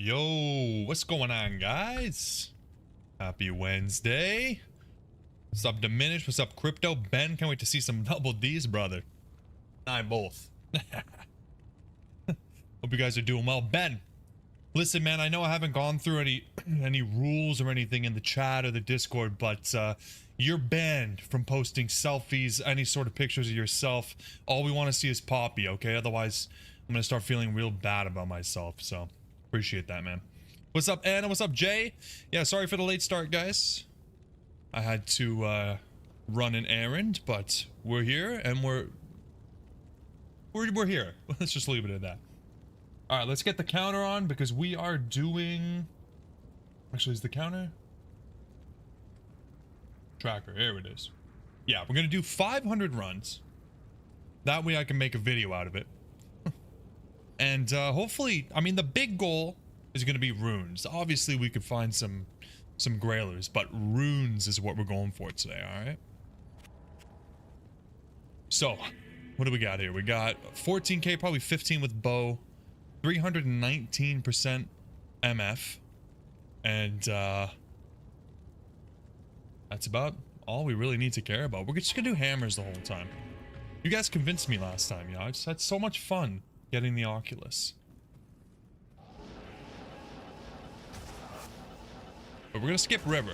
Yo, what's going on, guys? Happy Wednesday. What's up, Diminish? What's up, Crypto? Ben, can't wait to see some double D's, brother. I both. Hope you guys are doing well. Ben, listen, man, I know I haven't gone through any rules or anything in the chat or the Discord, but you're banned from posting selfies, any sort of pictures of yourself. All we want to see is Poppy, okay? Otherwise, I'm going to start feeling real bad about myself, so appreciate that, man. What's up, Anna? What's up, Jay? Yeah, sorry for the late start, guys. I had to run an errand, but we're here and we're here. Let's just leave it at that. All right, let's get the counter on because we are doing. Actually, is the counter tracker? Here it is. Yeah, we're gonna do 500 runs. That way, I can make a video out of it. And hopefully, I mean, the big goal is going to be runes. Obviously, we could find some Grailers, but runes is what we're going for today, all right? So, what do we got here? We got 14k, probably 15 with bow, 319% MF, and that's about all we really need to care about. We're just going to do hammers the whole time. You guys convinced me last time, you know? I just had so much fun getting the Oculus. But we're gonna skip river.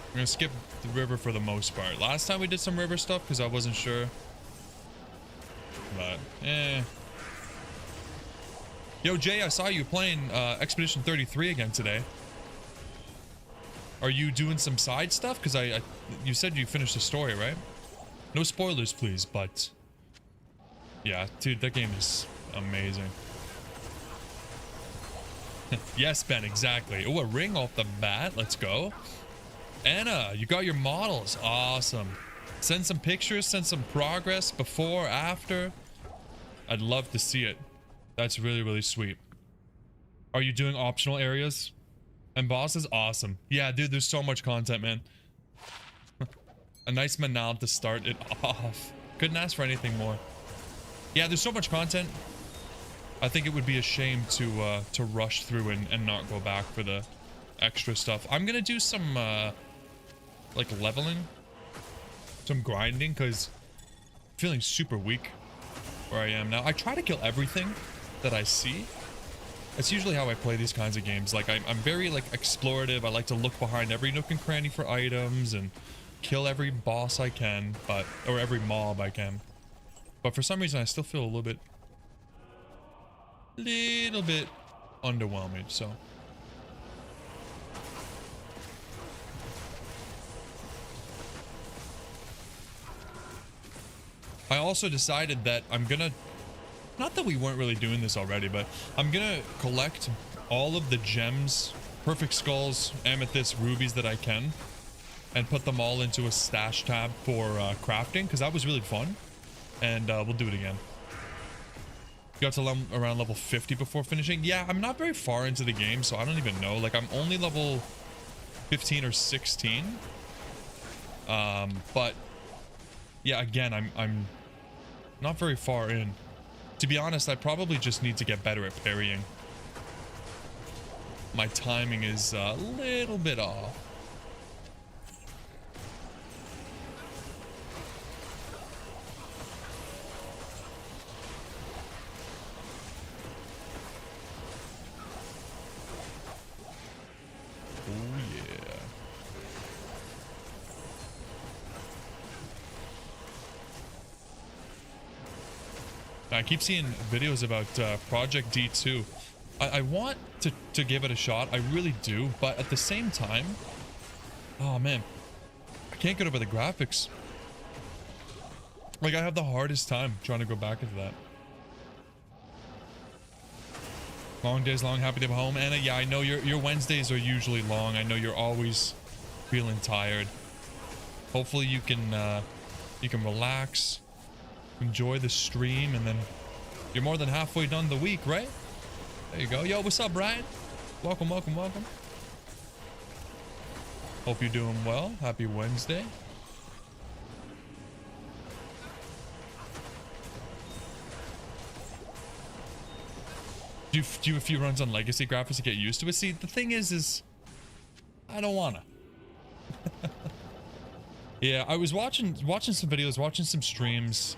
We're gonna skip the river for the most part. Last time we did some river stuff because I wasn't sure. But, Yo, Jay, I saw you playing Expedition 33 again today. Are you doing some side stuff? Because you said you finished the story, right? No spoilers, please, but yeah, dude, that game is amazing. Yes, Ben, exactly. Oh, a ring off the bat. Let's go. Anna, you got your models. Awesome. Send some pictures, send some progress before, after. I'd love to see it. That's really, really sweet. Are you doing optional areas and bosses? Awesome. Yeah, dude, there's so much content, man. A nice manal to start it off. Couldn't ask for anything more. Yeah, there's so much content. I think it would be a shame to rush through and not go back for the extra stuff. I'm gonna do some like leveling, some grinding, because I'm feeling super weak where I am now. I try to kill everything that I see. That's usually how I play these kinds of games. Like I'm very like explorative. I like to look behind every nook and cranny for items and kill every boss I can, or every mob I can. But for some reason, I still feel a little bit underwhelming, so. I also decided that I'm gonna Not that we weren't really doing this already, but I'm gonna collect all of the gems, perfect skulls, amethysts, rubies that I can, and put them all into a stash tab for crafting, because that was really fun. And we'll do it again. Got to around level 50 before finishing. Yeah, I'm not very far into the game, so I don't even know. Like, I'm only level 15 or 16. But yeah, again, I'm not very far in. To be honest, I probably just need to get better at parrying. My timing is a little bit off. Oh yeah. I keep seeing videos about Project D2. I want to give it a shot. I really do. But at the same time, oh man, I can't get over the graphics. Like, I have the hardest time trying to go back into that. Long days long, happy to be home. Anna, yeah, I know your Wednesdays are usually long. I know you're always feeling tired. Hopefully you can relax, enjoy the stream, and then you're more than halfway done the week, right? There you go. Yo, what's up, Brian? Welcome, welcome, welcome. Hope you're doing well. Happy Wednesday. Do a few runs on legacy graphics to get used to it. See, the thing is I don't wanna. Yeah, I was watching some videos, watching some streams.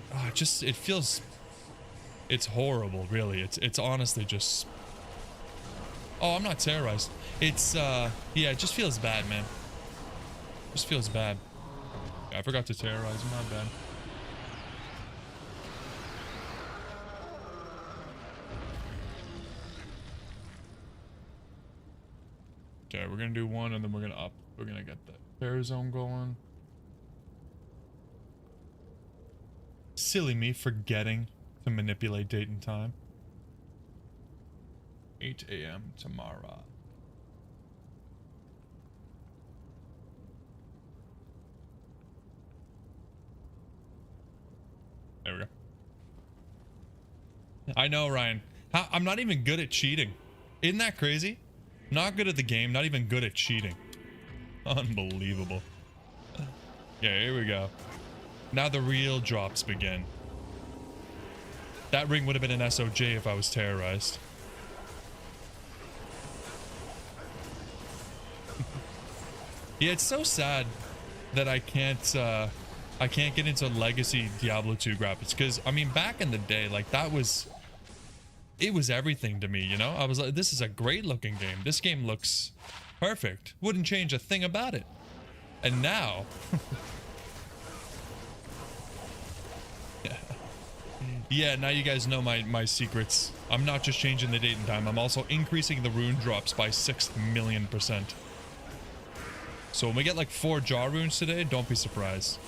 It's horrible, really. It's honestly just. Oh, I'm not terrorized. It's yeah, it just feels bad, man. Just feels bad. Yeah, I forgot to terrorize. My bad. Okay, we're gonna do one and then we're gonna get the fair zone going. Silly me forgetting to manipulate date and time. 8 a.m. tomorrow. There we go. I know, Ryan. I'm not even good at cheating. Isn't that crazy? Not good at the game, not even good at cheating. Unbelievable. Yeah, here we go. Now the real drops begin. That ring would have been an SOJ if I was terrorized. Yeah, it's so sad that I can't get into legacy Diablo 2 graphics, because I mean, back in the day, like, it was everything to me, you know? I was like, this is a great looking game. This game looks perfect. Wouldn't change a thing about it. And now yeah, now you guys know my secrets. I'm not just changing the date and time, I'm also increasing the rune drops by 6,000,000%. So when we get like 4 jaw runes today, don't be surprised.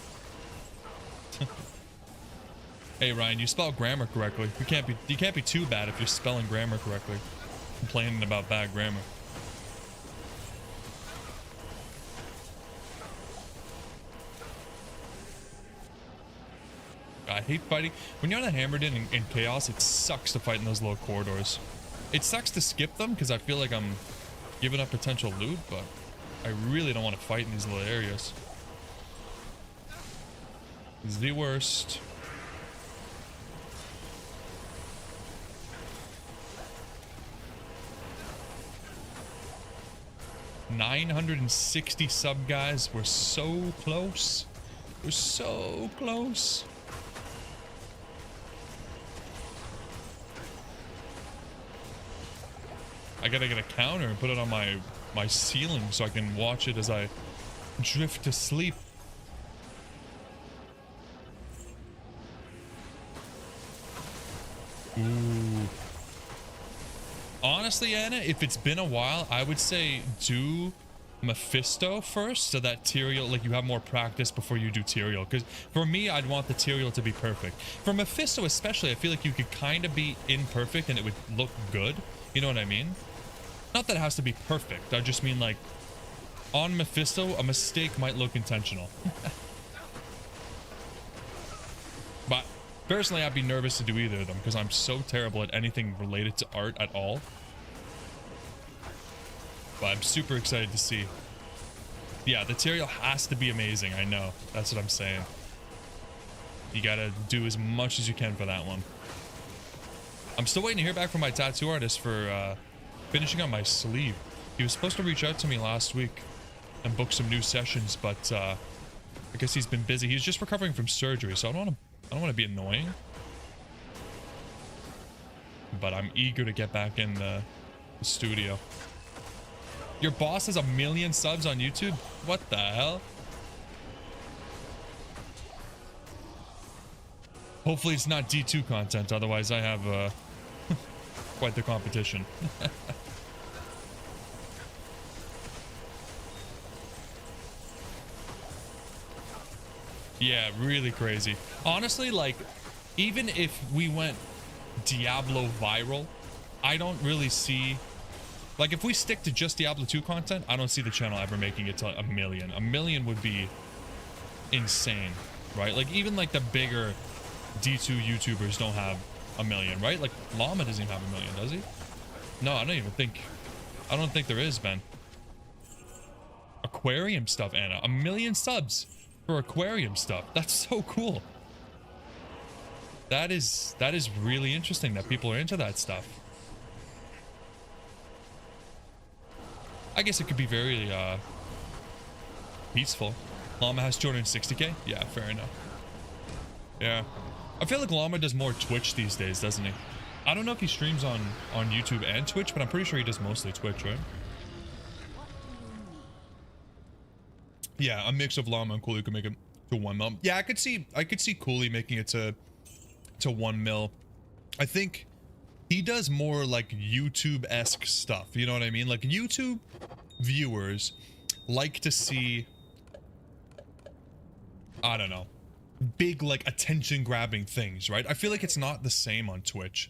Hey Ryan, you spelled grammar correctly. You can't be too bad if you're spelling grammar correctly. Complaining about bad grammar. I hate fighting. When you're on a hammered in chaos, it sucks to fight in those little corridors. It sucks to skip them because I feel like I'm giving up potential loot, but I really don't want to fight in these little areas. It's the worst. $960 sub, guys. We're so close. We're so close. I gotta get a counter and put it on my ceiling so I can watch it as I drift to sleep. Ooh. Honestly, Anna, if it's been a while, I would say do Mephisto first, so that Tyrael, like, you have more practice before you do Tyrael. Because for me, I'd want the Tyrael to be perfect. For Mephisto especially, I feel like you could kind of be imperfect and it would look good. You know what I mean? Not that it has to be perfect. I just mean, like, on Mephisto, a mistake might look intentional. But personally, I'd be nervous to do either of them because I'm so terrible at anything related to art at all. But I'm super excited to see. Yeah, the Tyrael has to be amazing. I know. That's what I'm saying. You gotta do as much as you can for that one. I'm still waiting to hear back from my tattoo artist for finishing on my sleeve. He was supposed to reach out to me last week and book some new sessions, but I guess he's been busy. He's just recovering from surgery, so I don't want to be annoying. But I'm eager to get back in the studio. Your boss has 1 million subs on YouTube? What the hell? Hopefully it's not D2 content, otherwise I have quite the competition. Yeah, really crazy. Honestly, like, even if we went Diablo viral, I don't really see... Like, if we stick to just Diablo 2 content, I don't see the channel ever making it to 1 million. 1 million would be insane, right? Like, even, like, the bigger D2 YouTubers don't have 1 million, right? Like, Llama doesn't even have 1 million, does he? No, I don't think there is, Ben. Aquarium stuff, Anna. 1 million subs for aquarium stuff. That's so cool. That is really interesting that people are into that stuff. I guess it could be very peaceful. Llama has 260k? Yeah, fair enough. Yeah. I feel like Llama does more Twitch these days, doesn't he? I don't know if he streams on YouTube and Twitch, but I'm pretty sure he does mostly Twitch, right? Yeah, a mix of Llama and Cooley could make it to 1 mil. Yeah, I could see Cooley making it to 1 mil. I think he does more like YouTube-esque stuff. You know what I mean? Like, YouTube viewers like to see, I don't know, big, like, attention-grabbing things, right? I feel like it's not the same on Twitch.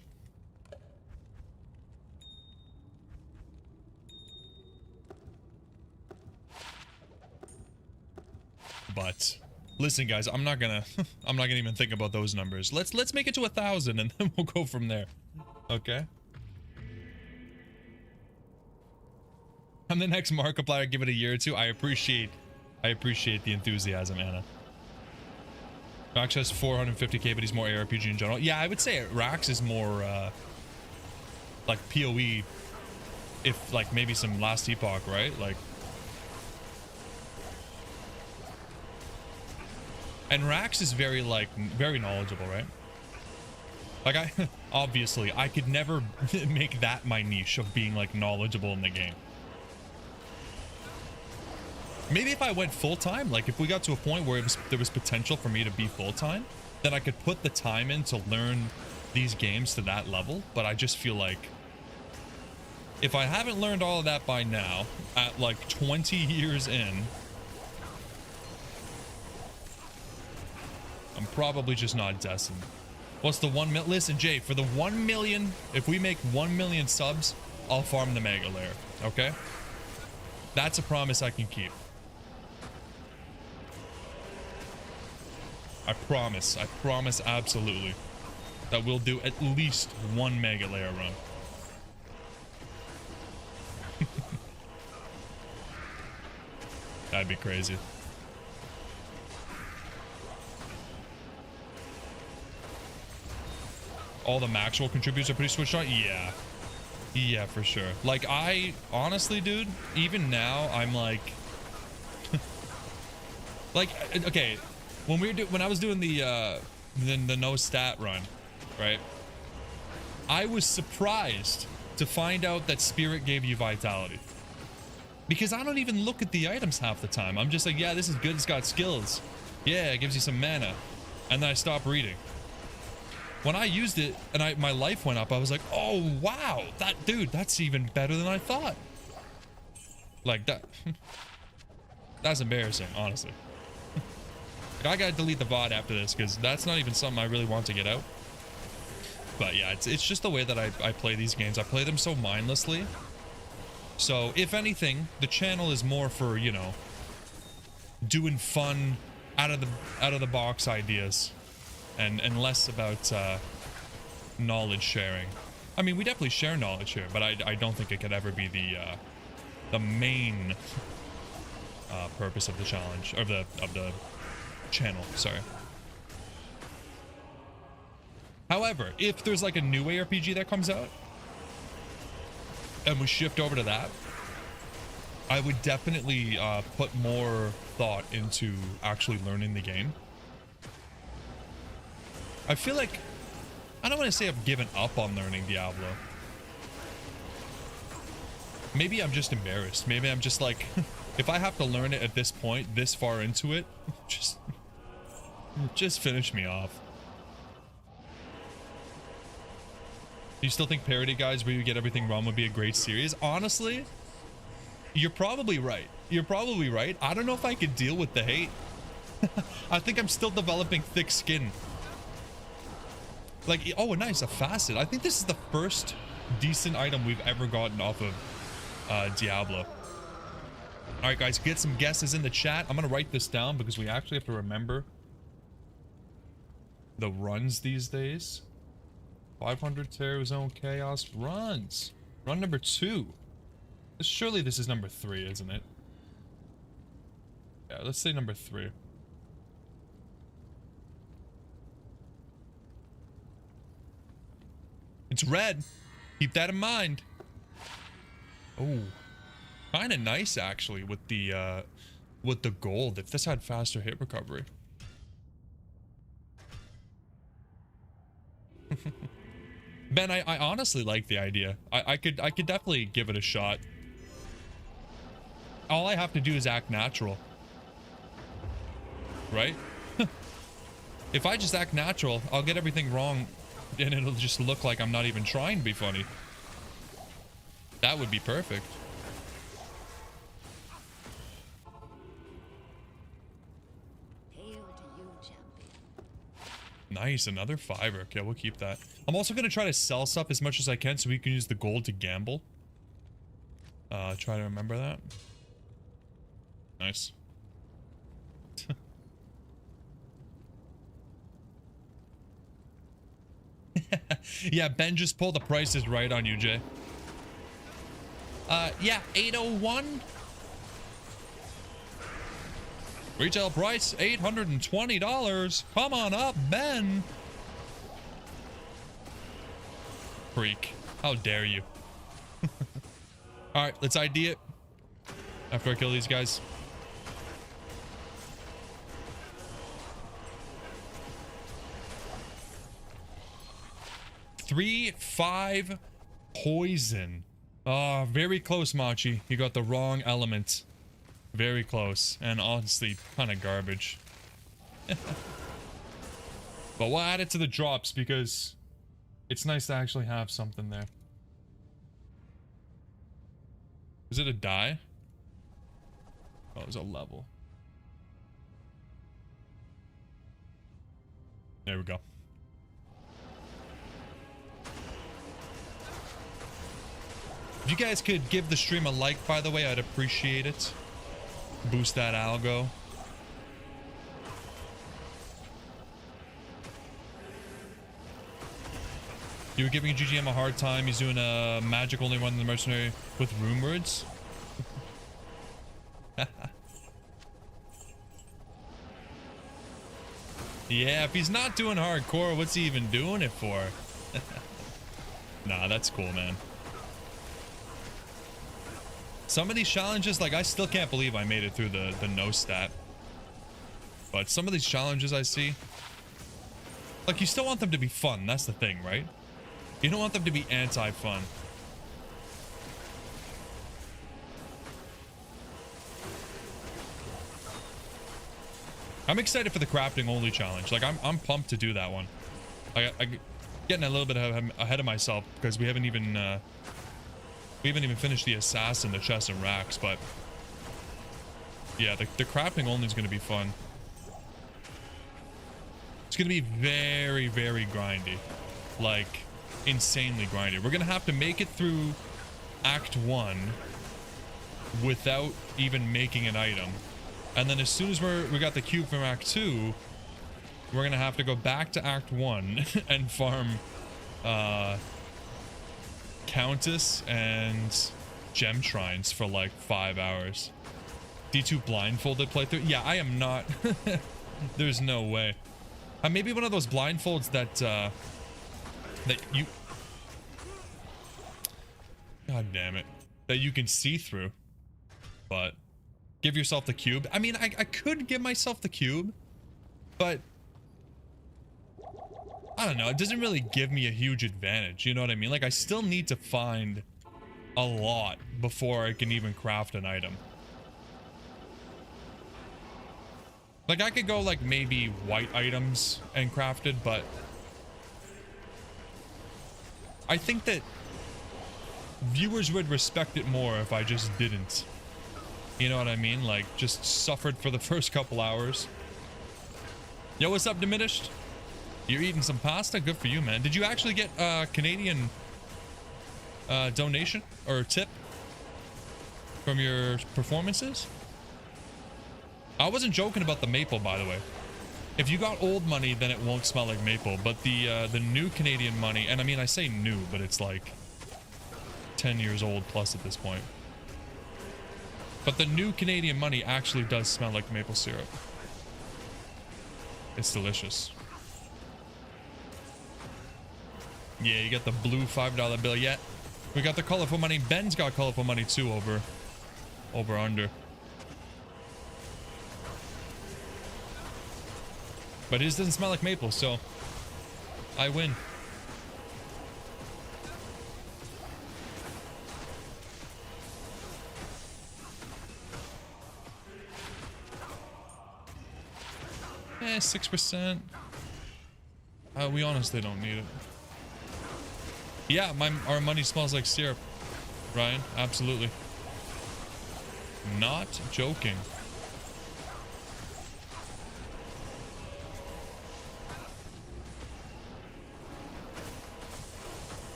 But listen, guys, I'm not gonna even think about those numbers. Let's make it to 1,000 and then we'll go from there. Okay. I'm the next Markiplier. Give it a year or two. I appreciate the enthusiasm, Anna. Rax has 450k, but he's more ARPG in general. Yeah, I would say Rax is more like PoE, if like maybe some Last Epoch, right? Like, and Rax is very knowledgeable, right? Like, obviously I could never make that my niche of being like knowledgeable in the game. Maybe if I went full-time, like if we got to a point where there was potential for me to be full-time, then I could put the time in to learn these games to that level. But I just feel like if I haven't learned all of that by now, at like 20 years in, I'm probably just not destined. What's the 1 mil? Listen, Jay, for the 1 million, if we make 1 million subs, I'll farm the Mega Lair, okay? That's a promise I can keep. I promise absolutely that we'll do at least 1 Mega Lair run. That'd be crazy. All the Maxwell contributors are pretty switched on? Yeah. Yeah, for sure. Like, I honestly, dude, even now, I'm like, like, okay, when I was doing the no stat run, right? I was surprised to find out that Spirit gave you vitality, because I don't even look at the items half the time. I'm just like, yeah, this is good. It's got skills. Yeah, it gives you some mana, and then I stop reading. When I used it and my life went up, I was like, oh, wow, dude, that's even better than I thought. Like that. That's embarrassing, honestly. Like, I gotta delete the VOD after this because that's not even something I really want to get out. But yeah, it's just the way that I play these games. I play them so mindlessly. So if anything, the channel is more for, you know, doing fun out of the box ideas and less about knowledge sharing. I mean, we definitely share knowledge here, but I don't think it could ever be the main purpose of the challenge, of the channel, sorry. However, if there's like a new ARPG that comes out and we shift over to that, I would definitely put more thought into actually learning the game. I feel like, I don't want to say I've given up on learning Diablo. Maybe I'm just embarrassed. Maybe I'm just like, if I have to learn it at this point, this far into it, just finish me off. Do you still think Parody Guys where you get everything wrong would be a great series? Honestly, you're probably right. You're probably right. I don't know if I could deal with the hate. I think I'm still developing thick skin. Like, oh, nice, a facet. I think this is the first decent item we've ever gotten off of Diablo. All right, guys, get some guesses in the chat. I'm going to write this down because we actually have to remember the runs these days. 500 Terror Zone Chaos runs. Run number 2. Surely this is number 3, isn't it? Yeah, let's say number 3. It's red. Keep that in mind. Oh, kind of nice actually with the gold. If this had faster hit recovery. Ben, I honestly like the idea. I could definitely give it a shot. All I have to do is act natural. Right? If I just act natural, I'll get everything wrong and it'll just look like I'm not even trying to be funny. That would be perfect. Nice, another 5er. Okay, we'll keep that. I'm also going to try to sell stuff as much as I can so we can use the gold to gamble. Try to remember that. Nice. Yeah, Ben just pulled the prices right on you, Jay. Yeah, 801. Retail price, $820. Come on up, Ben. Freak. How dare you? All right, let's ID it. After I kill these guys. Three, 5, poison. Oh, very close, Machi. You got the wrong element. Very close. And honestly, kind of garbage. But we'll add it to the drops because it's nice to actually have something there. Is it a die? Oh, it's a level. There we go. If you guys could give the stream a like, by the way, I'd appreciate it. Boost that algo. You were giving GGM a hard time. He's doing a magic only one in the mercenary with rune words. Yeah, if he's not doing hardcore, what's he even doing it for? Nah, that's cool, man. Some of these challenges, like, I still can't believe I made it through the no stat. But some of these challenges I see, like, you still want them to be fun. That's the thing, right? You don't want them to be anti-fun. I'm excited for the crafting only challenge. Like, I'm pumped to do that one. I getting a little bit ahead of myself because we haven't even We haven't even finished the assassin, the chest and racks, but yeah, the crafting only is going to be fun. It's going to be very, very grindy. Like, insanely grindy. We're going to have to make it through Act 1 without even making an item. And then as soon as we got the cube from Act 2, we're going to have to go back to Act 1 and farm Countess and gem shrines for like 5 hours. D2 blindfolded playthrough? Yeah, I am not. There's no way. Maybe one of those blindfolds that you... God damn it. That you can see through. But give yourself the cube. I mean, I could give myself the cube, but I don't know. It doesn't really give me a huge advantage. You know what I mean? Like, I still need to find a lot before I can even craft an item. Like, I could go, like, maybe white items and craft it, but I think that viewers would respect it more if I just didn't. You know what I mean? Like, just suffered for the first couple hours. Yo, what's up, Diminished? You're eating some pasta? Good for you, man. Did you actually get a Canadian donation or tip from your performances? I wasn't joking about the maple, by the way. If you got old money, then it won't smell like maple. But the new Canadian money, and I mean, I say new, but it's like 10 years old plus at this point. But the new Canadian money actually does smell like maple syrup. It's delicious. Yeah, you got the blue $5 bill. Yeah, we got the colorful money. Ben's got colorful money too over under. But his doesn't smell like maple, so I win. Eh, 6%. We honestly don't need it. Yeah, our money smells like syrup, Ryan. Absolutely. Not joking.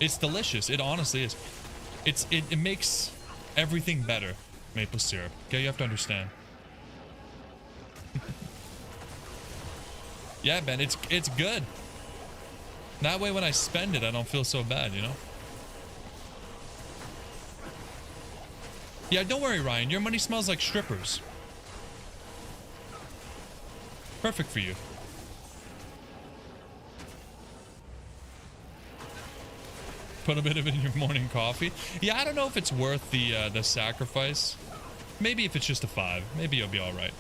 It's delicious. It honestly is. It makes everything better. Maple syrup. Okay, you have to understand. Yeah, Ben, it's good. That way when I spend it, I don't feel so bad, you know? Yeah, don't worry, Ryan. Your money smells like strippers. Perfect for you. Put a bit of it in your morning coffee. Yeah, I don't know if it's worth the sacrifice. Maybe if it's just a 5. Maybe you'll be all right.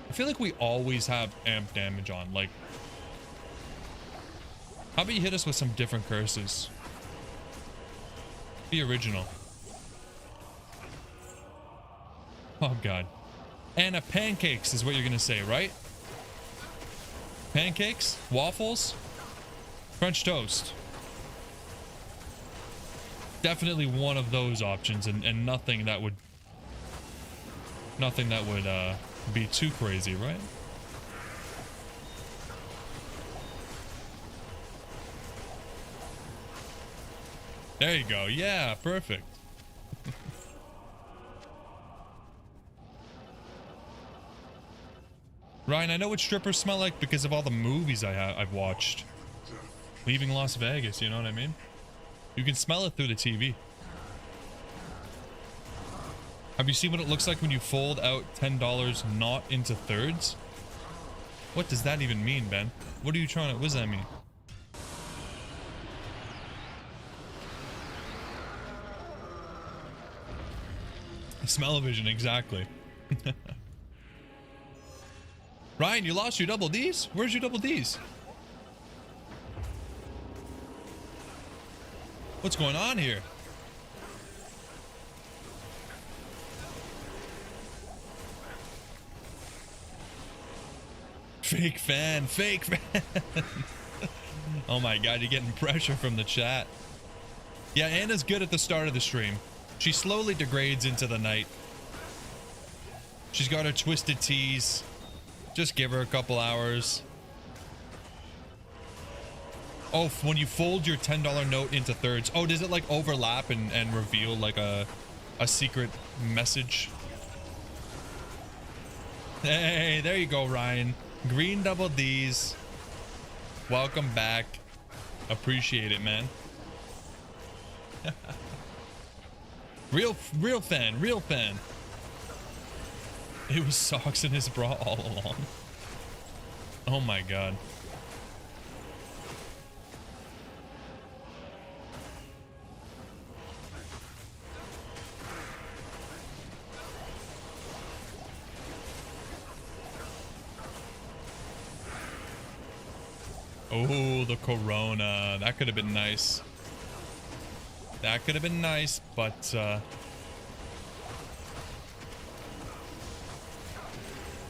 I feel like we always have amp damage on. Like, how about you hit us with some different curses? Be original. Oh, God. Anna, pancakes is what you're going to say, right? Pancakes? Waffles? French toast. Definitely one of those options, and nothing that would be too crazy, right? There you go. Yeah, perfect. Ryan, I know what strippers smell like because of all the movies I've watched. Leaving Las Vegas, you know what I mean? You can smell it through the TV. Have you seen what it looks like when you fold out $10 not into thirds? What does that even mean, Ben? What are you trying to... What does that mean? Smell-o-vision, exactly. Ryan, you lost your double Ds? Where's your double Ds? What's going on here? Fake fan, fake fan. Oh my God, you're getting pressure from the chat. Yeah, Anna's good at the start of the stream. She slowly degrades into the night. She's got her twisted teas. Just give her a couple hours. Oh, when you fold your $10 note into thirds. Oh, does it like overlap and reveal like a secret message? Hey, there you go, Ryan. Green double D's. Welcome back. Appreciate it, man. Real fan, real fan. It was socks in his bra all along. Oh my god. Oh, the Corona. That could have been nice. That could have been nice, but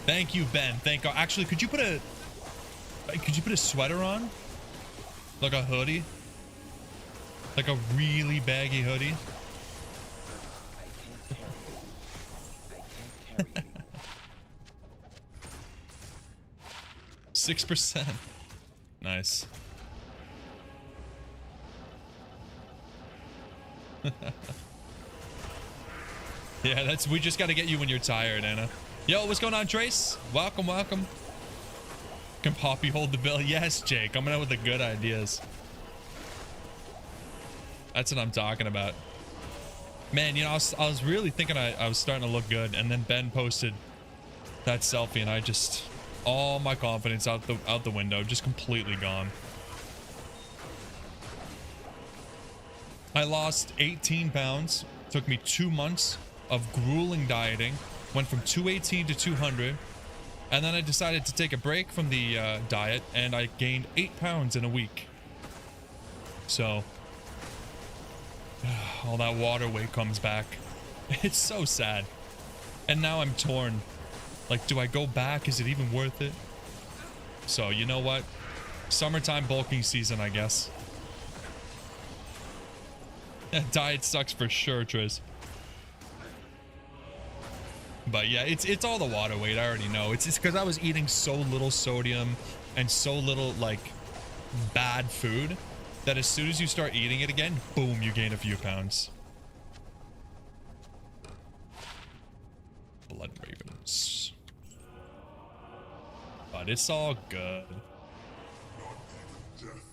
thank you, Ben. Thank God. Actually, could you put a sweater on? Like a hoodie? Like a really baggy hoodie? 6%. Nice. Yeah, we just got to get you when you're tired, Anna. Yo, what's going on, Trace? Welcome, welcome. Can Poppy hold the bill? Yes, Jake. Coming out with the good ideas. That's what I'm talking about. Man, you know, I was really thinking I was starting to look good, and then Ben posted that selfie, and I just... all my confidence out the window, just completely gone. I lost 18 pounds. Took me 2 months of grueling dieting. Went from 218 to 200. And then I decided to take a break from the diet, and I gained 8 pounds in a week. So all that water weight comes back. It's so sad. And now I'm torn. Like, do I go back? Is it even worth it? So, you know what? Summertime bulking season, I guess. Diet sucks for sure, Triz. But yeah, it's all the water weight. I already know. It's because I was eating so little sodium and so little, like, bad food that as soon as you start eating it again, boom, you gain a few pounds. Blood ravens. But it's all good.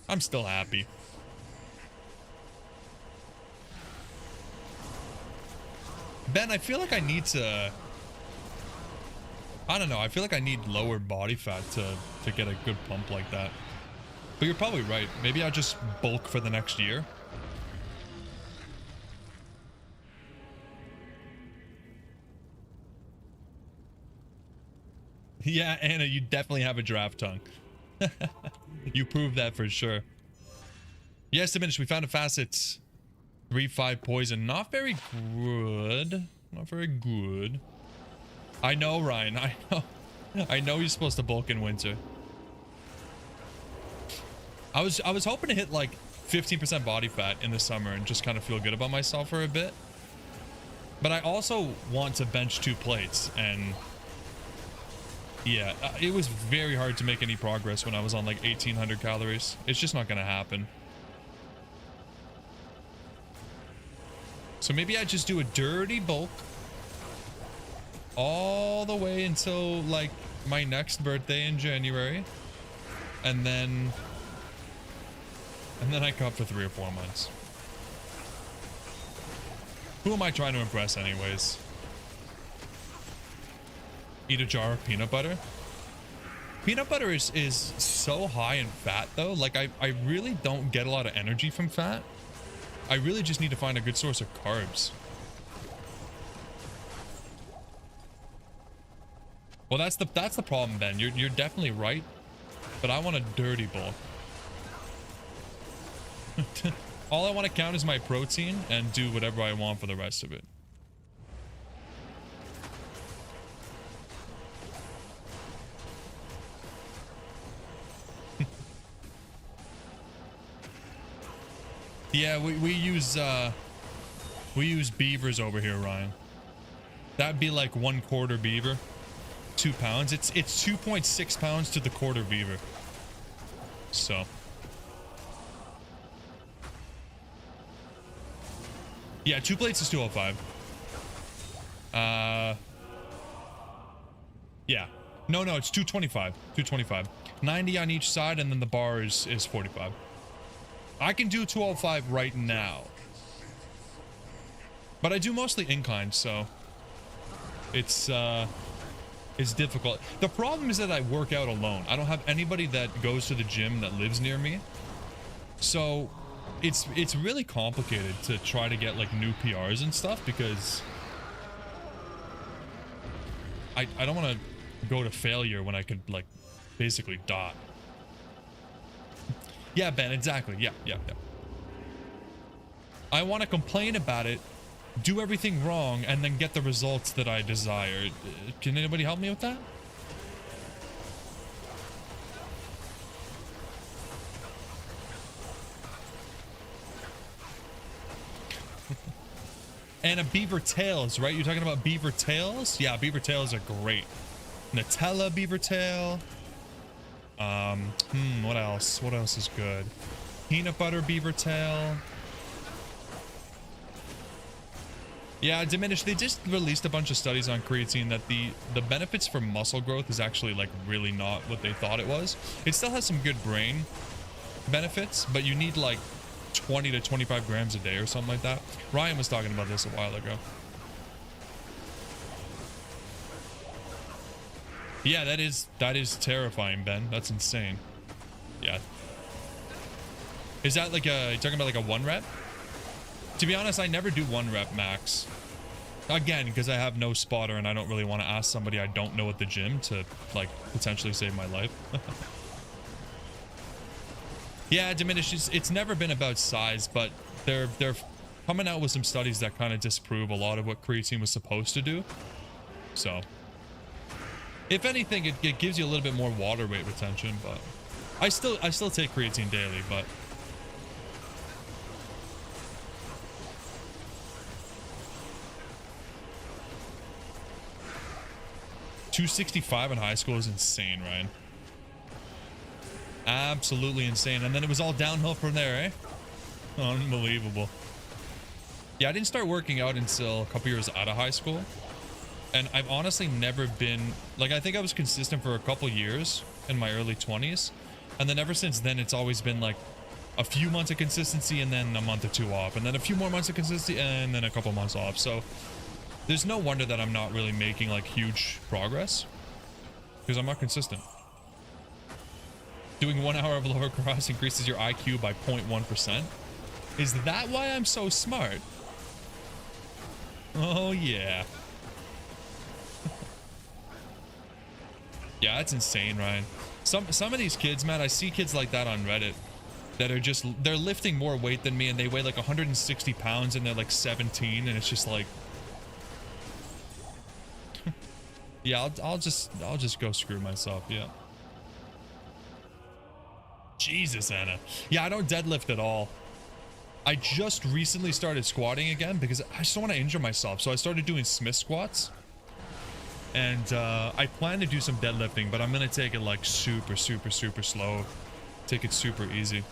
I'm still happy. Ben, I feel like I need to... I don't know. I feel like I need lower body fat to get a good pump like that. But you're probably right. Maybe I'll just bulk for the next year. Yeah, Anna, you definitely have a giraffe tongue. You proved that for sure. Yes, diminished. We found a facet. 3-5 poison. Not very good. Not very good. I know, Ryan. I know. I know you're supposed to bulk in winter. I was hoping to hit like 15% body fat in the summer and just kind of feel good about myself for a bit. But I also want to bench 2 plates, and yeah, it was very hard to make any progress when I was on like 1800 calories. It's just not gonna happen. So maybe I just do a dirty bulk all the way until like my next birthday in January, and then I cut for 3 or 4 months. Who am I trying to impress anyways? Eat a jar of peanut butter. Peanut butter is so high in fat though. Like I really don't get a lot of energy from fat. I really just need to find a good source of carbs. Well, that's the problem, Ben. You're definitely right, but I want a dirty bulk. All I want to count is my protein and do whatever I want for the rest of it. Yeah, we use beavers over here, Ryan. That'd be like 1/4 beaver, 2 pounds. It's 2.6 pounds to the quarter beaver. So yeah, 2 plates is 205. Yeah. No, it's 225. 225. 90 on each side, and then the bar is 45. I can do 205 right now. But I do mostly incline, so it's difficult. The problem is that I work out alone. I don't have anybody that goes to the gym that lives near me. So it's really complicated to try to get like new PRs and stuff, because I don't want to go to failure when I could like basically die. Yeah, Ben, exactly. Yeah. I want to complain about it, do everything wrong, and then get the results that I desire. Can anybody help me with that? And a beaver tails, right? You're talking about beaver tails? Yeah, beaver tails are great. Nutella beaver tail. What else? What else is good? Peanut butter beaver tail. Yeah, diminished. They just released a bunch of studies on creatine that the benefits for muscle growth is actually like really not what they thought it was. It still has some good brain benefits, but you need like 20 to 25 grams a day or something like that. Ryan was talking about this a while ago. Yeah, that is terrifying, Ben. That's insane. Yeah. Is that like you're talking about like a 1 rep? To be honest, I never do 1 rep max. Again, because I have no spotter and I don't really want to ask somebody I don't know at the gym to like potentially save my life. Yeah, diminishes. It's never been about size, but they're coming out with some studies that kind of disprove a lot of what creatine was supposed to do. So if anything, it gives you a little bit more water weight retention, but I still take creatine daily, but $265 in high school is insane, Ryan. Absolutely insane. And then it was all downhill from there, eh? Unbelievable. Yeah, I didn't start working out until a couple years out of high school. And I've honestly never been, like, I think I was consistent for a couple years in my early 20s. And then ever since then, it's always been like a few months of consistency and then a month or two off. And then a few more months of consistency and then a couple months off. So there's no wonder that I'm not really making like huge progress, because I'm not consistent. Doing 1 hour of lower cross increases your IQ by 0.1%. Is that why I'm so smart? Oh yeah. Yeah, that's insane, Ryan. Some of these kids, man, I see kids like that on Reddit that are just, they're lifting more weight than me and they weigh like 160 pounds and they're like 17, and it's just like, yeah, I'll just go screw myself. Yeah. Jesus, Anna. Yeah, I don't deadlift at all. I just recently started squatting again because I just don't want to injure myself. So I started doing Smith squats. And I plan to do some deadlifting, but I'm going to take it like super slow. Take it super easy.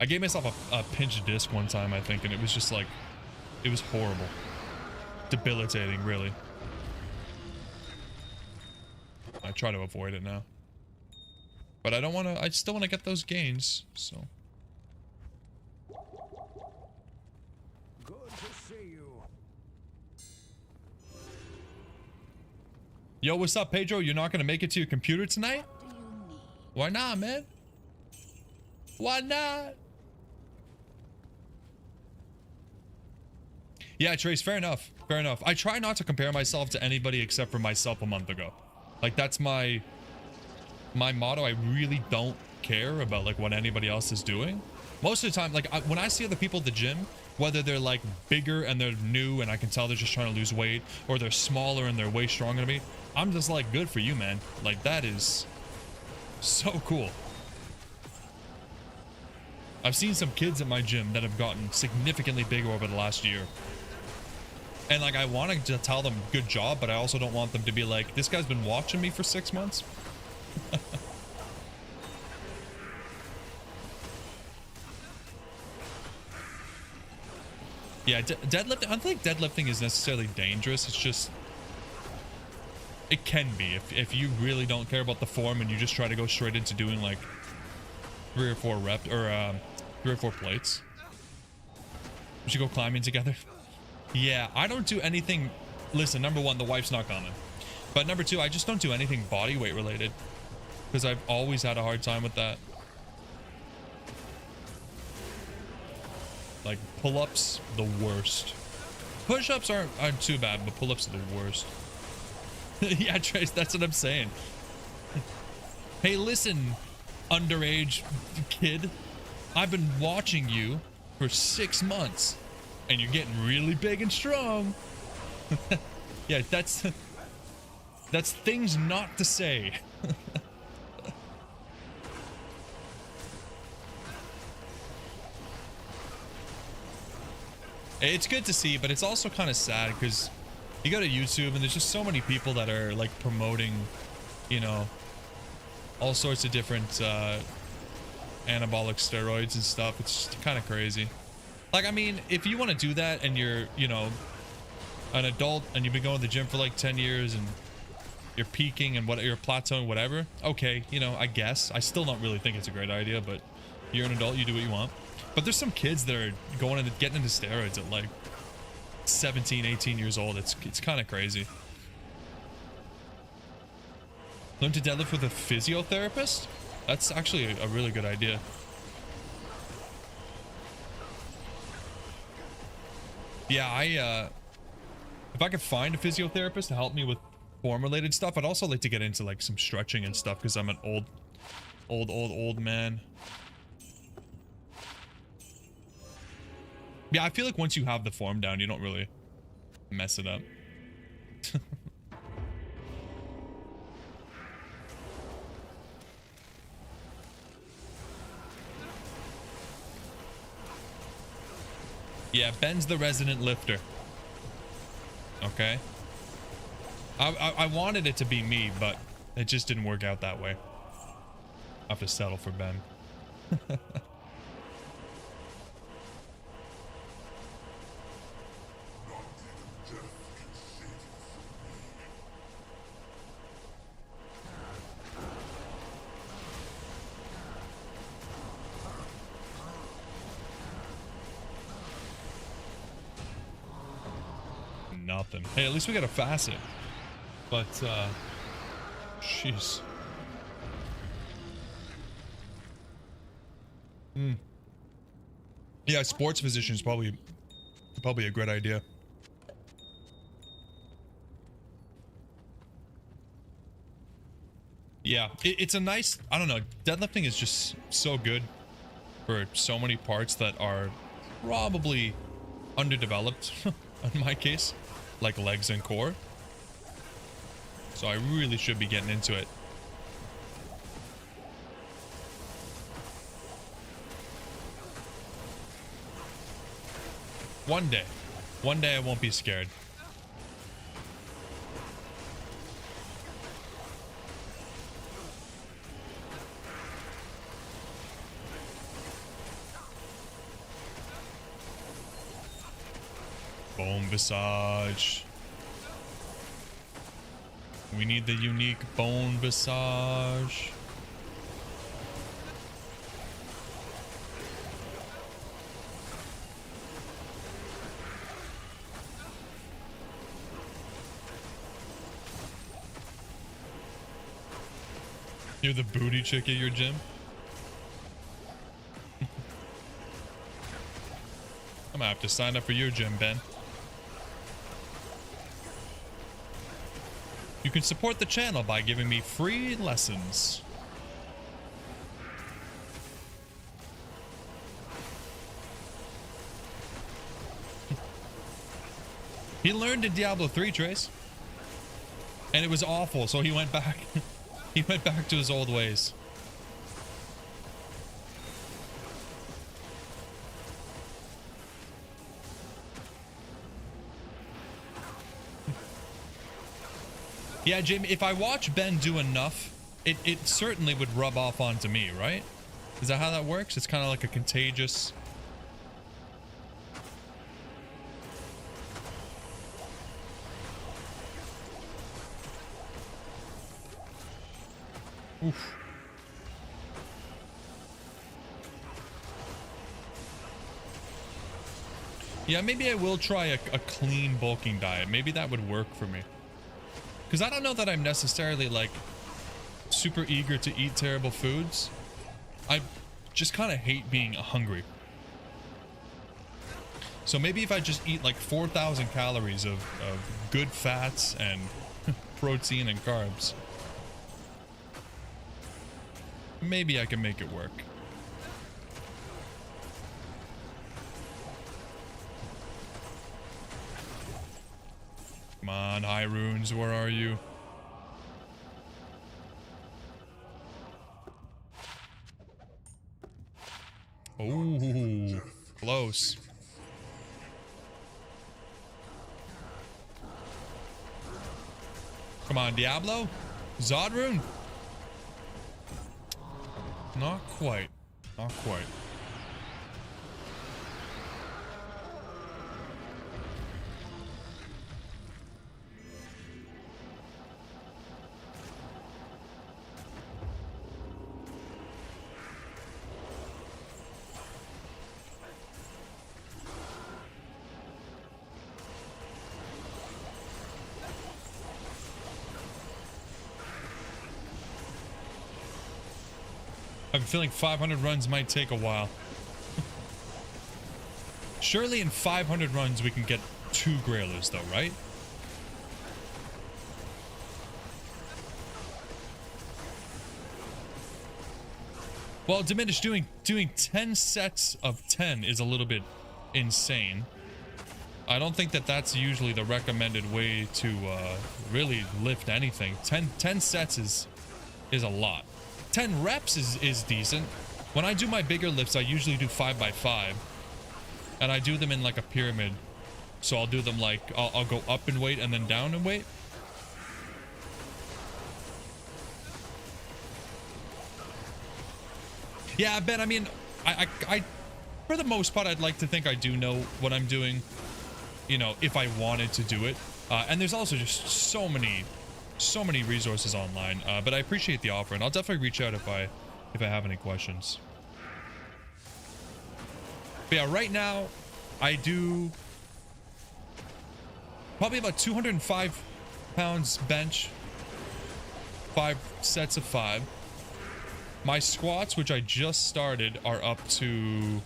I gave myself a pinched disc one time, I think, and it was just like, it was horrible. Debilitating, really. I try to avoid it now. But I don't want to, I still want to get those gains, so. Good to see you. Yo, what's up, Pedro? You're not going to make it to your computer tonight? Do you need? Why not, man? Why not? Yeah, Trace, fair enough. Fair enough. I try not to compare myself to anybody except for myself a month ago. Like, that's my motto. I really don't care about like what anybody else is doing. Most of the time, like when I see other people at the gym, whether they're like bigger and they're new and I can tell they're just trying to lose weight, or they're smaller and they're way stronger than me, I'm just like, good for you, man. Like, that is so cool. I've seen some kids at my gym that have gotten significantly bigger over the last year. And like, I want to tell them good job, but I also don't want them to be like, this guy's been watching me for 6 months. Yeah, deadlifting, I don't think deadlifting is necessarily dangerous. It's just, it can be if you really don't care about the form and you just try to go straight into doing like 3 or 4 reps or 3 or 4 plates. We should go climbing together. Yeah, I don't do anything. Listen, number one, the wife's not coming. But number two, I just don't do anything body weight related because I've always had a hard time with that. Like pull-ups, the worst. Push-ups aren't too bad, but pull-ups are the worst. Yeah, Trace, that's what I'm saying. Hey, listen, underage kid. I've been watching you for 6 months, and you're getting really big and strong. Yeah, that's things not to say. It's good to see, but it's also kind of sad because you go to YouTube and there's just so many people that are like promoting, you know, all sorts of different anabolic steroids and stuff. It's just kind of crazy. Like, I mean, if you want to do that and you're, you know, an adult and you've been going to the gym for like 10 years and you're peaking and you're plateauing, whatever. Okay, you know, I guess. I still don't really think it's a great idea, but you're an adult, you do what you want. But there's some kids that are going and getting into steroids at like 17, 18 years old. It's kind of crazy. Learn to deadlift with a physiotherapist? That's actually a really good idea. Yeah, if I could find a physiotherapist to help me with form related stuff, I'd also like to get into like some stretching and stuff because I'm an old man. Yeah, I feel like once you have the form down, you don't really mess it up. Yeah, Ben's the resident lifter. Okay. I wanted it to be me, but it just didn't work out that way. I have to settle for Ben. Nothing. Hey, at least we got a facet. But, jeez. Yeah, sports physician is probably a great idea. Yeah, it's a nice, I don't know, deadlifting is just so good for so many parts that are probably underdeveloped in my case, like legs and core. So I really should be getting into it. One day I won't be scared. Bone visage. We need the unique bone visage. You're the booty chick at your gym? I'm gonna have to sign up for your gym, Ben. You can support the channel by giving me free lessons. He learned in Diablo 3, Trace. And it was awful, so he went back. He went back to his old ways. Yeah, Jamie, if I watch Ben do enough, it certainly would rub off onto me, right? Is that how that works? It's kind of like a contagious... Oof. Yeah, maybe I will try a clean bulking diet. Maybe that would work for me. Because I don't know that I'm necessarily, like, super eager to eat terrible foods. I just kind of hate being hungry. So maybe if I just eat, like, 4,000 calories of good fats and protein and carbs, maybe I can make it work. Come on, High Runes, where are you? Oh, close. Come on, Diablo? Zodrune? Not quite. Not quite. I have a feeling 500 runs might take a while. Surely in 500 runs we can get 2 Grailers though, right? Well, Diminished, doing 10 sets of 10 is a little bit insane. I don't think that that's usually the recommended way to really lift anything. 10 sets is a lot. 10 reps is decent. When I do my bigger lifts, I usually do 5x5. And I do them in like a pyramid. So I'll do them like, I'll go up in weight and then down in weight. Yeah, Ben, I mean, I for the most part, I'd like to think I do know what I'm doing, you know, if I wanted to do it. And there's also just so many resources online, but I appreciate the offer, and I'll definitely reach out if I have any questions. But yeah, right now I do probably about 205 pounds bench, 5 sets of 5. My squats, which I just started, are up to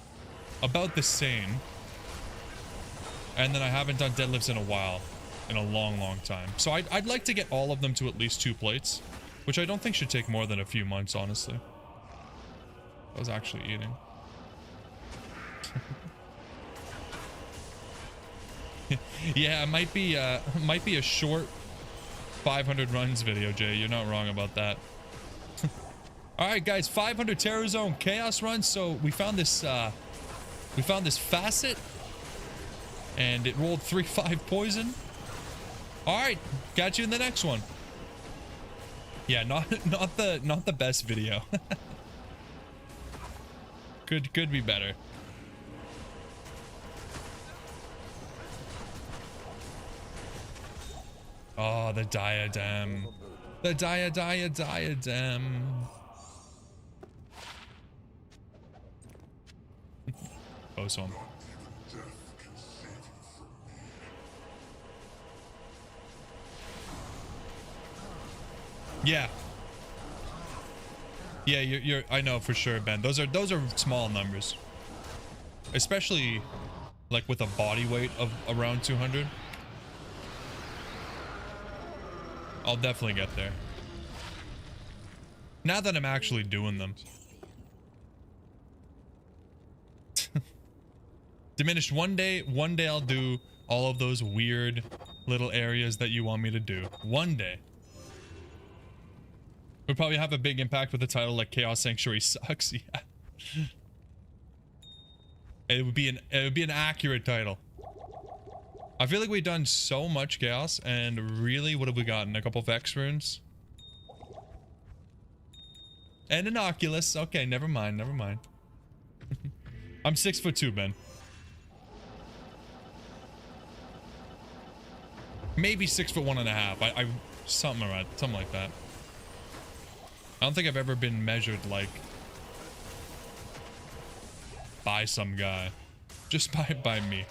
about the same, and then I haven't done deadlifts in a while. In a long time. So I'd like to get all of them to at least 2 plates, which I don't think should take more than a few months, honestly. I was actually eating. Yeah, it might be a short 500 runs video, Jay. You're not wrong about that. All right, guys, 500 Terror Zone Chaos runs. So we found this facet, and it rolled 3/5 poison. All right, got you in the next one. Yeah, not the best video. could be better. Oh, the diadem. The diadem. Close one. Yeah. Yeah, you're I know for sure, Ben. Those are small numbers. Especially like with a body weight of around 200. I'll definitely get there. Now that I'm actually doing them. Diminished, one day I'll do all of those weird little areas that you want me to do. One day. Would probably have a big impact with a title like Chaos Sanctuary sucks. Yeah. It would be an accurate title. I feel like we've done so much chaos, and really, what have we gotten? A couple of Vex runes? And an Oculus. Okay, never mind, never mind. I'm 6'2", Ben. Maybe 6'1.5". I something like that. I don't think I've ever been measured like by some guy, just by me.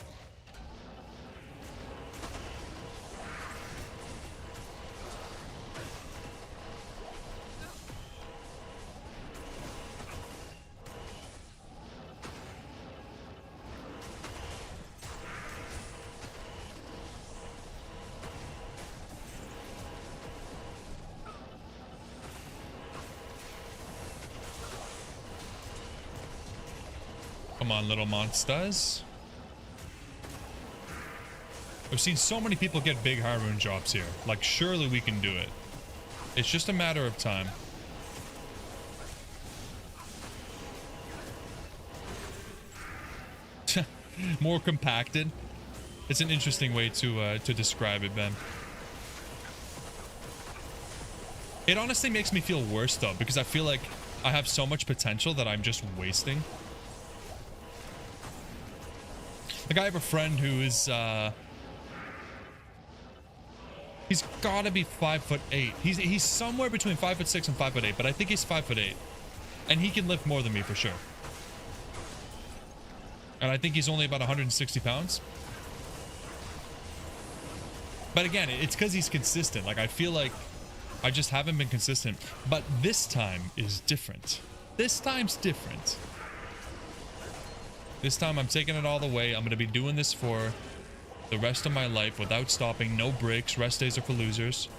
Come on, little monsters. I've seen so many people get big high rune drops here. Like, surely we can do it. It's just a matter of time. More compacted. It's an interesting way to describe it, Ben. It honestly makes me feel worse, though, because I feel like I have so much potential that I'm just wasting. Like, I have a friend who is, he's gotta be 5'8". He's somewhere between 5'6" and 5'8", but I think he's 5'8". And he can lift more than me for sure. And I think he's only about 160 pounds. But again, it's because he's consistent. Like, I feel like I just haven't been consistent. But this time is different. This time's different. This time I'm taking it all the way. I'm going to be doing this for the rest of my life without stopping. No breaks. Rest days are for losers.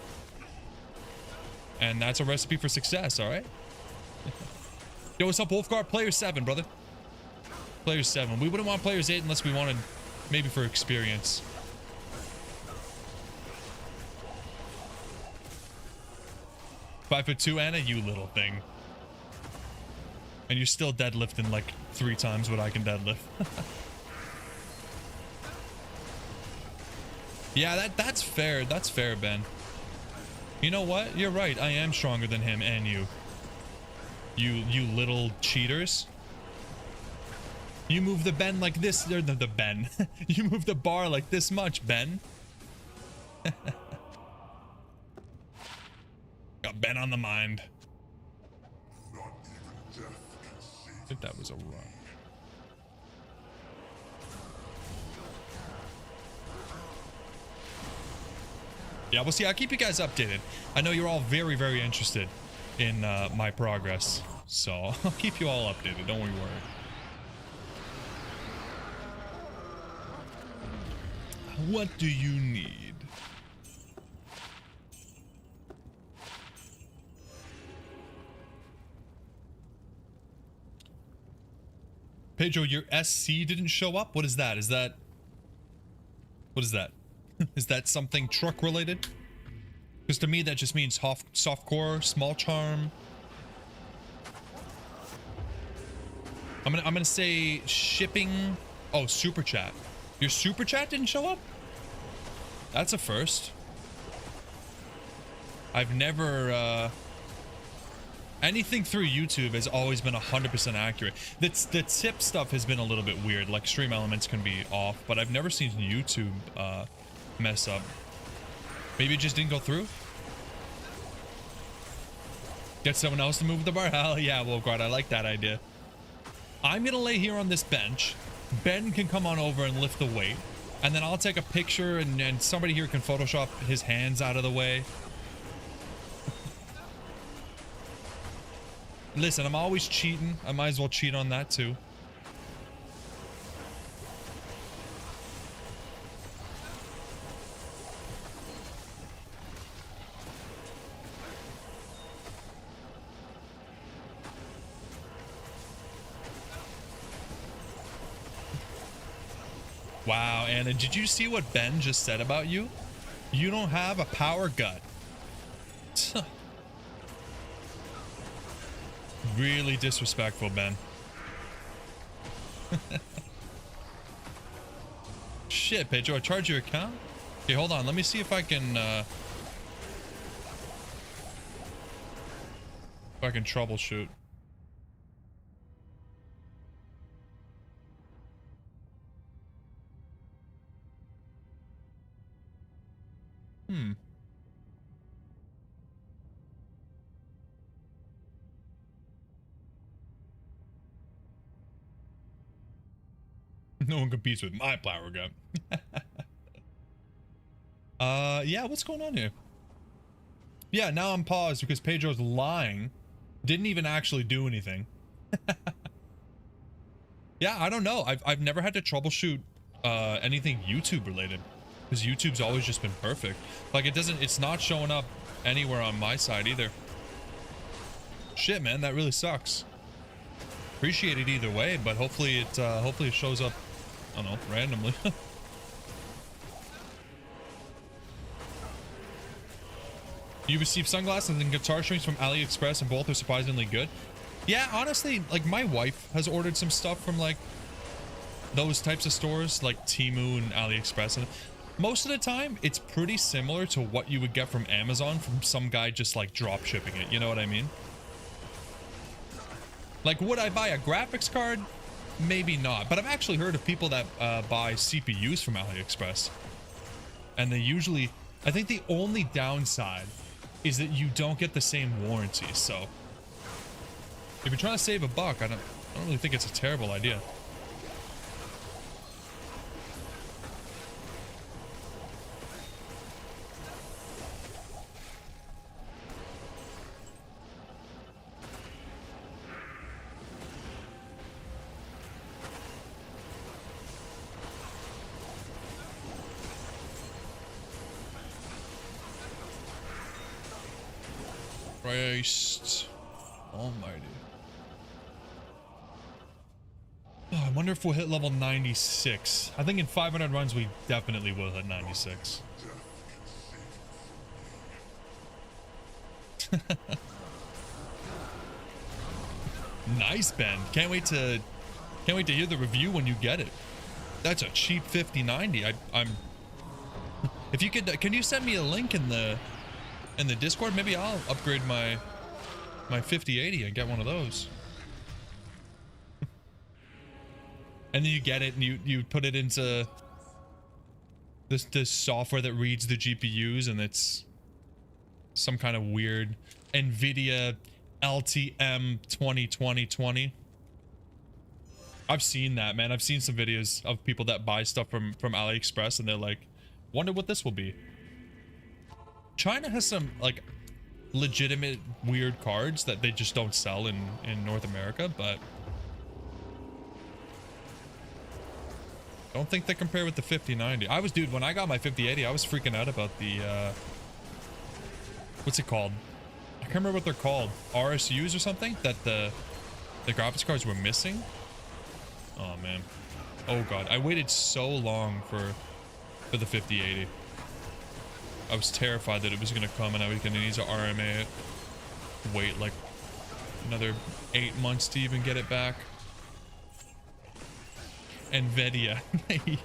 And that's a recipe for success, all right? Yo, what's up, Wolfguard? Player 7, brother. Player 7. We wouldn't want players 8 unless we wanted maybe for experience. Five foot 2, Anna, you little thing. And you're still deadlifting like 3 times what I can deadlift. Yeah, that's fair. That's fair, Ben. You know what? You're right. I am stronger than him and you. You little cheaters. You move the Ben like this. Or the Ben. You move the bar like this much, Ben. Got Ben on the mind. I think that was a run. Yeah, we'll see. I'll keep you guys updated. I know you're all very, very interested in my progress. So I'll keep you all updated. Don't worry. What do you need? Pedro, your SC didn't show up? What is that? What is that? Is that something truck related? Because to me that just means soft core, small charm. I'm gonna say shipping. Oh, super chat. Your super chat didn't show up? That's a first. I've never anything through YouTube has always been 100% accurate. The tip stuff has been a little bit weird, like stream elements can be off, but I've never seen YouTube mess up. Maybe it just didn't go through? Get someone else to move the bar? Hell yeah, Wolfguard, I like that idea. I'm gonna lay here on this bench. Ben can come on over and lift the weight, and then I'll take a picture and somebody here can Photoshop his hands out of the way. Listen, I'm always cheating. I might as well cheat on that too. Wow, Anna, did you see what Ben just said about you? You don't have a power gut. Really disrespectful, Ben. shit, Pedro, I charge your account? Okay, hold on. Let me see if I can troubleshoot. No one competes with my power gun. Yeah, what's going on here? Yeah, now I'm paused because Pedro's lying. Didn't even actually do anything. Yeah, I don't know. I've never had to troubleshoot anything YouTube related because YouTube's always just been perfect. Like it's not showing up anywhere on my side either. Shit, man, that really sucks. Appreciate it either way, but hopefully it shows up, I don't know, randomly. You receive sunglasses and guitar strings from AliExpress, and both are surprisingly good. Yeah, honestly, like my wife has ordered some stuff from like those types of stores like Temu and AliExpress, and most of the time it's pretty similar to what you would get from Amazon from some guy just like drop shipping it. You know what I mean? Like, would I buy a graphics card? Maybe not, but I've actually heard of people that buy CPUs from AliExpress, and they usually, I think the only downside is that you don't get the same warranty. So if you're trying to save a buck, I don't really think it's a terrible idea. Christ almighty. Oh, I wonder if we'll hit level 96. I think in 500 runs we definitely will hit 96. Nice, Ben. Can't wait to hear the review when you get it. That's a cheap 5090. I'm if you could, can you send me a link in the Discord? Maybe I'll upgrade my 5080 and get one of those. And then you get it and you put it into this software that reads the GPUs, and it's some kind of weird NVIDIA LTM 2020. I've seen that, man. I've seen some videos of people that buy stuff from AliExpress, and they're like, wonder what this will be. China has some like legitimate weird cards that they just don't sell in North America, but don't think they compare with the 5090. Dude, when I got my 5080, I was freaking out about the what's it called? I can't remember what they're called. RSUs or something that the graphics cards were missing. Oh man. Oh god, I waited so long for the 5080. I was terrified that it was gonna come and I was gonna need to RMA it. Wait like another 8 months to even get it back. NVIDIA. Yeah.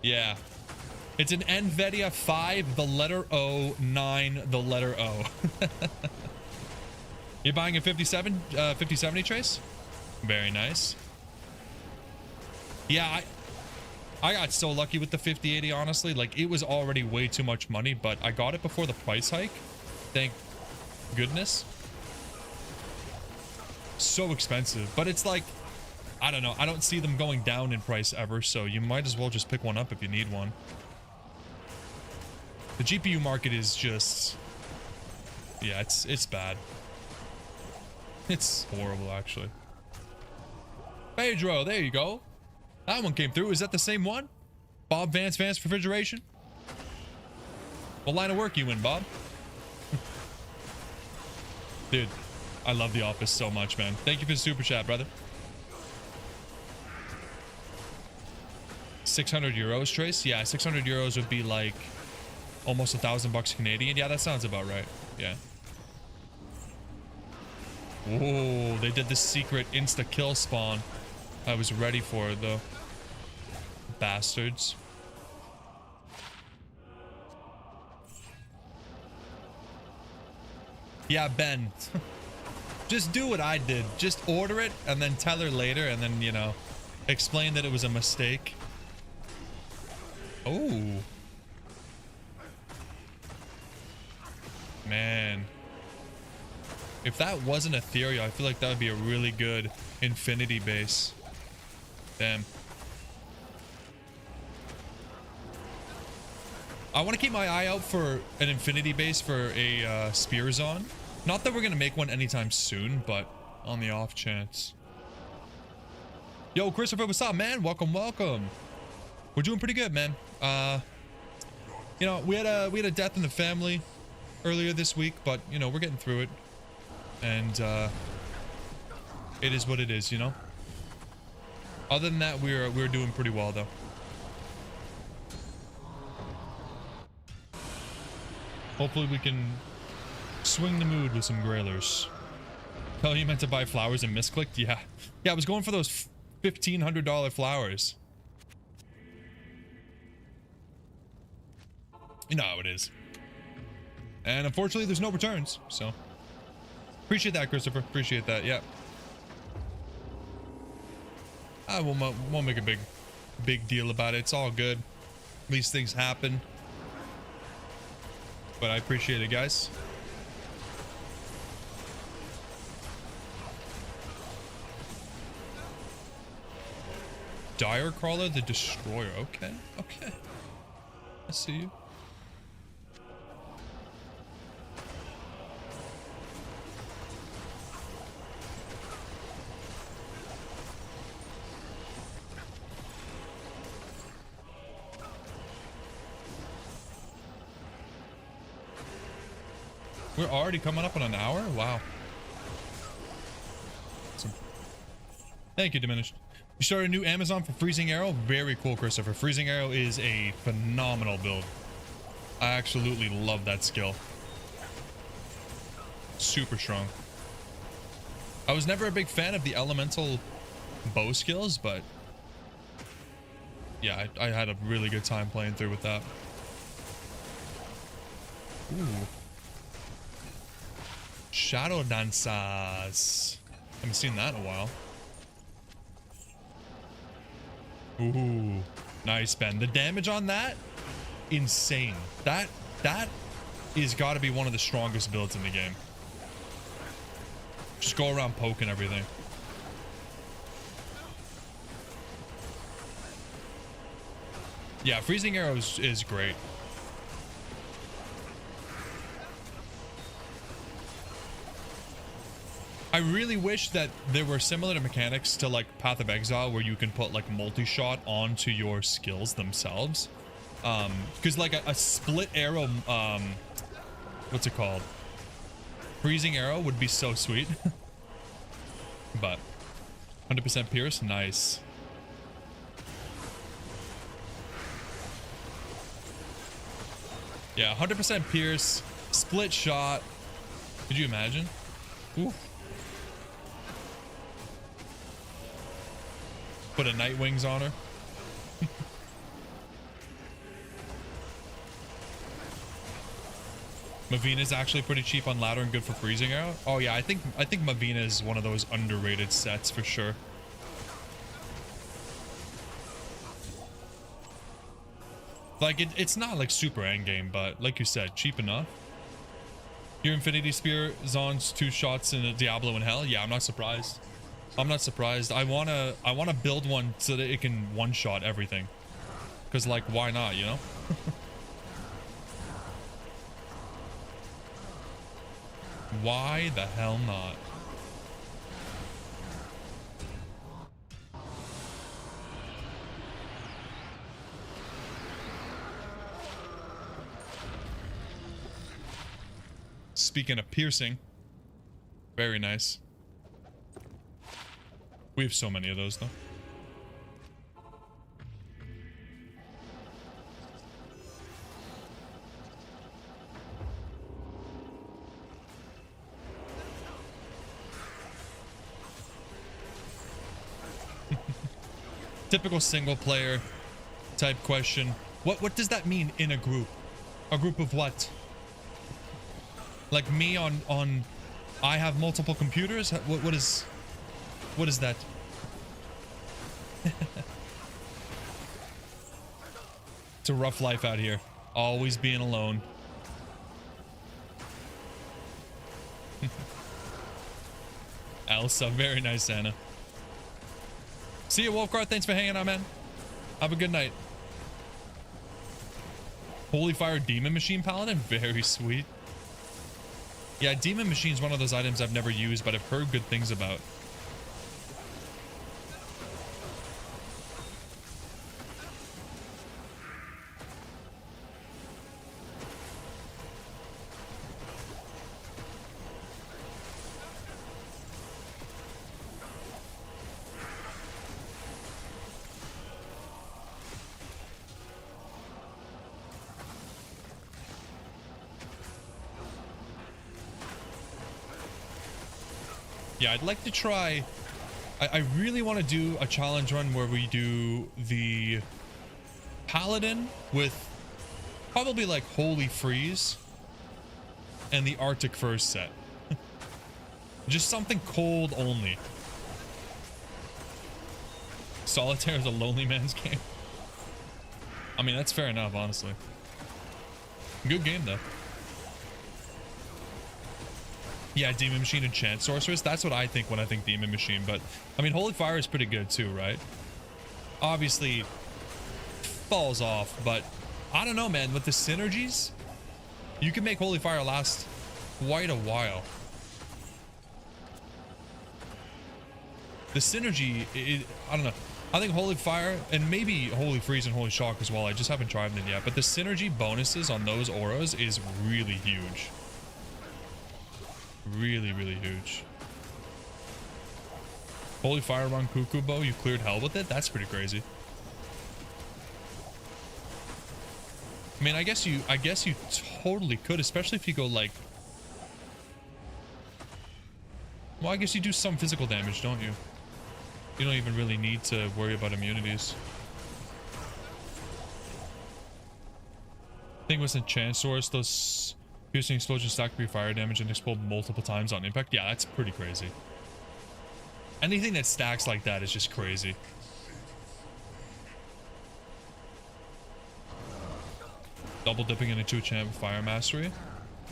Yeah. It's an NVIDIA 5, the letter O, 9, the letter O. You're buying a 5070 Trace? Very nice. Yeah, I got so lucky with the 5080, honestly. Like, it was already way too much money, but I got it before the price hike. Thank goodness. So expensive, but it's like, I don't know. I don't see them going down in price ever, so you might as well just pick one up if you need one. The GPU market is just, yeah, it's bad. It's horrible, actually. Pedro, there you go. That one came through. Is that the same one? Bob Vance Refrigeration? What line of work you in, Bob? Dude, I love The Office so much, man. Thank you for the super chat, brother. 600 euros, Trace? Yeah, 600 euros would be like almost $1,000 Canadian. Yeah, that sounds about right. Yeah. Whoa, they did the secret insta-kill spawn. I was ready for it, though. Bastards. Yeah, Ben. Just do what I did. Just order it and then tell her later and then, you know, explain that it was a mistake. Oh. Man. If that wasn't Ethereal, I feel like that would be a really good infinity base. Damn. I want to keep my eye out for an infinity base for a spear zone. Not that we're going to make one anytime soon, but on the off chance. Yo, Christopher, what's up, man? Welcome, welcome. We're doing pretty good, man. You know, we had a death in the family earlier this week, but you know, we're getting through it. And it is what it is, you know. Other than that, we're doing pretty well though. Hopefully we can swing the mood with some Grailers. Oh, you meant to buy flowers and misclicked? Yeah. Yeah, I was going for those $1,500 flowers. You know how it is. And unfortunately, there's no returns, so. Appreciate that, Christopher. Appreciate that, yeah. I won't make a big deal about it. It's all good. These things happen. But I appreciate it, guys. Dire Crawler the Destroyer. Okay, okay. I see you. We're already coming up on an hour? Wow. Awesome. Thank you, Diminished. You started a new Amazon for Freezing Arrow? Very cool, Christopher. Freezing Arrow is a phenomenal build. I absolutely love that skill. Super strong. I was never a big fan of the elemental bow skills, but yeah, I had a really good time playing through with that. Ooh. Shadow Dancers. Haven't seen that in a while. Ooh, nice, Ben. The damage on that, insane. That is got to be one of the strongest builds in the game. Just go around poking everything. Yeah, Freezing Arrows is great. I really wish that there were similar mechanics to like Path of Exile where you can put like multi-shot onto your skills themselves. Because like a split arrow, what's it called? Freezing Arrow would be so sweet. But 100% Pierce, nice. Yeah, 100% Pierce, split shot. Could you imagine? Ooh. Put a Night Wings on her. Mavina is actually pretty cheap on ladder and good for Freezing Arrow. Oh yeah, I think Mavina is one of those underrated sets for sure. Like it's not like super endgame, but like you said, cheap enough. Your Infinity Spear zones 2 shots in a Diablo in Hell. Yeah, I'm not surprised. I'm not surprised. I wanna build one so that it can one-shot everything. Cause like, why not, you know? Why the hell not? Speaking of piercing, very nice. We have so many of those, though. Typical single player type question. What does that mean in a group? A group of what? Like me on I have multiple computers? What is that? It's a rough life out here. Always being alone. Elsa, very nice, Anna. See you, Wolfguard. Thanks for hanging out, man. Have a good night. Holy Fire Demon Machine Paladin, very sweet. Yeah, Demon Machine is one of those items I've never used, but I've heard good things about. Yeah, I'd like to try. I really want to do a challenge run where we do the Paladin with probably like Holy Freeze and the Arctic Furs set. Just something cold only. Solitaire is a lonely man's game. I mean, that's fair enough, honestly. Good game, though. Yeah, Demon Machine and Chant Sorceress. That's what I think when I think Demon Machine. But, I mean, Holy Fire is pretty good too, right? Obviously, falls off. But, I don't know, man. With the synergies, you can make Holy Fire last quite a while. The synergy, I don't know. I think Holy Fire, and maybe Holy Freeze and Holy Shock as well. I just haven't tried them yet. But the synergy bonuses on those auras is really huge. Really, really huge. Holy Fire Run Cuckoo Bow, you cleared hell with it? That's pretty crazy. I mean, I guess you totally could, especially if you go like... Well, I guess you do some physical damage, don't you? You don't even really need to worry about immunities. Thing was in Chance Source, those piercing explosions stack for your fire damage and explode multiple times on impact. Yeah, that's pretty crazy. Anything that stacks like that is just crazy. Double dipping into enchant with fire mastery.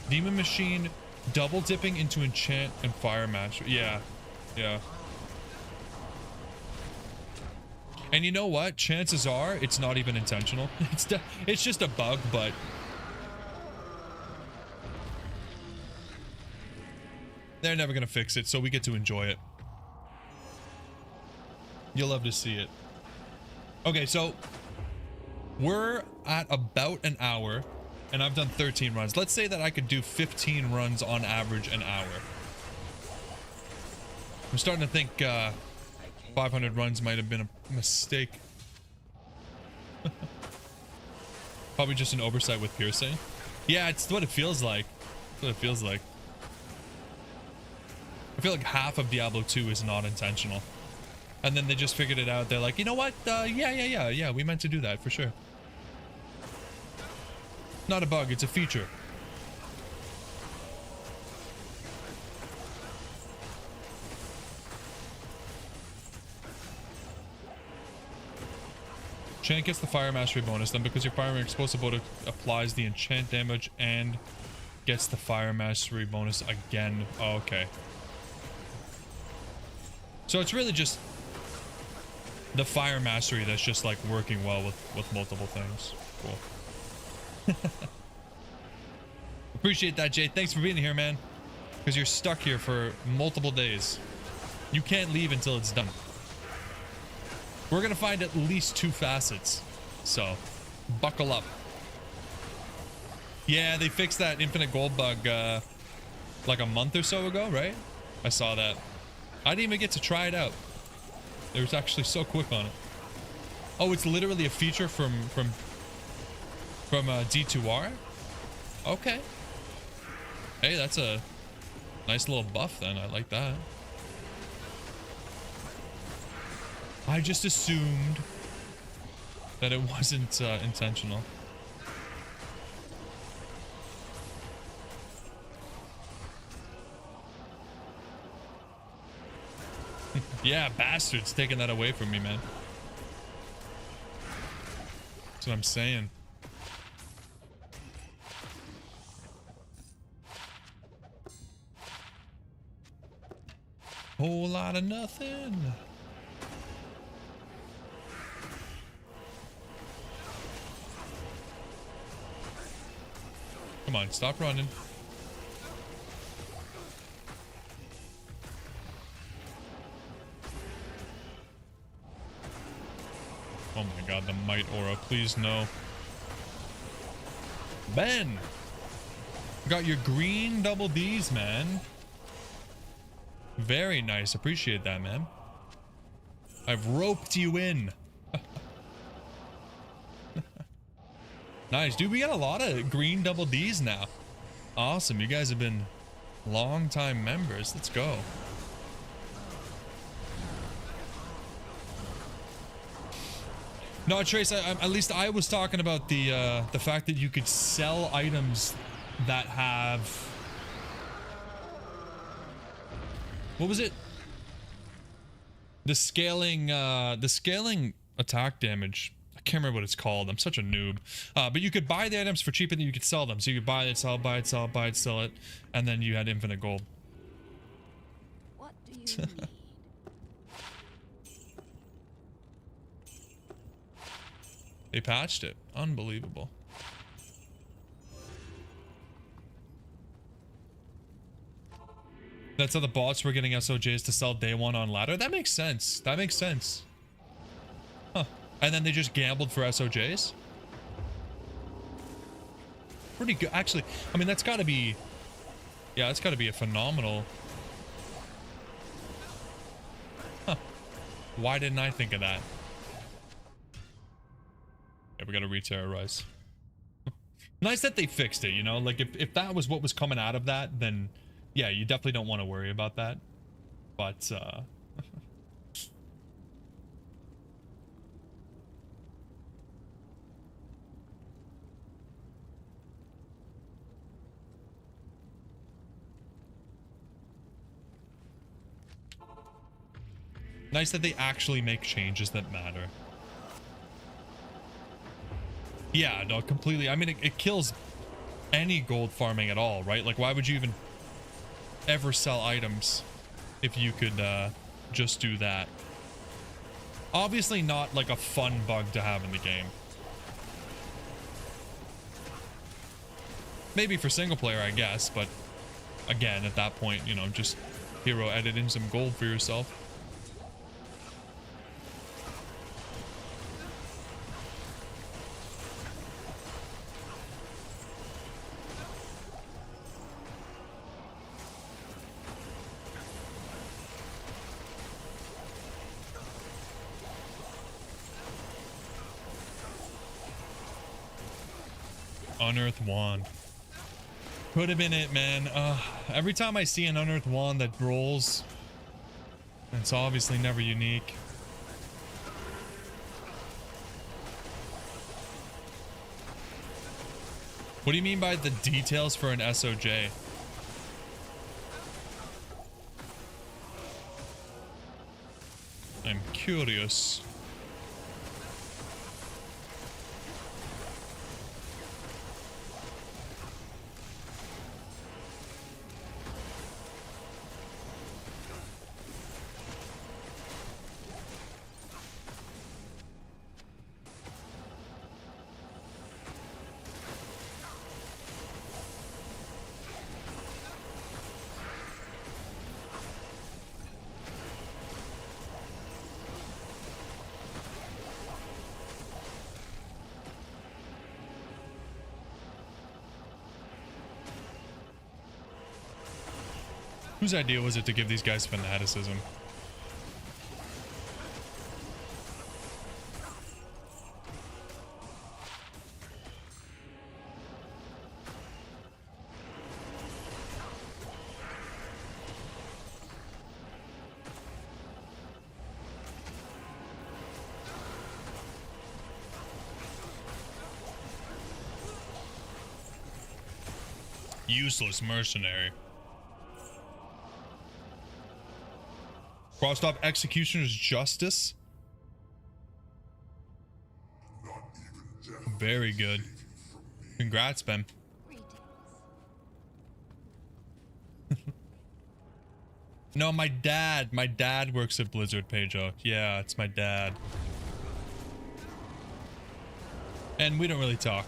Demon Machine double dipping into enchant and fire mastery. Yeah. Yeah. And you know what? Chances are it's not even intentional. It's just a bug, but they're never gonna fix it, so we get to enjoy it. You'll love to see it. Okay, so we're at about an hour, and I've done 13 runs. Let's say that I could do 15 runs on average an hour. I'm starting to think 500 runs might have been a mistake. Probably just an oversight with piercing. Yeah, it's what it feels like. It's what it feels like. I feel like half of Diablo 2 is not intentional. And then they just figured it out. They're like, you know what? Yeah, we meant to do that for sure. Not a bug, it's a feature. Enchant gets the fire mastery bonus, then because your fire explosive bolt applies the enchant damage and gets the fire mastery bonus again. Oh, okay. So it's really just the fire mastery that's just like working well with multiple things. Cool. Appreciate that, Jay. Thanks for being here, man. Because you're stuck here for multiple days. You can't leave until it's done. We're gonna find at least 2 facets, so buckle up. Yeah, they fixed that infinite gold bug like a month or so ago, right? I saw that. I didn't even get to try it out. It was actually so quick on it. Oh, it's literally a feature from D2R? Okay. Hey, that's a nice little buff then. I like that. I just assumed that it wasn't intentional. Yeah, bastards taking that away from me, man. That's what I'm saying. Whole lot of nothing. Come on, stop running. Oh my god, the might aura, please no. Ben! Got your green double Ds, man. Very nice, appreciate that, man. I've roped you in. Nice, dude, we got a lot of green double Ds now. Awesome, you guys have been long time members. Let's go. No, Trace, at least I was talking about the fact that you could sell items that have... What was it? The scaling attack damage. I can't remember what it's called. I'm such a noob. But you could buy the items for cheaper than you could sell them. So you could buy it, sell it, buy it, sell it, buy it, sell it. And then you had infinite gold. What do you need? They patched it. Unbelievable. That's how the bots were getting SOJs to sell day one on ladder. That makes sense. That makes sense. Huh. And then they just gambled for SOJs? Pretty good. Actually, I mean, that's got to be... Yeah, that's got to be a phenomenal... Huh. Why didn't I think of that? Yeah, we got to re-terrorize. Nice that they fixed it, you know? Like, if that was what was coming out of that, then... Yeah, you definitely don't want to worry about that. But, nice that they actually make changes that matter. Yeah, no, completely. I mean, it kills any gold farming at all, right? Like, why would you even ever sell items if you could just do that? Obviously not like a fun bug to have in the game. Maybe for single player, I guess, but again, at that point, you know, just hero edit in some gold for yourself. Unearthed wand. Could have been it, man. Every time I see an unearthed wand that rolls, it's obviously never unique. What do you mean by the details for an SOJ? I'm curious. Whose idea was it to give these guys fanaticism? Useless mercenary. Crossed off Executioner's Justice. Very good. Congrats, Ben. Greetings. No, my dad works at Blizzard, Pedro. Yeah, it's my dad. And we don't really talk.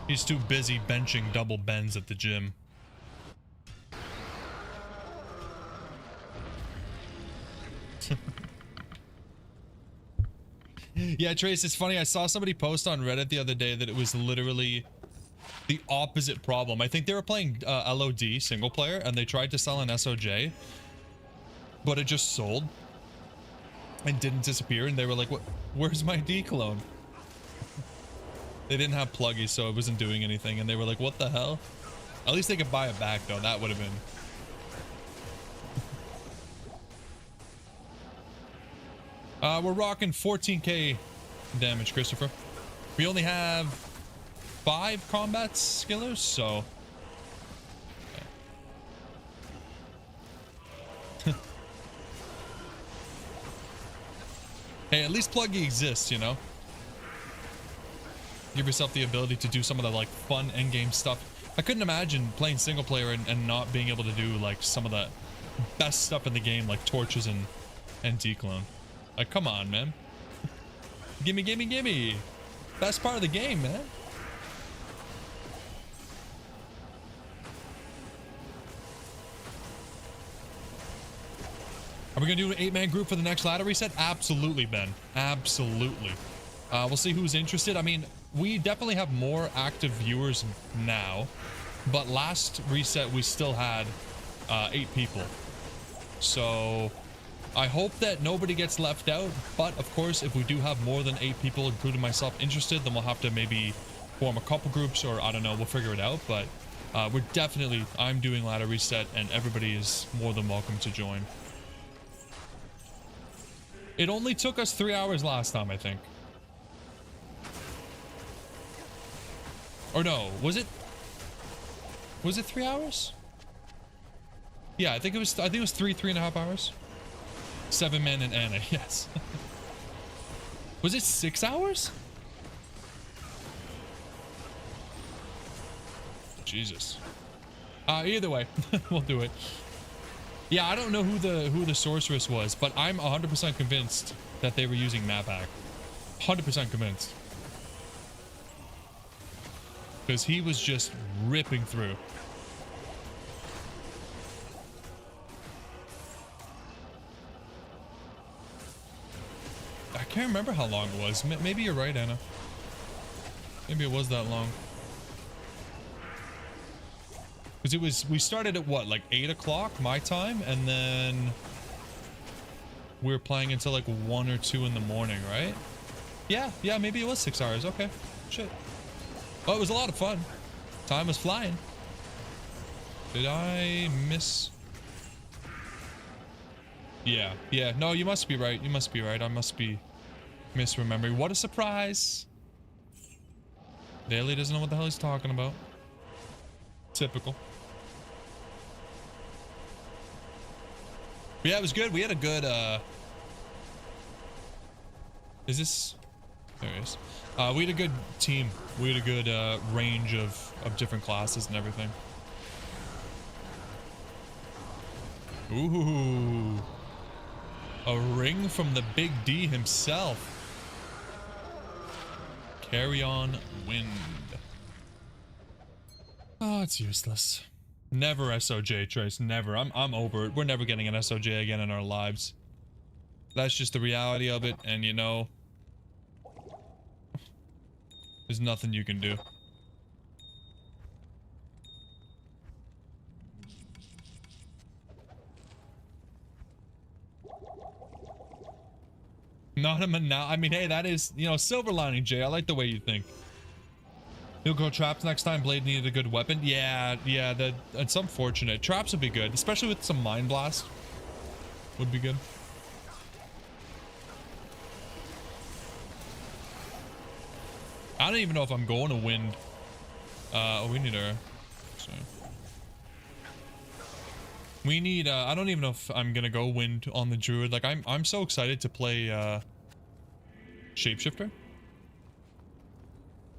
He's too busy benching double bends at the gym. Yeah, Trace, it's funny. I saw somebody post on Reddit the other day that it was literally the opposite problem. I think they were playing LOD single player and they tried to sell an SOJ, but it just sold and didn't disappear. And they were like, "What? Where's my D clone?" They didn't have pluggies, so it wasn't doing anything. And they were like, "What the hell?" At least they could buy it back, though. That would have been. We're rocking 14k damage, Christopher. We only have 5 combat skillers, so. Hey, at least pluggy exists, you know? Give yourself the ability to do some of the like fun endgame stuff. I couldn't imagine playing single player and not being able to do like some of the best stuff in the game, like torches and declone. Like, come on, man. Gimme, gimme, gimme. Best part of the game, man. Are we gonna do an 8-man group for the next ladder reset? Absolutely, Ben. Absolutely. We'll see who's interested. I mean, we definitely have more active viewers now, but last reset we still had 8 people. So I hope that nobody gets left out, but of course, if we do have more than 8 people, including myself, interested, then we'll have to maybe form a couple groups, or I don't know, we'll figure it out. But we're definitely, I'm doing ladder reset and everybody is more than welcome to join. It only took us 3 hours last time, I think. Or no, was it 3 hours? Yeah, I think it was 3.5 hours. 7 men and Anna, yes. Was it 6 hours? Jesus. Either way, we'll do it. Yeah, I don't know who the sorceress was, but I'm 100% convinced that they were using map hack. 100% convinced. Because he was just ripping through. I can't remember how long it was. Maybe you're right, Anna. Maybe it was that long. Because we started at what, like 8 o'clock my time, and then we were playing until like 1 or 2 in the morning, right? Yeah, maybe it was 6 hours. Okay, shit. Well, it was a lot of fun. Time was flying. Did I miss? Yeah. No, you must be right. You must be right. I must be misremembering. What a surprise. Daly doesn't know what the hell he's talking about. Typical. But yeah, it was good. We had a good, is this? There it is. We had a good team. We had a good range of different classes and everything. Ooh. A ring from the Big D himself. Carry on wind. Oh, it's useless. Never SOJ, Trace. Never. I'm over it. We're never getting an SOJ again in our lives. That's just the reality of it, and you know, there's nothing you can do. Not a now. I mean, hey, that is, you know, silver lining, Jay. I like the way you think. He'll go traps next time. Blade needed a good weapon. Yeah, that's unfortunate. Traps would be good, especially with some Mind Blast. Would be good. I don't even know if I'm going to wind. Oh, we need our... Sorry. We need, I don't even know if I'm gonna go wind on the druid. Like, I'm so excited to play, Shapeshifter.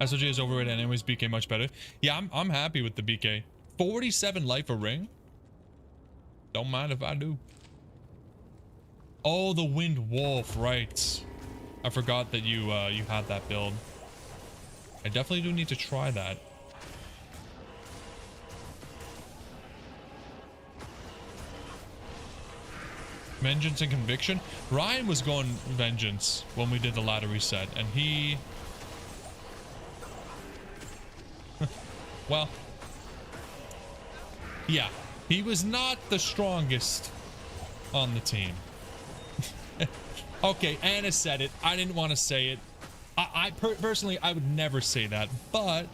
SOG is overrated anyways, BK much better. Yeah, I'm happy with the BK. 47 life a ring? Don't mind if I do. Oh, the Wind Wolf, right. I forgot that you had that build. I definitely do need to try that. Vengeance and Conviction. Ryan was going Vengeance when we did the ladder reset, and he... well... yeah, he was not the strongest on the team. Okay, Anna said it. I didn't want to say it. Personally, I would never say that, but...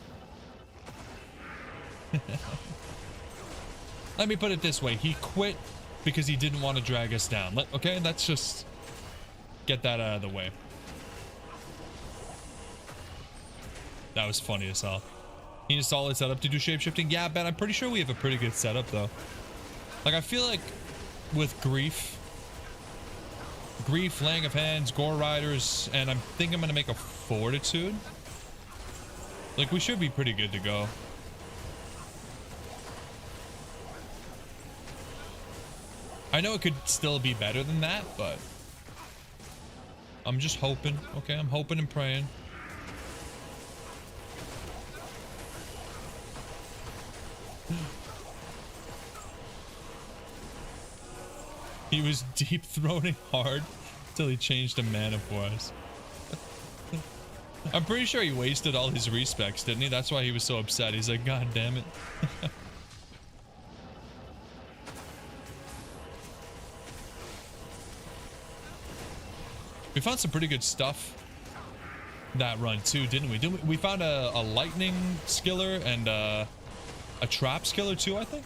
let me put it this way. He quit because he didn't want to drag us down. Okay, let's just get that out of the way. That was funny as hell. Need a solid setup to do shapeshifting? Yeah, Ben, I'm pretty sure we have a pretty good setup, though. Like, I feel like with Grief, Laying of Hands, Gore Riders, and I think I'm going to make a Fortitude. Like, we should be pretty good to go. I know it could still be better than that, but I'm just hoping. Okay, I'm hoping and praying. He was deep throating hard till he changed to mana for us. I'm pretty sure he wasted all his respecs, didn't he? That's why he was so upset. He's like, God damn it. We found some pretty good stuff that run too, didn't we? We found a lightning skiller and a trap skiller too, I think.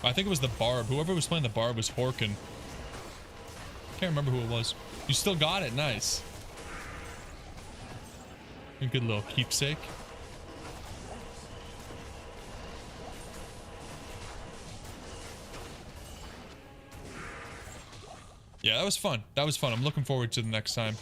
I think it was the barb. Whoever was playing the barb was Horkin. Can't remember who it was. You still got it. Nice. A good little keepsake. Yeah, that was fun. That was fun. I'm looking forward to the next time.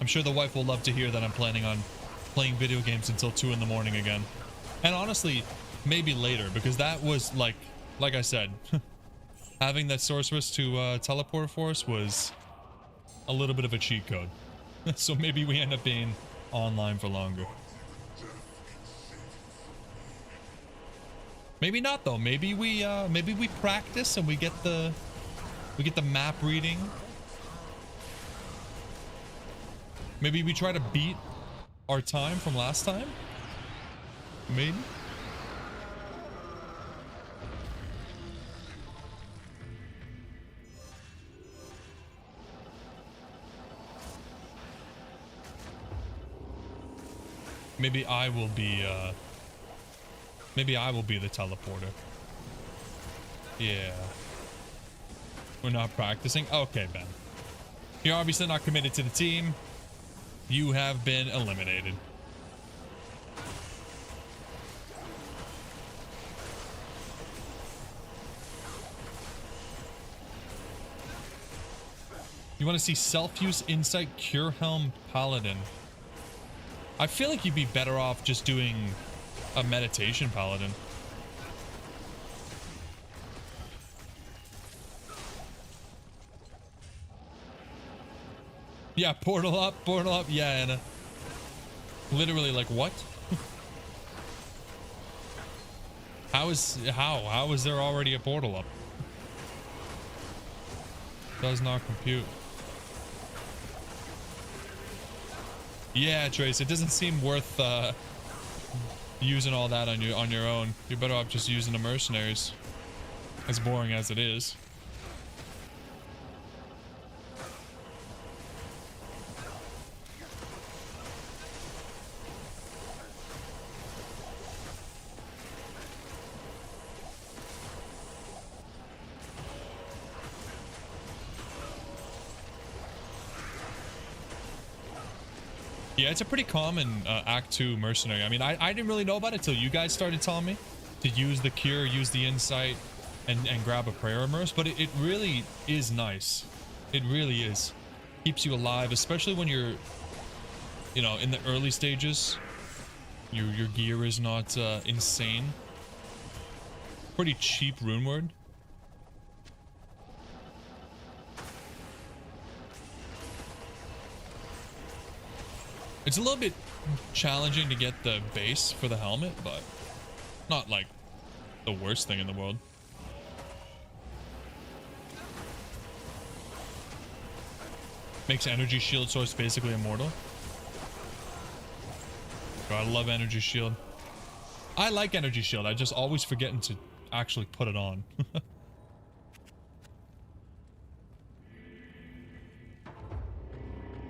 I'm sure the wife will love to hear that I'm planning on playing video games until 2 in the morning again. And honestly, maybe later, because that was like I said, having that sorceress to teleport for us was a little bit of a cheat code. So maybe we end up being online for longer. Maybe not though. Maybe we practice and we get the map reading. Maybe we try to beat our time from last time. Maybe. Maybe I will be the teleporter. Yeah. We're not practicing? Okay, Ben. You're obviously not committed to the team. You have been eliminated. You want to see self-use insight cure helm paladin? I feel like you'd be better off just doing a meditation paladin. Yeah, portal up, yeah, Anna. Literally, like, what? How is there already a portal up? Does not compute. Yeah, Trace, it doesn't seem worth using all that on your own. You're better off just using the mercenaries. As boring as it is. Yeah, it's a pretty common Act 2 mercenary. I mean, I didn't really know about it till you guys started telling me to use the cure, use the insight, and grab a prayer immerse. But it really is nice. It really is. Keeps you alive, especially when you're, you know, in the early stages. Your gear is not insane. Pretty cheap rune word. It's a little bit challenging to get the base for the helmet, but not like the worst thing in the world. Makes energy shield source basically immortal. God, I love energy shield. I like energy shield. I just always forgetting to actually put it on.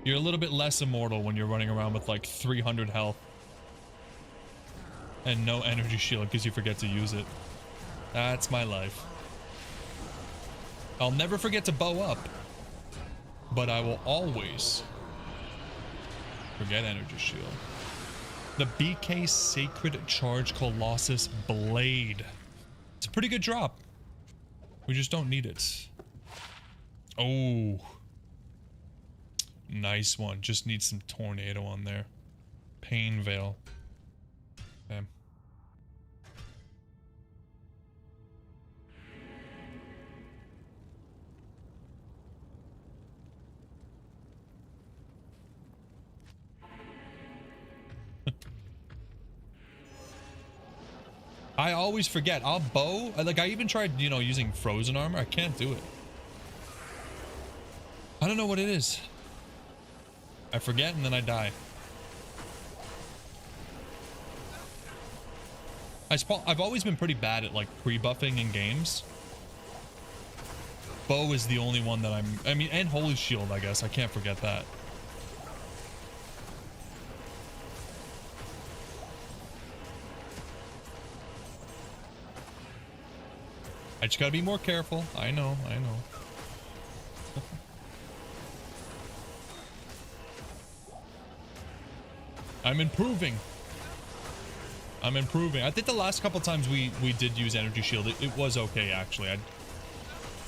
You're a little bit less immortal when you're running around with like 300 health and no energy shield because you forget to use it. That's my life. I'll never forget to bow up, but I will always forget energy shield. The BK Sacred Charge Colossus Blade. It's a pretty good drop. We just don't need it. Oh. Nice one. Just need some tornado on there. Pain Veil. Okay. I always forget. I'll bow. Like, I even tried, you know, using frozen armor. I can't do it. I don't know what it is. I forget and then I die. I've always been pretty bad at like pre-buffing in games. Bow is the only one that I mean, and Holy Shield, I guess. I can't forget that. I just gotta be more careful. I know. I'm improving. I think the last couple times we did use energy shield, it was okay actually.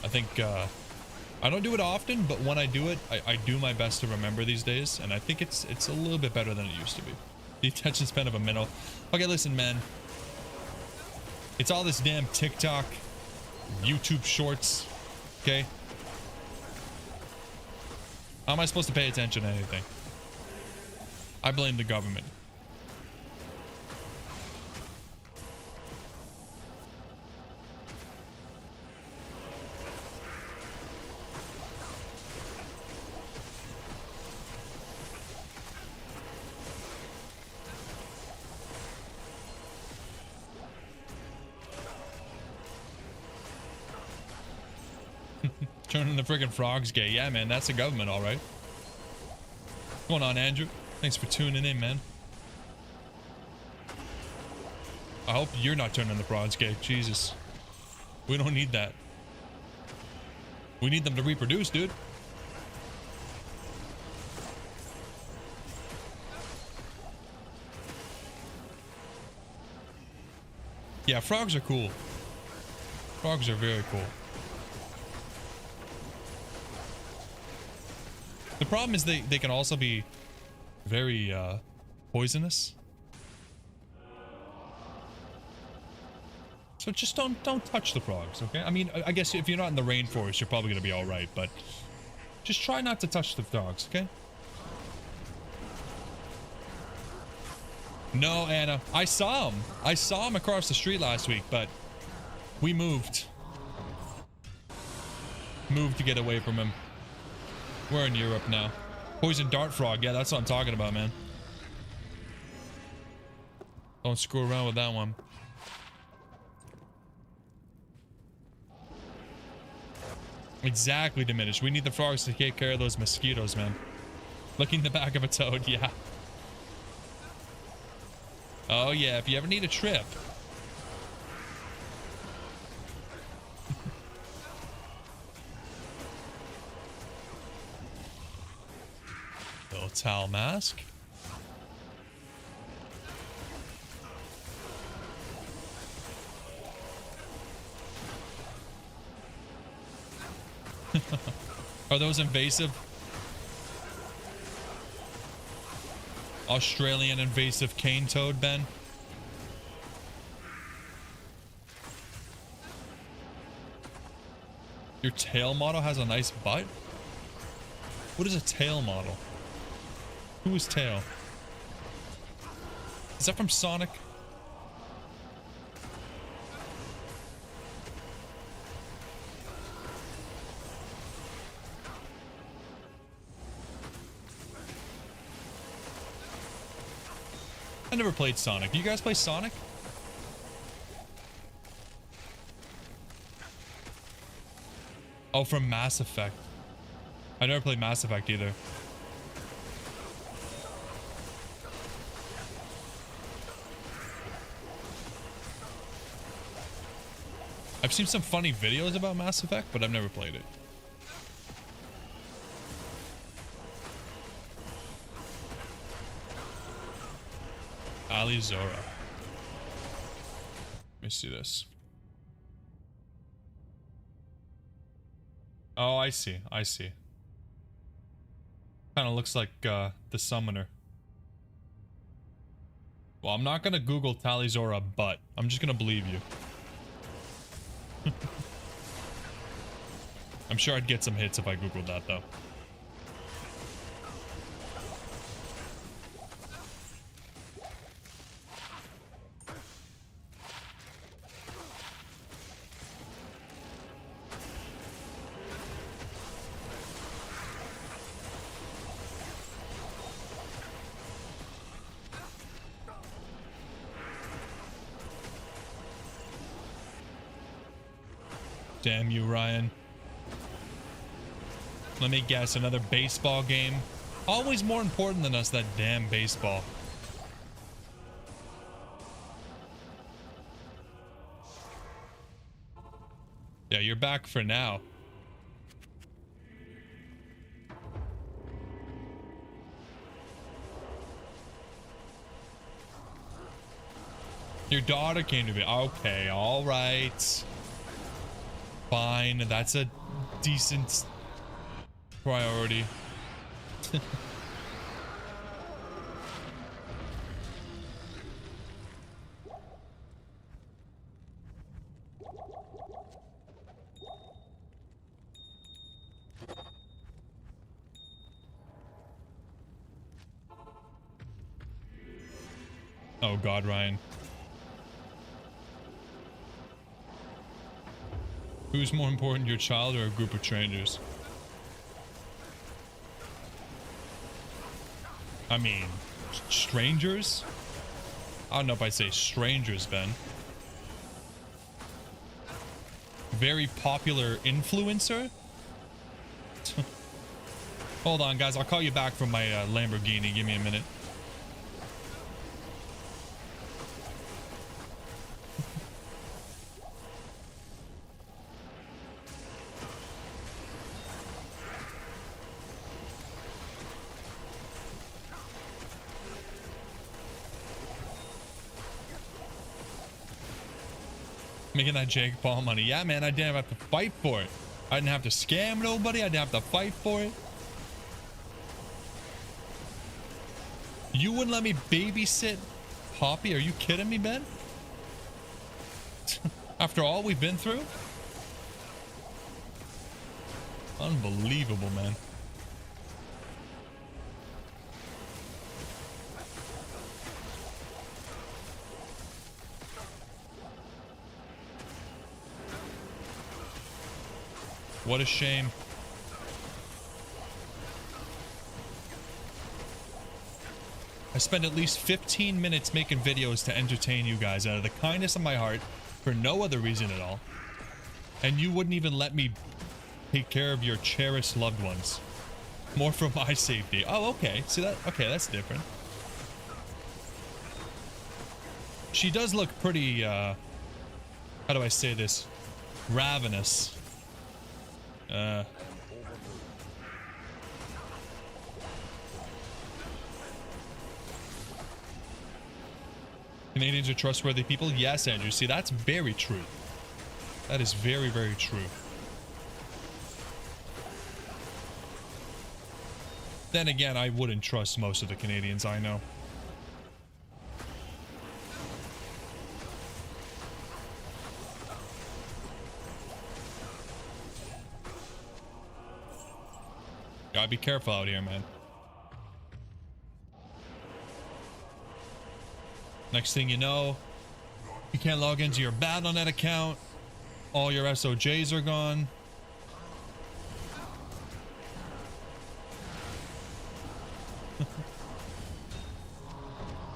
I think I don't do it often, but when I do it, I do my best to remember these days, and I think it's a little bit better than it used to be. The attention span of a minnow. Okay, listen, man. It's all this damn TikTok, YouTube shorts. Okay. How am I supposed to pay attention to anything? I blame the government. Turning the friggin' frogs gay. Yeah, man, that's the government, all right. What's going on, Andrew? Thanks for tuning in, man. I hope you're not turning the frogs gay. Jesus. We don't need that. We need them to reproduce, dude. Yeah, frogs are cool. Frogs are very cool. The problem is they can also be very poisonous. So just don't touch the frogs, okay? I mean, I guess if you're not in the rainforest, you're probably gonna be all right, but just try not to touch the frogs, okay? No, Anna, I saw him. I saw him across the street last week, but we moved to get away from him. We're in Europe now. Poison dart frog. Yeah, that's what I'm talking about, man. Don't screw around with that one. Exactly, diminished. We need the frogs to take care of those mosquitoes, man. Looking the back of a toad, yeah. Oh, yeah, if you ever need a trip. Little towel mask. Are those invasive? Australian invasive cane toad, Ben? Your tail model has a nice butt? What is a tail model? Who is tail? Is that from Sonic? I never played Sonic. You guys play Sonic? Oh, from Mass Effect. I never played Mass Effect either. I've seen some funny videos about Mass Effect, but I've never played it. Alizora. Let me see this. Oh, I see. I see. Kind of looks like the summoner. Well, I'm not gonna Google Talizora, but I'm just gonna believe you. I'm sure I'd get some hits if I Googled that, though. Damn you, Ryan. Let me guess, another baseball game? Always more important than us, that damn baseball. Yeah, you're back for now. Your daughter came to me. Okay, all right. Fine, that's a decent priority. Oh God, Ryan. Who's more important, your child or a group of strangers? I mean, strangers? I don't know if I'd say strangers, Ben. Very popular influencer? Hold on, guys. I'll call you back from my Lamborghini. Give me a minute. Making that Jake Paul money. Yeah, man, I didn't have to fight for it. I didn't have to scam nobody. I didn't have to fight for it. You wouldn't let me babysit Poppy? Are you kidding me, Ben? After all we've been through? Unbelievable, man. What a shame. I spend at least 15 minutes making videos to entertain you guys out of the kindness of my heart for no other reason at all. And you wouldn't even let me take care of your cherished loved ones. More for my safety. Oh, okay. See that? Okay, that's different. She does look pretty, how do I say this? Ravenous. Canadians are trustworthy people? Yes, Andrew. See, that's very true. That is very, very true. Then again, I wouldn't trust most of the Canadians I know. Gotta be careful out here, man. Next thing you know, you can't log into your Battle.net account. All your SOJs are gone.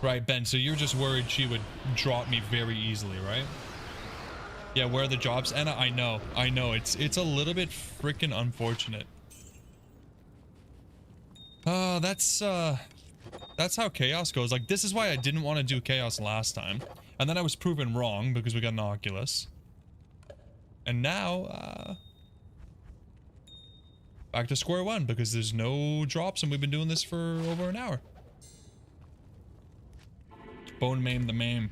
Right, Ben, so you're just worried she would drop me very easily, right? Yeah, where are the jobs? Anna, I know. It's a little bit freaking unfortunate. That's how chaos goes. Like, this is why I didn't want to do chaos last time. And then I was proven wrong because we got an Oculus. And now, back to square one because there's no drops and we've been doing this for over an hour. Bone maim the maim.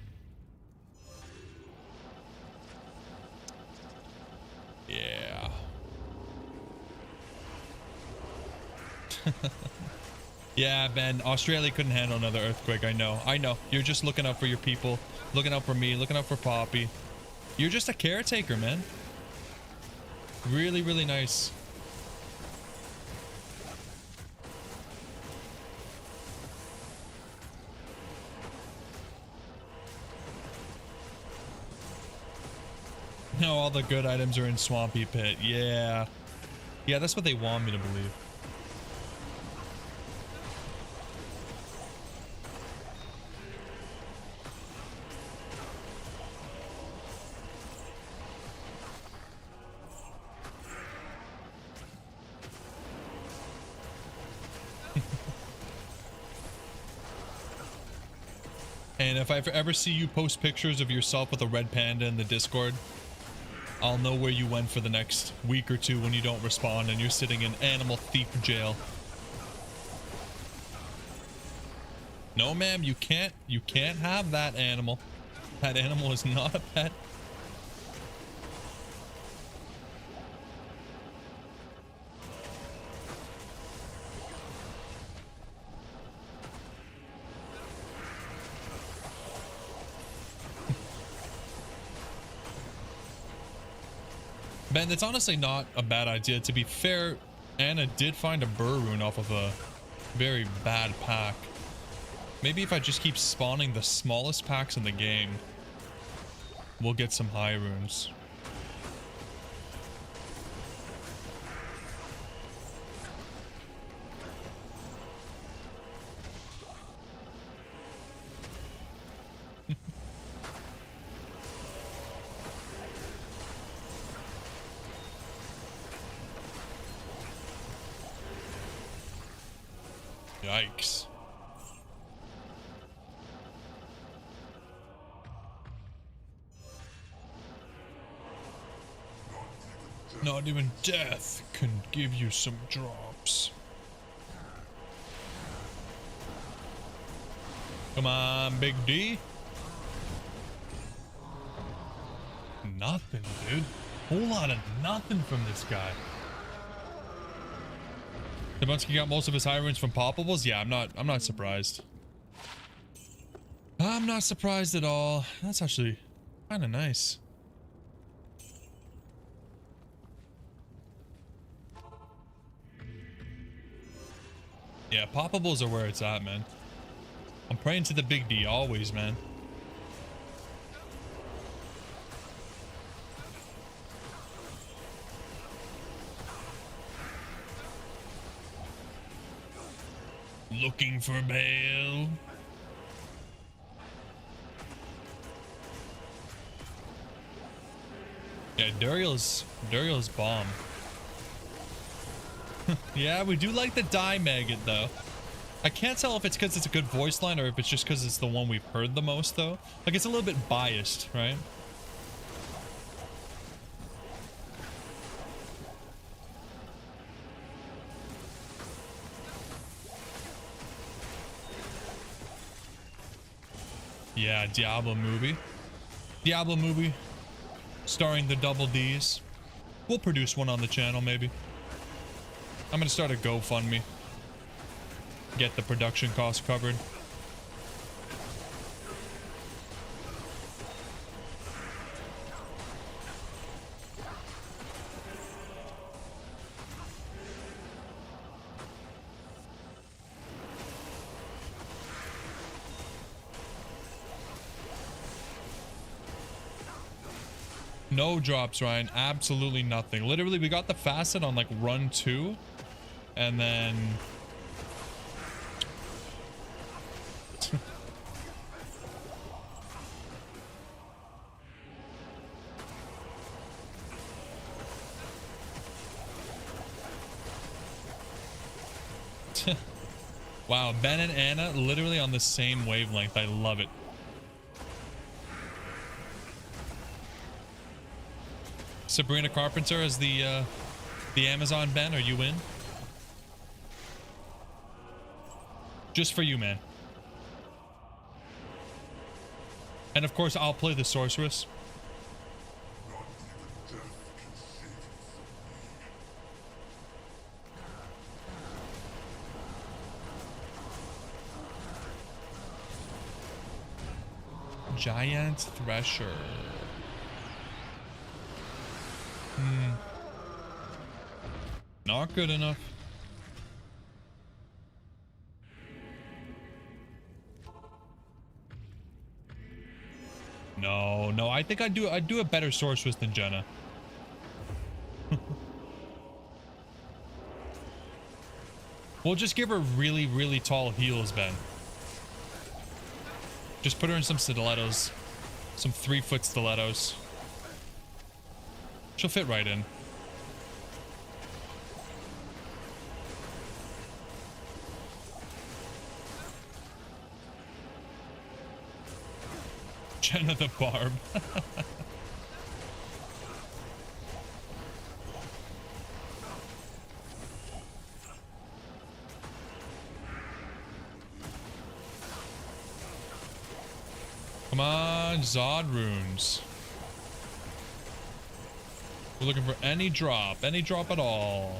Yeah. Yeah, Ben, Australia couldn't handle another earthquake. I know. You're just looking out for your people, looking out for me, looking out for Poppy. You're just a caretaker, man. Really, really nice. No, all the good items are in Swampy Pit. Yeah. Yeah, that's what they want me to believe. And if I ever see you post pictures of yourself with a red panda in the Discord, I'll know where you went for the next week or two when you don't respond and you're sitting in animal thief jail. No, ma'am, you can't have that animal. That animal is not a pet. Ben, it's honestly not a bad idea. To be fair, Anna did find a burr rune off of a very bad pack. Maybe if I just keep spawning the smallest packs in the game, we'll get some high runes. Yikes. Not even death can give you some drops. Come on, Big D. Nothing, dude. Whole lot of nothing from this guy. Debunsky got most of his high runes from poppables. Yeah, I'm not surprised. I'm not surprised at all. That's actually kind of nice. Yeah, poppables are where it's at, man. I'm praying to the Big D always, man. Looking for bail. Yeah, Duriel's bomb. Yeah, we do like the die maggot though. I can't tell if it's because it's a good voice line or if it's just because it's the one we've heard the most though. Like it's a little bit biased, right? Yeah, Diablo movie. Diablo movie starring the double Ds. We'll produce one on the channel maybe. I'm gonna start a GoFundMe. get the production cost covered. No drops, Ryan. Absolutely nothing. Literally, we got the facet on like run 2. And then... Wow, Ben and Anna literally on the same wavelength. I love it. Sabrina Carpenter as the Amazon Ben. Are you in? Just for you, man. And of course, I'll play the sorceress. Giant Thresher. Not good enough. No, I think I'd do a better sorceress than Jenna. We'll just give her really, really tall heels, Ben. Just put her in some stilettos. Some 3-foot stilettos. She'll fit right in. Jenna the Barb. Come on, Zod runes. We're looking for any drop at all.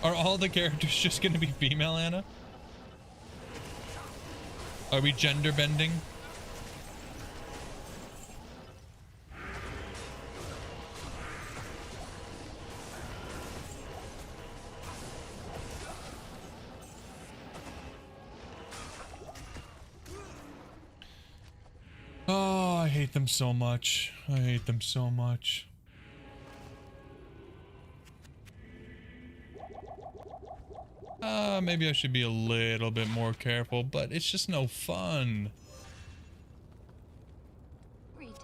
Are all the characters just gonna be female, Anna? Are we gender bending? Oh, I hate them so much. I hate them so much. Maybe I should be a little bit more careful, but it's just no fun. Greetings.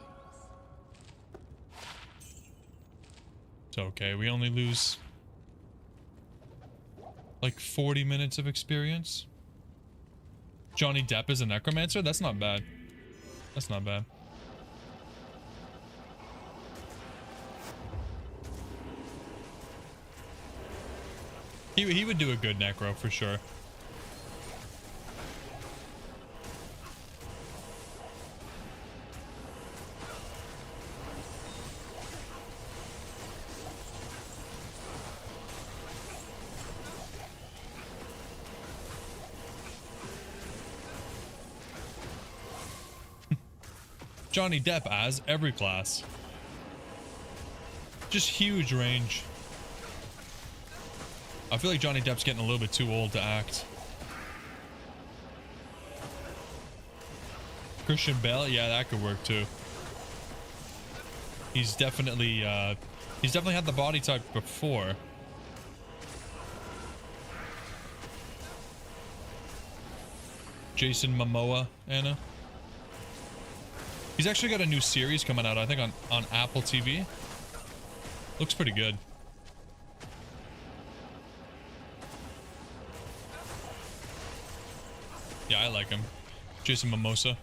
It's okay. We only lose like 40 minutes of experience. Johnny Depp is a necromancer? That's not bad. That's not bad. He would do a good necro for sure. Johnny Depp as every class. Just huge range. I feel like Johnny Depp's getting a little bit too old to act. Christian Bale, yeah, that could work too. He's definitely had the body type before. Jason Momoa, Anna. He's actually got a new series coming out, I think on Apple TV. Looks pretty good. Yeah, I like him. Jason Mimosa.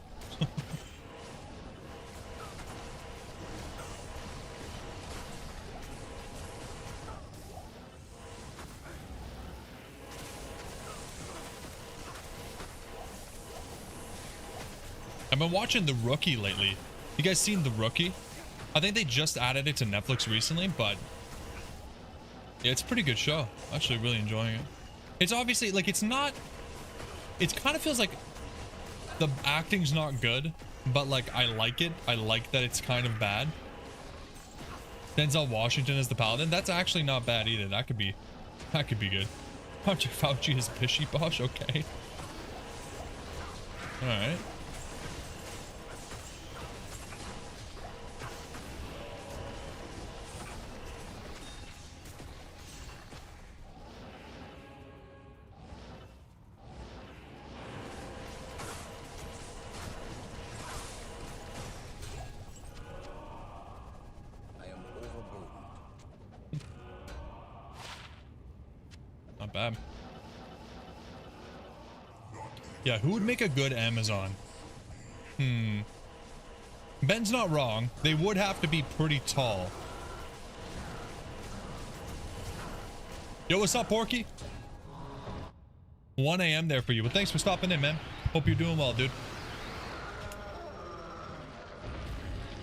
I've been watching The Rookie lately. You guys seen The Rookie? I think they just added it to Netflix recently, but yeah, it's a pretty good show. Actually really enjoying it. It's obviously like it's not, it kind of feels like the acting's not good, but like I like it. I like that it's kind of bad. Denzel Washington as the Paladin. That's actually not bad either. That could be good. Roger Fauci is Pishy Bosh. Okay. All right. Not bad. Yeah, who would make a good Amazon? Ben's not wrong. They would have to be pretty tall. Yo, what's up, Porky? 1 a.m. there for you, but thanks for stopping in, man. Hope you're doing well, dude.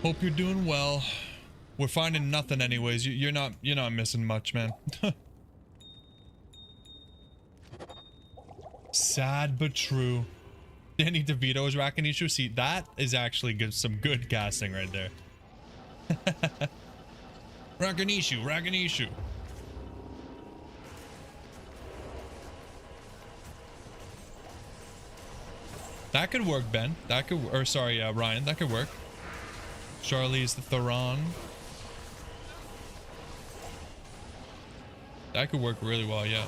Hope you're doing well. We're finding nothing anyways. You're not missing much, man. Sad but true. Danny DeVito is racking issue. See, that is actually good, some good casting right there. Racking issue. That could work, Ben. That could, or sorry, Ryan. That could work. Charlize Theron. That could work really well, yeah.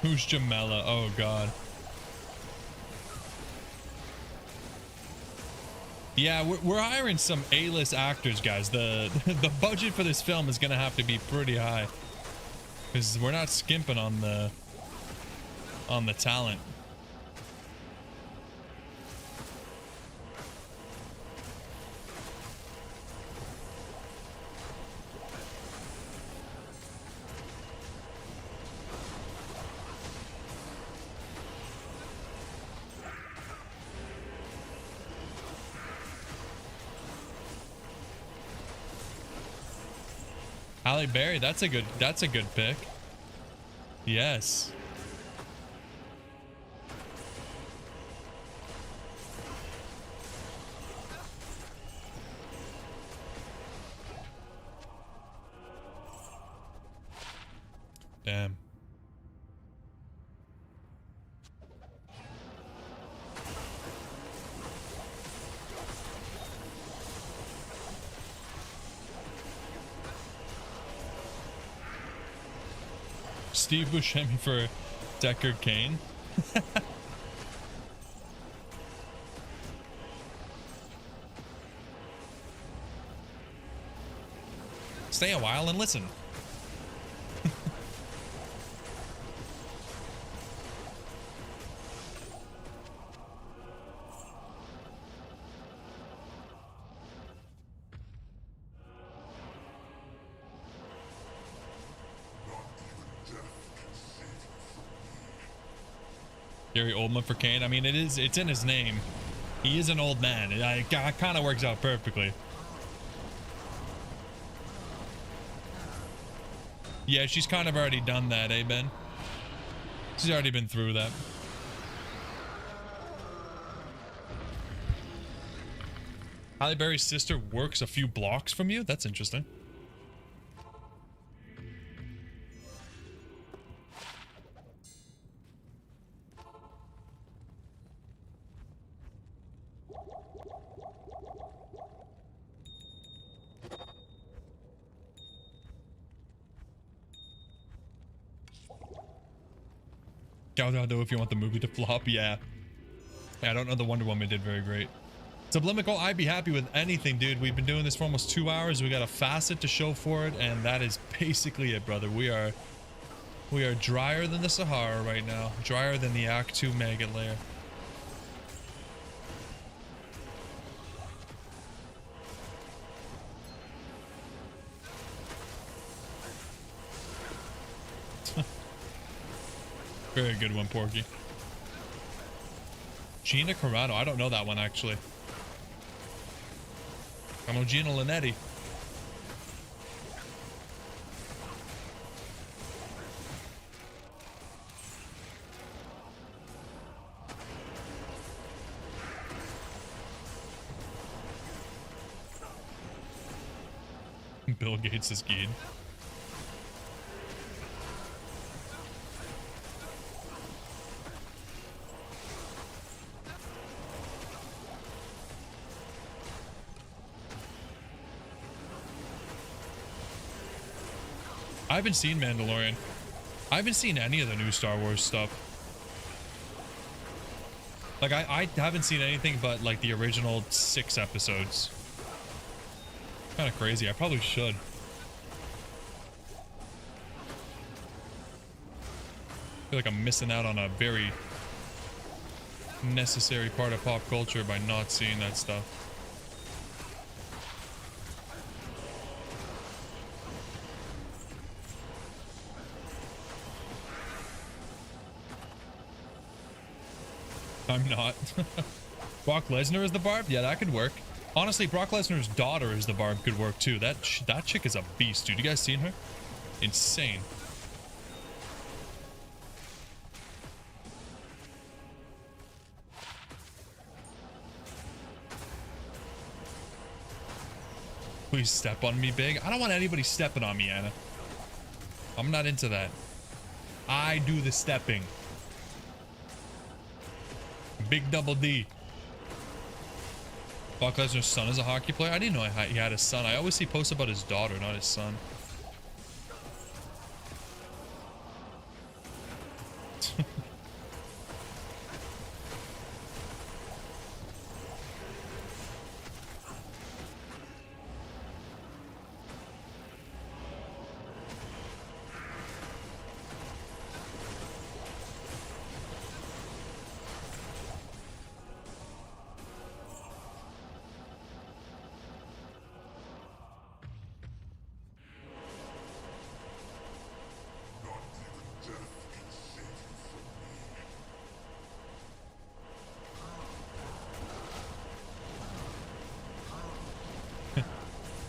Who's Jamela? Oh god. Yeah, we're hiring some A-list actors, guys. The budget for this film is gonna have to be pretty high, because we're not skimping on the talent. Halle Berry, that's a good pick. Yes. Damn. Steve Buscemi for Deckard Cain. Stay a while and listen. Gary Oldman for Kane. I mean, it's in his name. He is an old man. It kind of works out perfectly. Yeah, she's kind of already done that, eh, Ben? She's already been through that. Halle Berry's sister works a few blocks from you? That's interesting. I don't know if you want the movie to flop. Yeah. I don't know. The Wonder Woman did very great. Sublimical, I'd be happy with anything, dude. We've been doing this for almost 2 hours. We got a facet to show for it, and that is basically it, brother. We are drier than the Sahara right now. Drier than the Act 2 maggot layer. Very good one, Porky. Gina Carano. I don't know that one, actually. I know Gina Linetti. Bill Gates is geed. I haven't seen Mandalorian. I haven't seen any of the new Star Wars stuff. Like, I haven't seen anything but, like, the original 6 episodes. Kind of crazy. I probably should. I feel like I'm missing out on a very necessary part of pop culture by not seeing that stuff. I'm not. Brock Lesnar is the Barb? Yeah, that could work. Honestly, Brock Lesnar's daughter is the Barb could work too. That chick is a beast, dude. You guys seen her? Insane. Please step on me big. I don't want anybody stepping on me, Anna. I'm not into that. I do the stepping. Big double D. Brock Lesnar's son is a hockey player? I didn't know he had a son. I always see posts about his daughter, not his son.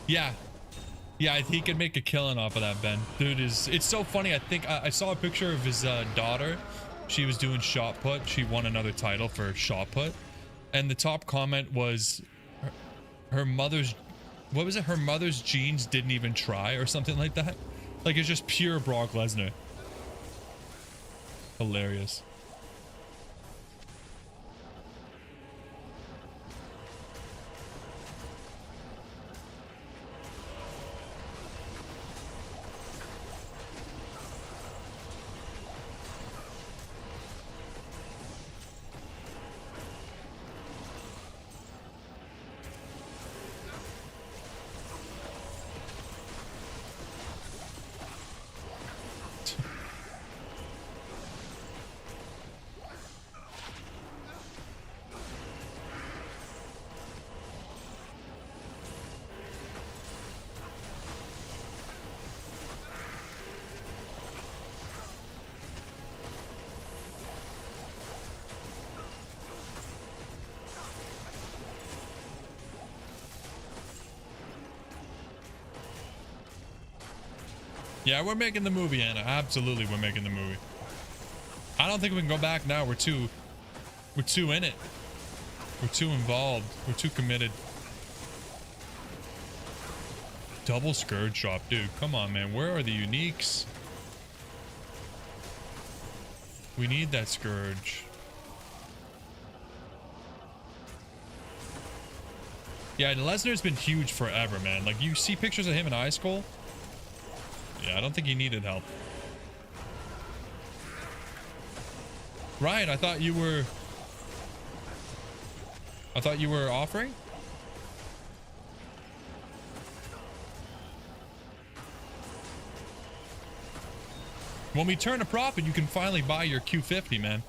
Yeah. Yeah, he could make a killing off of that, Ben. Dude it's so funny. I think I saw a picture of his daughter. She was doing shot put. She won another title for shot put. And the top comment was her mother's, what was it? Her mother's genes didn't even try or something like that. Like, it's just pure Brock Lesnar. Hilarious. Yeah, we're making the movie, Anna. Absolutely, we're making the movie. I don't think we can go back now. We're too in it. We're too involved. We're too committed. Double Scourge drop, dude. Come on, man. Where are the uniques? We need that Scourge. Yeah, Lesnar's been huge forever, man. Like, you see pictures of him in high school? Yeah, I don't think he needed help. Ryan, I thought you were offering. When we turn a profit, you can finally buy your Q50, man.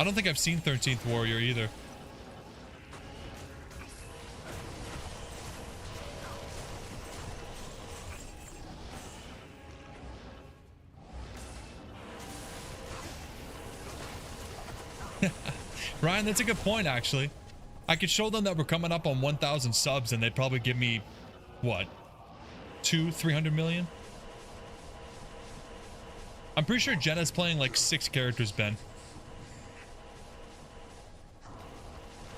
I don't think I've seen 13th Warrior either. Ryan, that's a good point, actually. I could show them that we're coming up on 1,000 subs and they'd probably give me, what, 300 million? I'm pretty sure Jenna's playing like 6 characters, Ben.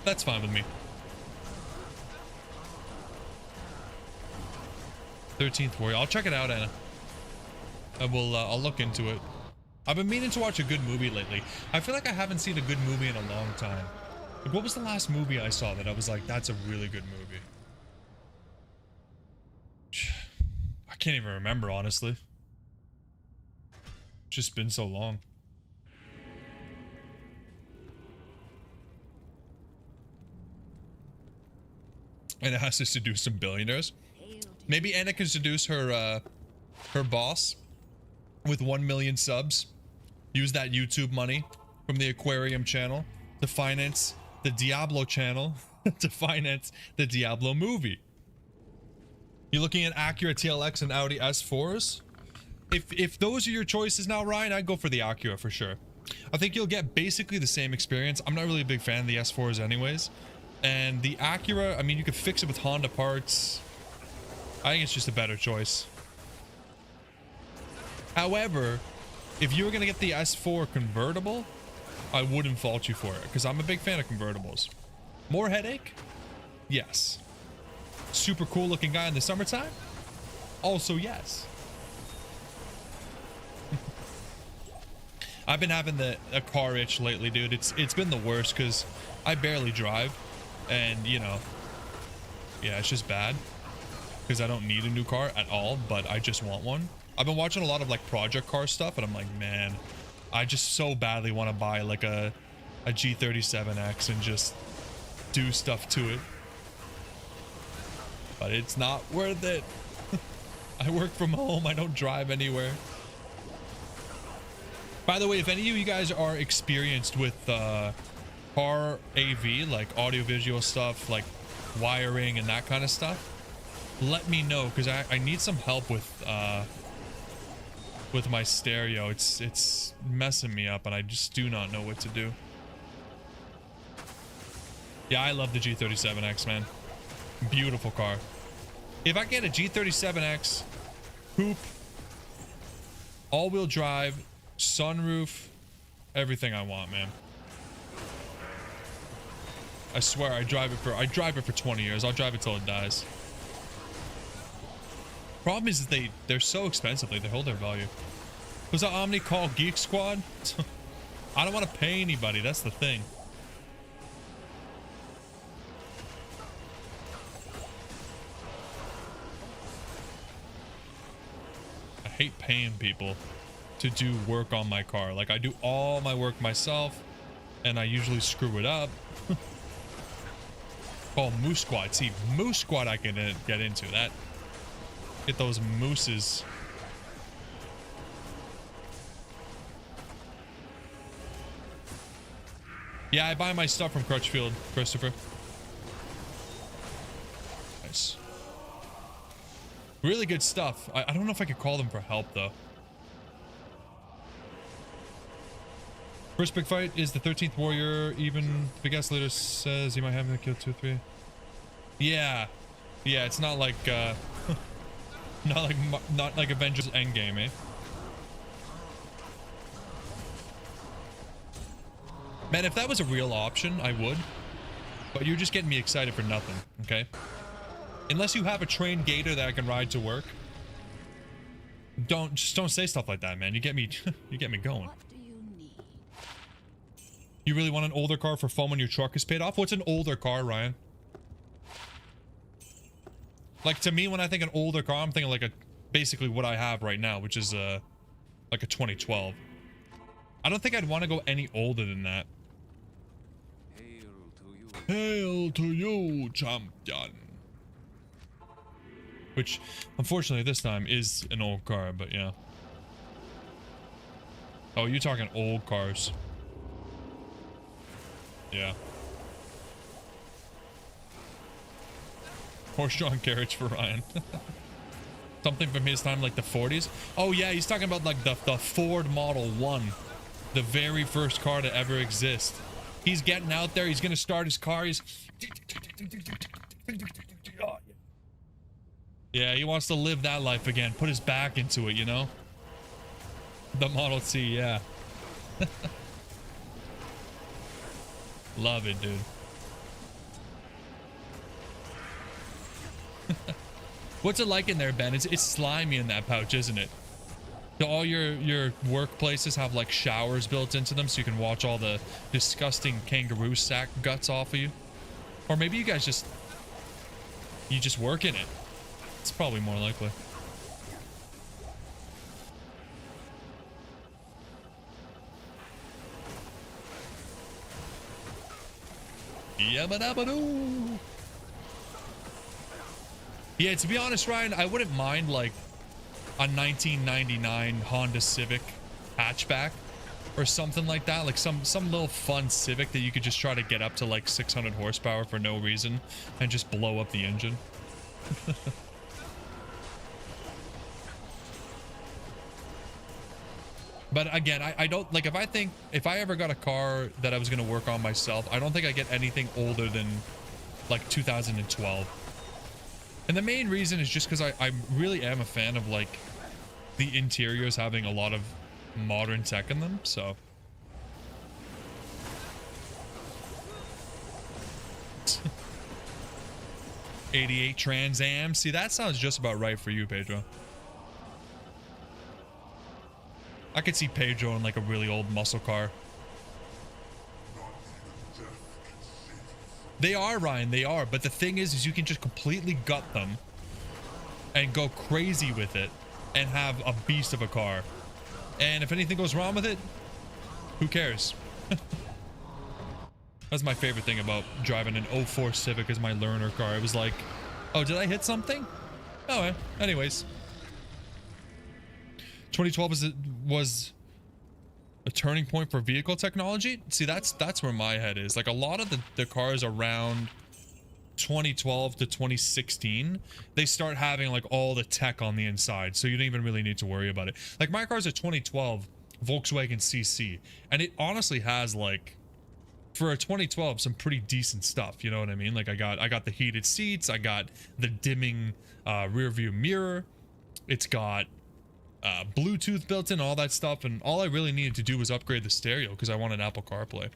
That's fine with me. 13th Warrior. I'll check it out, Anna. I'll look into it. I've been meaning to watch a good movie lately. I feel like I haven't seen a good movie in a long time. Like, what was the last movie I saw that I was like, that's a really good movie? I can't even remember, honestly. It's just been so long. And it has to seduce some billionaires. Maybe Anna can seduce her boss with 1 million subs. Use that YouTube money from the aquarium channel to finance the Diablo channel to finance the Diablo movie. You're looking at Acura TLX and Audi S4s. If those are your choices now, Ryan, I'd go for the Acura for sure. I think you'll get basically the same experience. I'm not really a big fan of the S4s anyways. And the Acura, I mean, you could fix it with Honda parts. I think it's just a better choice. However, if you were going to get the S4 convertible, I wouldn't fault you for it because I'm a big fan of convertibles. More headache? Yes. Super cool looking guy in the summertime? Also, yes. I've been having a car itch lately, dude. It's been the worst because I barely drive. And, you know, yeah, it's just bad because I don't need a new car at all, but I just want one. I've been watching a lot of like project car stuff and I'm like, man, I just so badly want to buy like a G37X and just do stuff to it. But it's not worth it. I work from home. I don't drive anywhere. By the way, if any of you guys are experienced with car AV, like audiovisual stuff, like wiring and that kind of stuff, let me know because I need some help with my stereo. It's messing me up and I just do not know what to do. Yeah, I love the G37X, man. Beautiful car. If I get a G37X, coupe, all-wheel drive, sunroof, everything I want, man. I swear I drive it for 20 years. I'll drive it till it dies. Problem is they're so expensive, like they hold their value. Was that Omni call Geek Squad? I don't want to pay anybody, that's the thing. I hate paying people to do work on my car. Like I do all my work myself and I usually screw it up. Call Moose Squad. See, Moose Squad I can get into that. Get those mooses. Yeah, I buy my stuff from Crutchfield, Christopher. Nice. Really good stuff. I don't know if I could call them for help, though. First big fight is the 13th Warrior. Even the guest leader says he might have to kill 2 or 3. Yeah. Yeah, it's not like, not like Avengers Endgame, eh? Man, if that was a real option, I would. But you're just getting me excited for nothing, okay? Unless you have a trained gator that I can ride to work. Don't say stuff like that, man. You get me you get me going. What do you need? You really want an older car for fun when your truck is paid off? What's an older car, Ryan? Like, to me, when I think an older car, I'm thinking like basically what I have right now, which is like a 2012. I don't think I'd want to go any older than that. Hail to you, champion. Which, unfortunately, this time is an old car, but yeah. Oh, you're talking old cars. Yeah. Horse-drawn carriage for Ryan. Something from his time, like the 40s. Oh yeah, he's talking about like the Ford Model 1. The very first car to ever exist. He's getting out there, he's gonna start his car, he's... Yeah, he wants to live that life again. Put his back into it, you know? The Model T, yeah. Love it, dude. What's it like in there, Ben? It's slimy in that pouch, isn't it? Do all your workplaces have like showers built into them so you can watch all the disgusting kangaroo sack guts off of you? Or maybe you guys just work in it. It's probably more likely. Yabba-dabba-doo. Yeah, to be honest, Ryan, I wouldn't mind like a 1999 Honda Civic hatchback or something like that, like some little fun Civic that you could just try to get up to like 600 horsepower for no reason and just blow up the engine. But again, I don't like, if I ever got a car that I was going to work on myself, I don't think I get anything older than like 2012. And the main reason is just because I really am a fan of like the interiors having a lot of modern tech in them, so. '88 Trans Am. See, that sounds just about right for you, Pedro. I could see Pedro in like a really old muscle car. They are, Ryan, they are. But the thing is you can just completely gut them and go crazy with it and have a beast of a car. And if anything goes wrong with it, who cares? That's my favorite thing about driving an 04 Civic as my learner car. It was like, oh, did I hit something? Oh, well, anyways. 2012 was a turning point for vehicle technology. See, that's where my head is. Like a lot of the cars around 2012 to 2016, they start having like all the tech on the inside, so you don't even really need to worry about it. Like my car's a 2012 Volkswagen CC, and it honestly has like, for a 2012, some pretty decent stuff, you know what I mean? Like I got the heated seats, I got the dimming rear view mirror, it's got Bluetooth built in, all that stuff, and all I really needed to do was upgrade the stereo because I want an Apple CarPlay.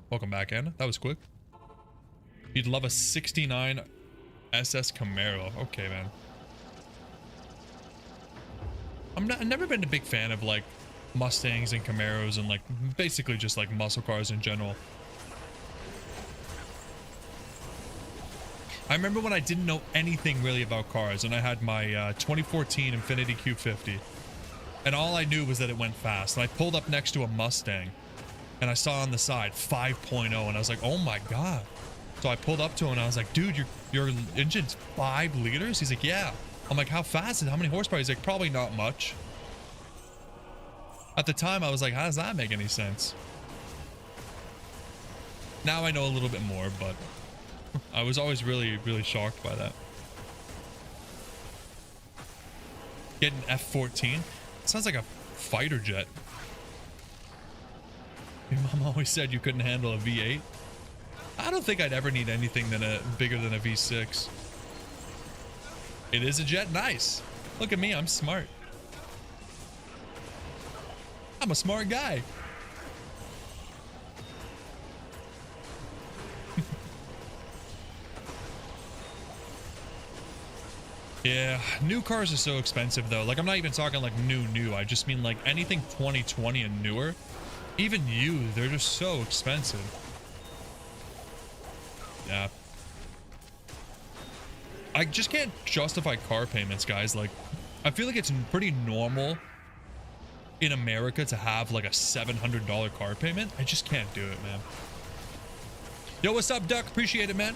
Welcome back, Anna. That was quick. You'd love a 69 SS Camaro. Okay, man. I've never been a big fan of like Mustangs and Camaros and like basically just like muscle cars in general. I remember when I didn't know anything really about cars and I had my 2014 Infiniti Q50 and all I knew was that it went fast, and I pulled up next to a Mustang and I saw on the side 5.0 and I was like, oh my god. So I pulled up to him and I was like, dude, your engine's 5 liters? He's like, yeah. I'm like, how fast is it? How many horsepower? He's like, probably not much. At the time I was like, how does that make any sense? Now I know a little bit more, but I was always really, really shocked by that. Getting F-14? Sounds like a fighter jet. Your mom always said you couldn't handle a V8. I don't think I'd ever need anything bigger than a V6. It is a jet? Nice. Look at me, I'm smart. I'm a smart guy. Yeah, new cars are so expensive though. Like I'm not even talking like new. I just mean like anything 2020 and newer. Even they're just so expensive. Yeah. I just can't justify car payments, guys. Like, I feel like it's pretty normal in America to have like a $700 car payment. I just can't do it, man. Yo, what's up, Duck? Appreciate it, man.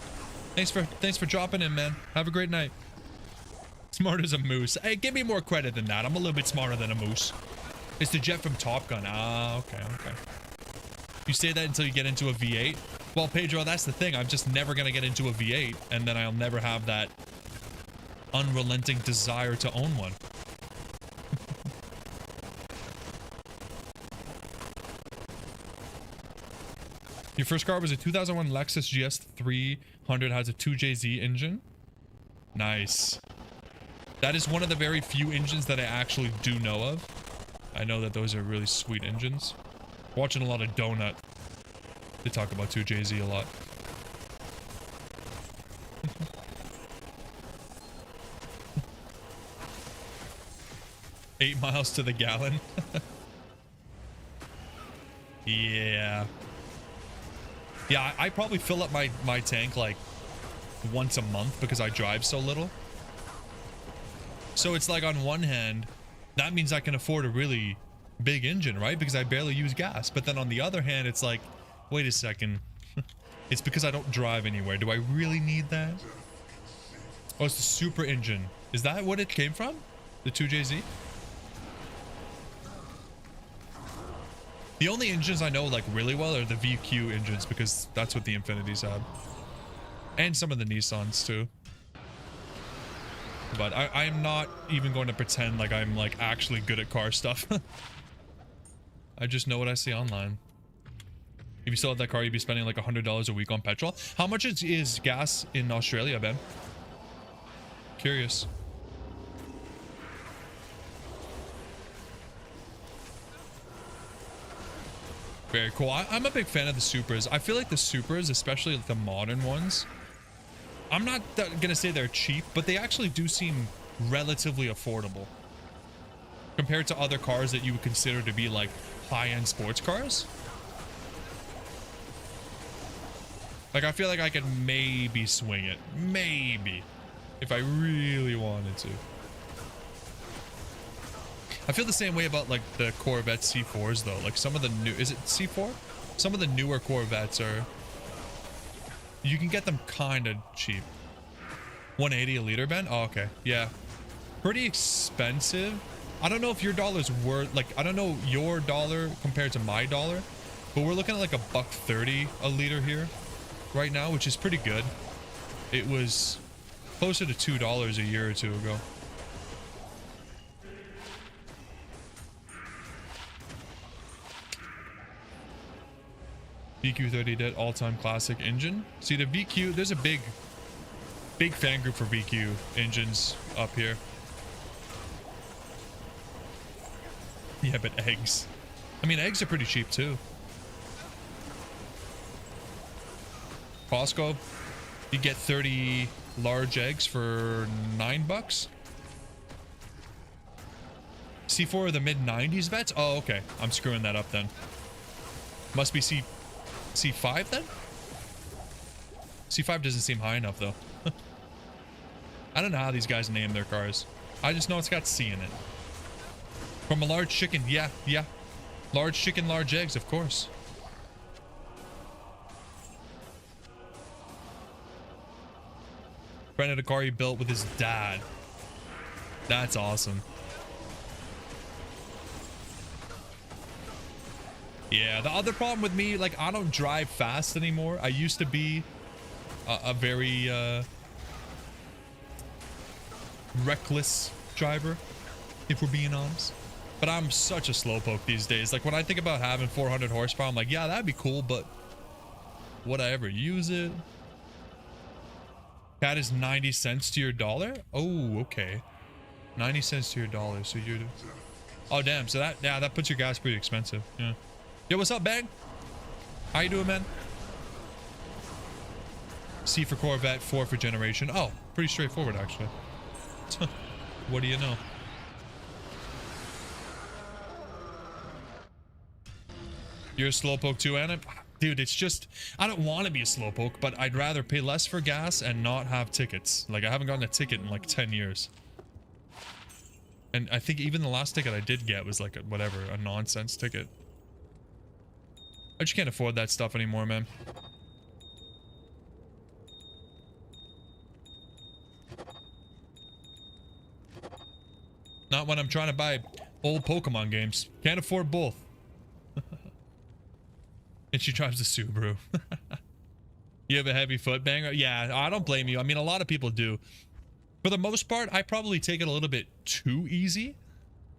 Thanks for dropping in, man. Have a great night. Smart as a moose. Hey, give me more credit than that. I'm a little bit smarter than a moose. It's the jet from Top Gun. Ah, okay. You say that until you get into a V8. Well, Pedro, that's the thing. I'm just never gonna get into a V8, and then I'll never have that unrelenting desire to own one. Your first car was a 2001 Lexus GS 300, has a 2JZ engine. Nice. That is one of the very few engines that I actually do know of. I know that those are really sweet engines. Watching a lot of Donut. They talk about 2JZ a lot. $8 miles to the gallon. Yeah. Yeah, I probably fill up my tank like once a month because I drive so little. So it's like on one hand, that means I can afford a really big engine, right? Because I barely use gas. But then on the other hand, it's like, wait a second. It's because I don't drive anywhere. Do I really need that? Oh, it's the super engine. Is that what it came from? The 2JZ? The only engines I know like really well are the VQ engines because that's what the Infinities have. And some of the Nissans too. But I'm not even going to pretend like I'm like actually good at car stuff. I just know what I see online. If you still have that car, you'd be spending like $100 a week on petrol. How much is gas in Australia, Ben? Curious. Very cool. I'm a big fan of the Supras. I feel like the Supras, especially the modern ones, I'm not gonna say they're cheap, but they actually do seem relatively affordable compared to other cars that you would consider to be like high-end sports cars. Like, I feel like I could maybe swing it. Maybe. If I really wanted to. I feel the same way about like the Corvette C4s though. Like some of the new, is it C4? Some of the newer Corvettes are, you can get them kind of cheap. 180 a liter, Ben? Oh, okay. Yeah. Pretty expensive. I don't know if your dollar's worth, like, I don't know your dollar compared to my dollar, but we're looking at like $1.30 a liter here right now, which is pretty good. It was closer to $2 a year or two ago. VQ30 dead all-time classic engine. See the VQ, there's a big fan group for VQ engines up here. Yeah, but eggs. I mean, eggs are pretty cheap too. Costco, you get 30 large eggs for $9. C4 are the mid-90s vets? Oh, okay. I'm screwing that up then. Must be C5 then? C5 doesn't seem high enough though. I don't know how these guys name their cars. I just know it's got C in it. From a large chicken, yeah. Large chicken, large eggs, of course. Rented a car he built with his dad. That's awesome. Yeah, the other problem with me, like, I don't drive fast anymore. I used to be a very reckless driver, if we're being honest. But I'm such a slowpoke these days. Like, when I think about having 400 horsepower, I'm like, yeah, that'd be cool, but would I ever use it? That is 90 cents to your dollar? Oh, okay. 90 cents to your dollar, so you're... Oh, damn, so that, yeah, that puts your gas pretty expensive, yeah. Yo, what's up, Bang? How you doing, man? C for Corvette, 4 for generation. Oh, pretty straightforward, actually. What do you know? You're a slowpoke too, Anna? Dude, it's just, I don't want to be a slowpoke, but I'd rather pay less for gas and not have tickets. Like, I haven't gotten a ticket in like 10 years. And I think even the last ticket I did get was like a, whatever, a nonsense ticket. I just can't afford that stuff anymore, man. Not when I'm trying to buy old Pokemon games. Can't afford both. And she drives a Subaru. You have a heavy foot banger? Yeah, I don't blame you. I mean, a lot of people do. For the most part, I probably take it a little bit too easy.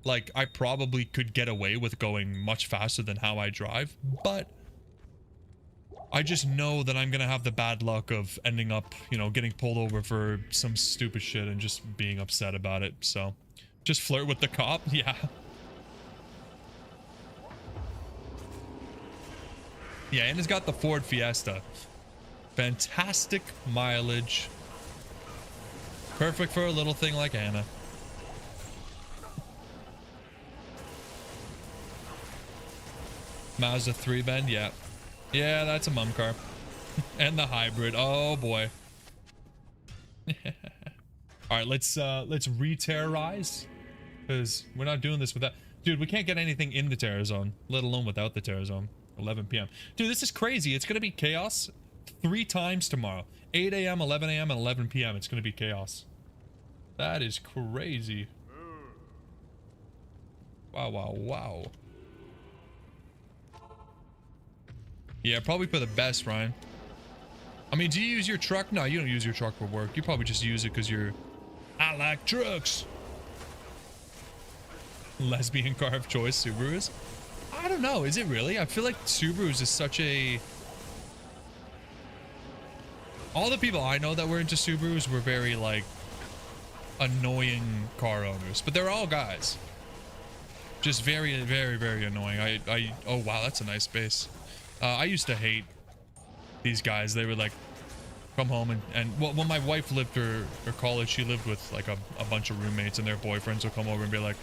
Like, I probably could get away with going much faster than how I drive, but I just know that I'm gonna have the bad luck of ending up, you know, getting pulled over for some stupid shit and just being upset about it. So, just flirt with the cop? Yeah. Yeah, and it's got the Ford Fiesta. Fantastic mileage. Perfect for a little thing like Anna. Mazda 3 bend, yeah. Yeah, that's a mum car. And the hybrid. Oh boy. Alright, let's re-terrorize. Because we're not doing this without. Dude, we can't get anything in the terror zone, let alone without the terror zone. 11 p.m. Dude, this is crazy. It's gonna be chaos 3 times tomorrow. 8 a.m., 11 a.m., and 11 p.m. It's gonna be chaos. That is crazy. Wow, wow, wow. Yeah, probably for the best, Ryan. I mean, do you use your truck? No, you don't use your truck for work. You probably just use it because you're... I like trucks. Lesbian car of choice, Subarus? I don't know. Is it really? I feel like Subarus is such a... All the people I know that were into Subarus were very, like, annoying car owners. But they're all guys. Just very, very, very annoying. Oh, wow, that's a nice base. I used to hate these guys. They would, like, come home and well, when my wife lived her college, she lived with, like, a bunch of roommates, and their boyfriends would come over and be like,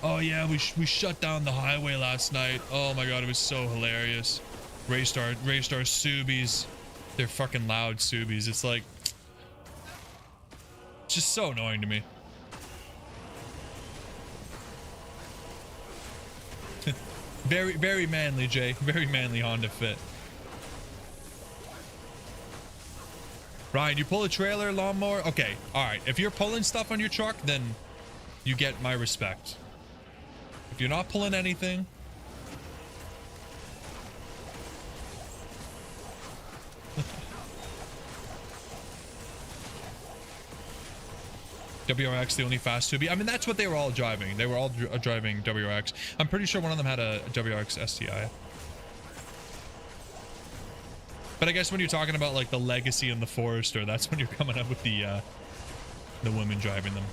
oh, yeah, we shut down the highway last night. Oh, my God, it was so hilarious. Raystar Subies. They're fucking loud Subies. It's like... It's just so annoying to me. Very, very manly, Jay. Very manly Honda Fit. Ryan, you pull a trailer, lawnmower? Okay, alright. If you're pulling stuff on your truck, then you get my respect. If you're not pulling anything... WRX, the only fast Subi. I mean, that's what they were all driving. They were all driving WRX. I'm pretty sure one of them had a WRX STI. But I guess when you're talking about like the Legacy and the Forester, that's when you're coming up with the women driving them.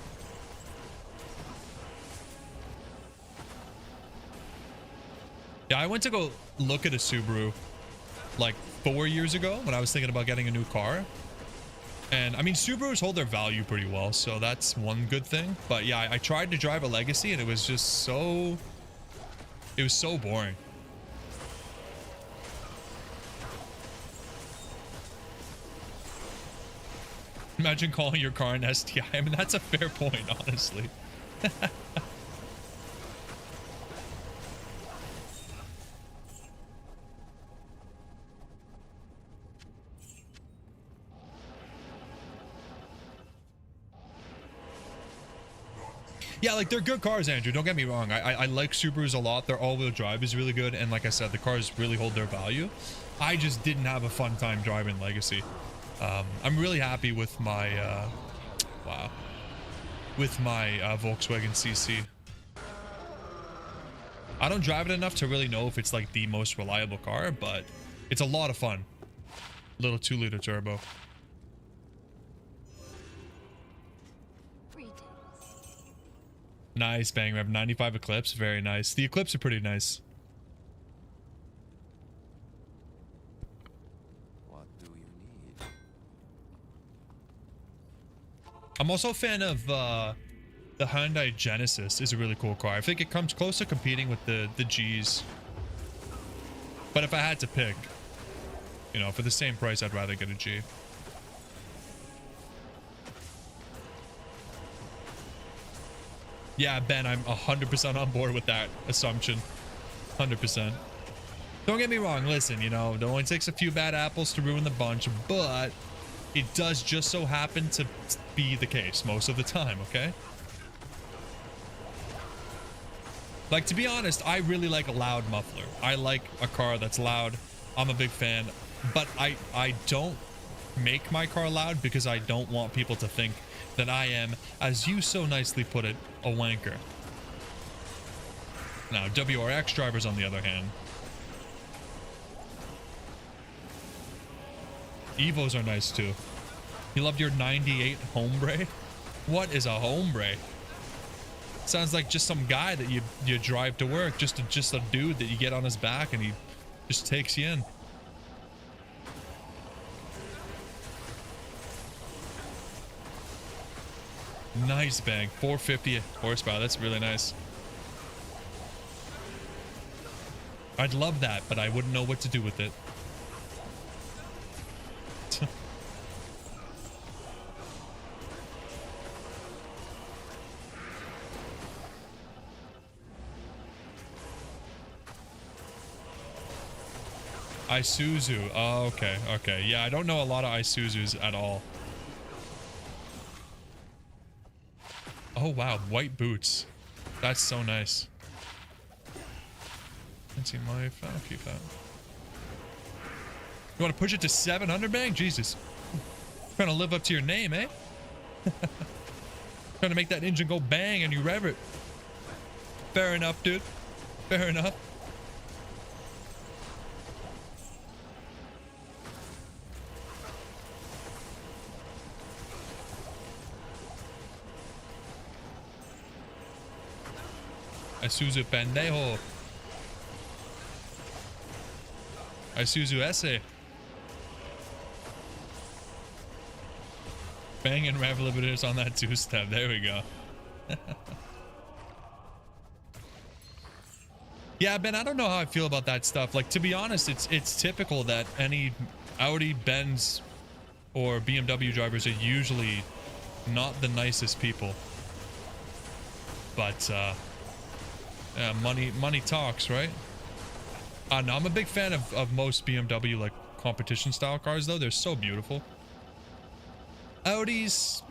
Yeah, I went to go look at a Subaru like 4 years ago when I was thinking about getting a new car. And I mean, Subarus hold their value pretty well, so that's one good thing. But yeah, I tried to drive a Legacy and it was just so... It was so boring. Imagine calling your car an STI. I mean, that's a fair point, honestly. Yeah, like, they're good cars, Andrew. Don't get me wrong. I like Subarus a lot. Their all-wheel drive is really good. And like I said, the cars really hold their value. I just didn't have a fun time driving Legacy. I'm really happy with my, wow. With my Volkswagen CC. I don't drive it enough to really know if it's, like, the most reliable car, but it's a lot of fun. Little 2-liter turbo. Nice, bang. We have 95 Eclipse. Very nice. The Eclipse are pretty nice. What do you need? I'm also a fan of the Hyundai Genesis. Is a really cool car. I think it comes close to competing with the Gs. But if I had to pick, You know, for the same price, I'd rather get a G. Yeah, Ben, I'm 100% on board with that assumption. 100%. Don't get me wrong, listen, you know, it only takes a few bad apples to ruin the bunch, but it does just so happen to be the case most of the time, okay? Like, to be honest, I really like a loud muffler. I like a car that's loud. I'm a big fan, but I don't make my car loud because I don't want people to think that I am, as you so nicely put it, a wanker. Now, WRX drivers, on the other hand, Evos are nice too. You loved your 98 Hombre? What is a Hombre? Sounds like just some guy that you drive to work, just a dude that you get on his back and he just takes you in. Nice bang, 450 horsepower. That's really nice. I'd love that, but I wouldn't know what to do with it. Isuzu. Oh, okay. Okay. Yeah, I don't know a lot of Isuzus at all. Oh, wow. White boots. That's so nice. Let's see my phone. I'll keep that. You want to push it to 700 bang? Jesus. Trying to live up to your name, eh? Trying to make that engine go bang and you rev it. Fair enough, dude. Fair enough. Isuzu pendejo. Isuzu ese. Banging rev limiters on that two-step. There we go. Yeah, Ben, I don't know how I feel about that stuff. Like, to be honest, it's typical that any Audi, Benz, or BMW drivers are usually not the nicest people. But, yeah, money talks, right? No, I'm a big fan of most BMW, like, competition style cars, though. They're so beautiful. Audis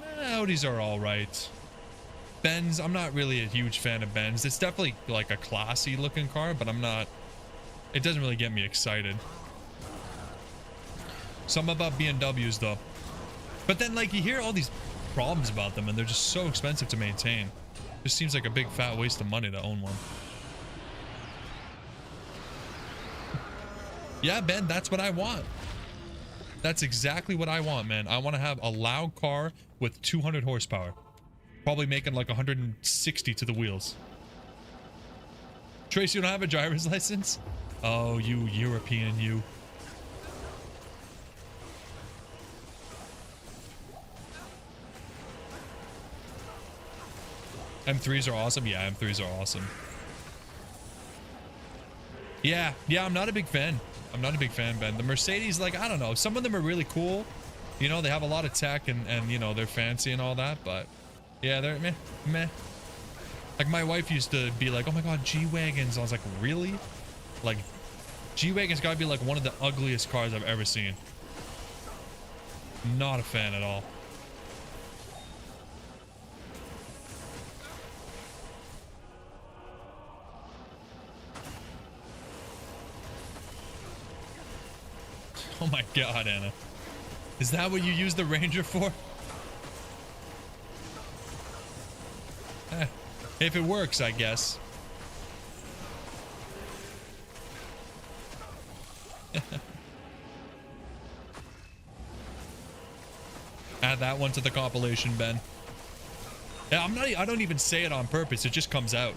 are all right. Benz, I'm not really a huge fan of Benz. It's definitely like a classy looking car, but it doesn't really get me excited. Some about BMWs though. But then like you hear all these problems about them and they're just so expensive to maintain. Just seems like a big fat waste of money to own one. Yeah, Ben, that's what I want. That's exactly what I want, man. I want to have a loud car with 200 horsepower. Probably making like 160 to the wheels. Trace, you don't have a driver's license? Oh, you European, you. M3s are awesome. Yeah, M3s are awesome. Yeah, I'm not a big fan. I'm not a big fan, Ben. The Mercedes, like, I don't know. Some of them are really cool. You know, they have a lot of tech and you know, they're fancy and all that, but yeah, they're meh. Like, my wife used to be like, oh my God, G-Wagons. I was like, really? Like, G-Wagon's gotta be like one of the ugliest cars I've ever seen. Not a fan at all. Oh my God, Anna. Is that what you use the Ranger for? If it works, I guess. Add that one to the compilation, Ben. Yeah, I don't even say it on purpose. It just comes out.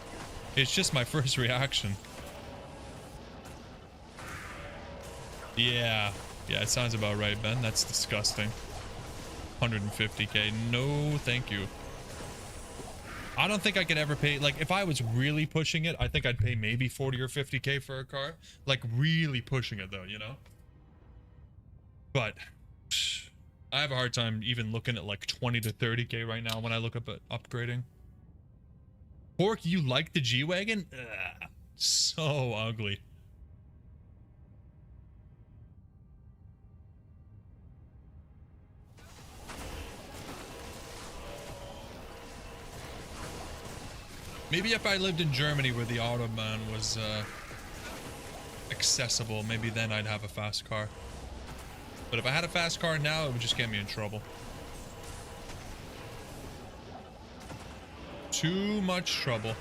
It's just my first reaction. Yeah, it sounds about right, Ben. That's disgusting. 150k. No, thank you. I don't think I could ever pay, like, if I was really pushing it, I think I'd pay maybe 40 or 50k for a car. Like, really pushing it, though, you know? But I have a hard time even looking at like 20 to 30k right now when I look up at upgrading. Pork, you like the G-Wagon? Ugh, so ugly. Maybe if I lived in Germany where the Autobahn was accessible, maybe then I'd have a fast car. But if I had a fast car now, it would just get me in trouble. Too much trouble.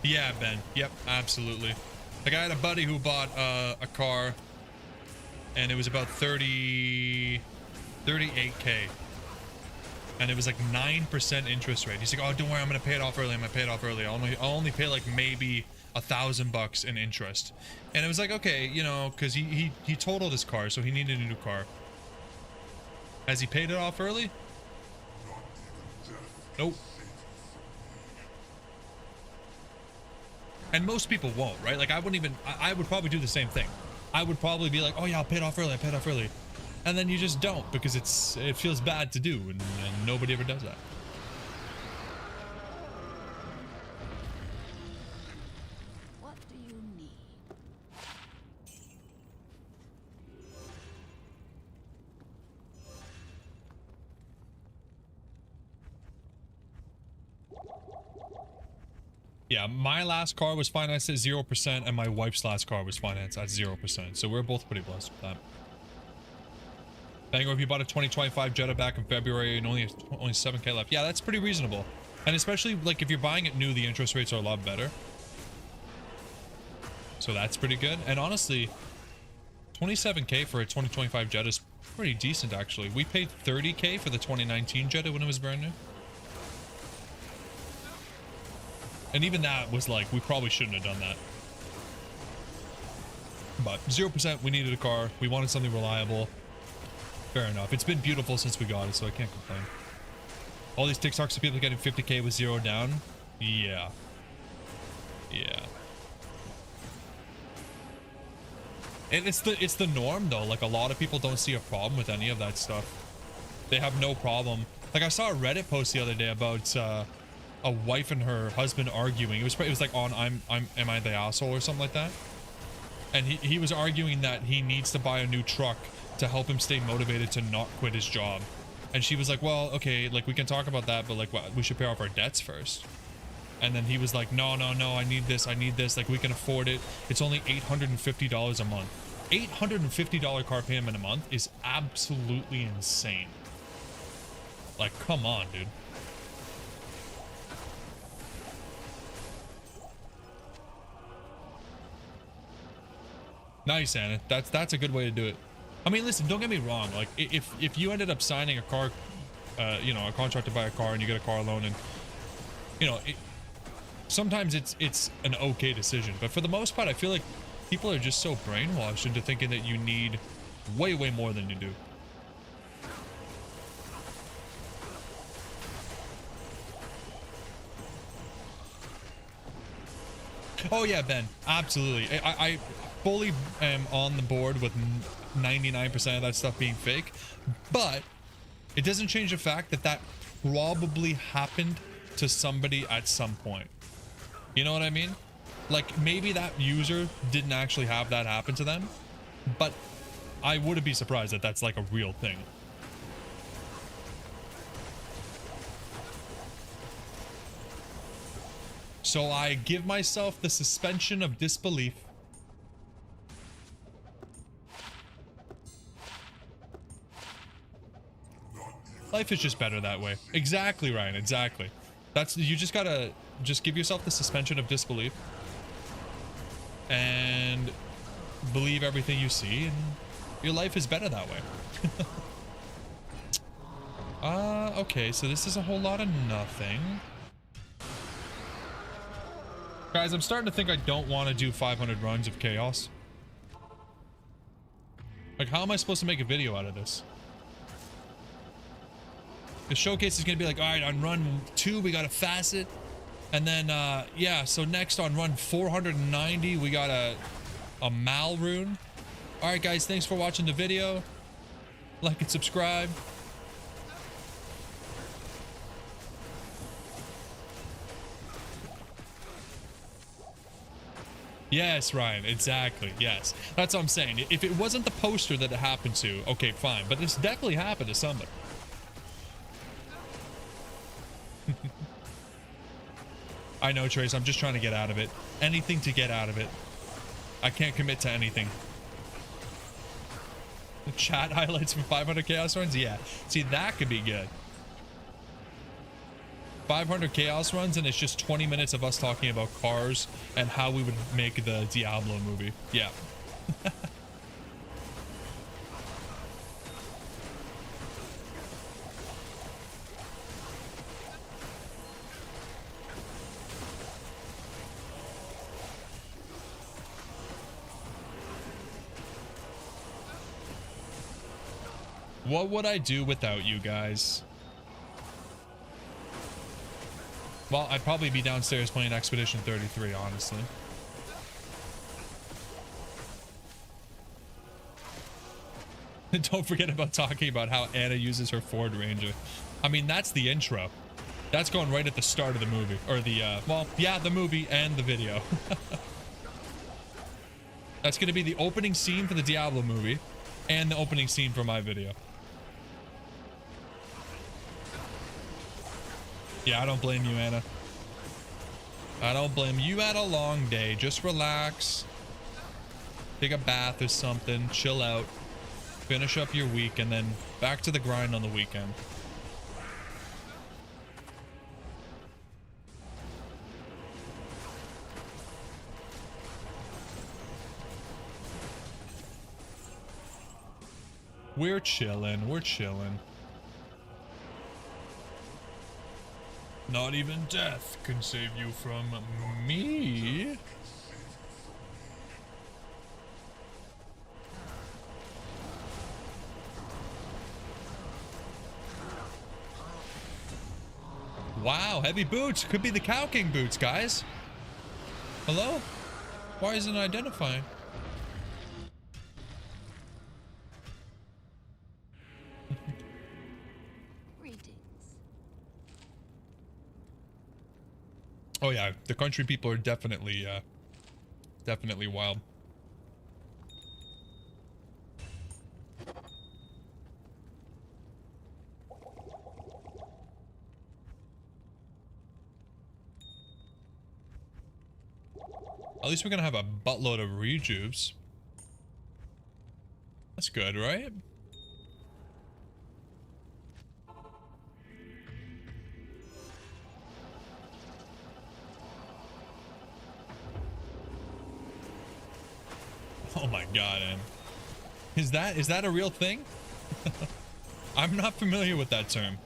Yeah, Ben. Yep, absolutely. Like, I had a buddy who bought a car, and it was about 38k. And it was like 9% interest rate. He's like, oh, don't worry, I'm gonna pay it off early. I'm gonna pay it off early. I'll only pay like maybe $1,000 in interest. And it was like, okay, you know, because he totaled his car, so he needed a new car. Has he paid it off early? Nope. And most people won't, right? Like, I wouldn't even, I would probably do the same thing. I would probably be like, oh yeah, I'll pay it off early, I'll pay it off early. And then you just don't, because it feels bad to do, and nobody ever does that. What do you need? Yeah, my last car was financed at 0%, and my wife's last car was financed at 0%. So we're both pretty blessed with that. Bango, if you bought a 2025 Jetta back in February and only 7k left. Yeah, that's pretty reasonable. And especially, like, if you're buying it new, the interest rates are a lot better. So that's pretty good. And honestly, 27k for a 2025 Jetta is pretty decent, actually. We paid 30k for the 2019 Jetta when it was brand new. And even that was like, we probably shouldn't have done that. But 0%, we needed a car. We wanted something reliable. Fair enough. It's been beautiful since we got it, so I can't complain. All these TikToks of people getting 50k with 0 down. Yeah. Yeah. And it's the norm though. Like, a lot of people don't see a problem with any of that stuff. They have no problem. Like, I saw a Reddit post the other day about a wife and her husband arguing. It was like on am I the asshole or something like that. And he was arguing that he needs to buy a new truck to help him stay motivated to not quit his job. And she was like, well, okay, like, we can talk about that, but like, we should pay off our debts first. And then he was like, no, I need this, like, we can afford it. It's only $850 a month. $850 car payment a month is absolutely insane. Like, come on, dude. Nice, Anna. That's a good way to do it. I mean, listen, don't get me wrong. Like, if you ended up signing a car, you know, a contract to buy a car, and you get a car loan, and you know, sometimes it's an okay decision, but for the most part, I feel like people are just so brainwashed into thinking that you need way more than you do. Oh yeah, Ben, absolutely. I fully am on the board with 99% of that stuff being fake, but it doesn't change the fact that that probably happened to somebody at some point. You know what I mean? Like, maybe that user didn't actually have that happen to them, but I wouldn't be surprised that that's like a real thing. So I give myself the suspension of disbelief. Life is just better that way. Exactly, Ryan, exactly. You just gotta give yourself the suspension of disbelief and believe everything you see, and your life is better that way. Okay, so this is a whole lot of nothing. Guys, I'm starting to think I don't want to do 500 runs of chaos. Like, how am I supposed to make a video out of this? The showcase is going to be like, all right, on run 2, we got a facet. And then, yeah, so next on run 490, we got a Mal rune. All right, guys, thanks for watching the video. Like and subscribe. Yes, Ryan, exactly. Yes, that's what I'm saying. If it wasn't the poster that it happened to, okay, fine. But this definitely happened to somebody. I know, Trace. I'm just trying to get out of it. Anything to get out of it. I can't commit to anything. The chat highlights from 500 chaos runs? Yeah. See, that could be good. 500 chaos runs, and it's just 20 minutes of us talking about cars and how we would make the Diablo movie. Yeah. What would I do without you guys? Well, I'd probably be downstairs playing Expedition 33, honestly. Don't forget about talking about how Anna uses her Ford Ranger. I mean, that's the intro. That's going right at the start of the movie. Or the, well, yeah, the movie and the video. That's going to be the opening scene for the Diablo movie and the opening scene for my video. Yeah, I don't blame you, Anna. I don't blame you. You had a long day. Just relax. Take a bath or something. Chill out. Finish up your week and then back to the grind on the weekend. We're chilling. We're chilling. Not even death can save you from me. Wow, heavy boots. Could be the Cow King boots, guys. Hello? Why isn't it identifying? Oh yeah, the country people are definitely wild. At least we're gonna have a buttload of rejuves. That's good, right? Oh my god, Em. Is that a real thing? I'm not familiar with that term.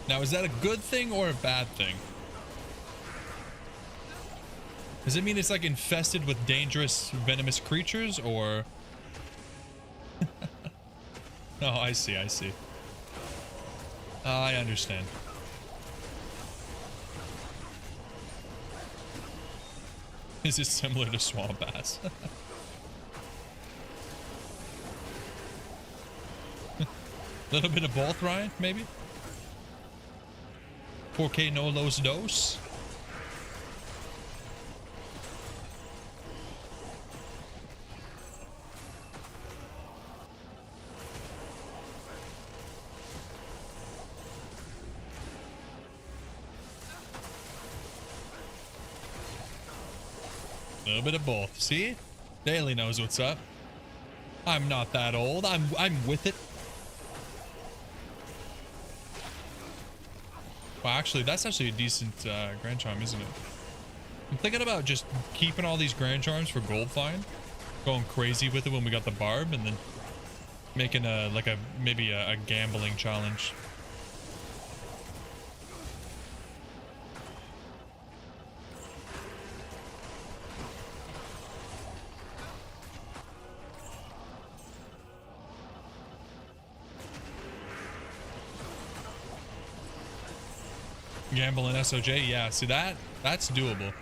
Now, is that a good thing or a bad thing? Does it mean it's like infested with dangerous, venomous creatures, or... Oh, I see, I see. I understand. Is it similar to swamp bass? Little bit of both, Ryan, maybe? 4K no los dos? A little bit of both. See? Daily knows what's up. I'm not that old. I'm with it. Well, actually, that's actually a decent Grand Charm, isn't it? I'm thinking about just keeping all these Grand Charms for Gold Find. Going crazy with it when we got the Barb, and then making maybe a gambling challenge. Gamble and SOJ, yeah. See that's doable.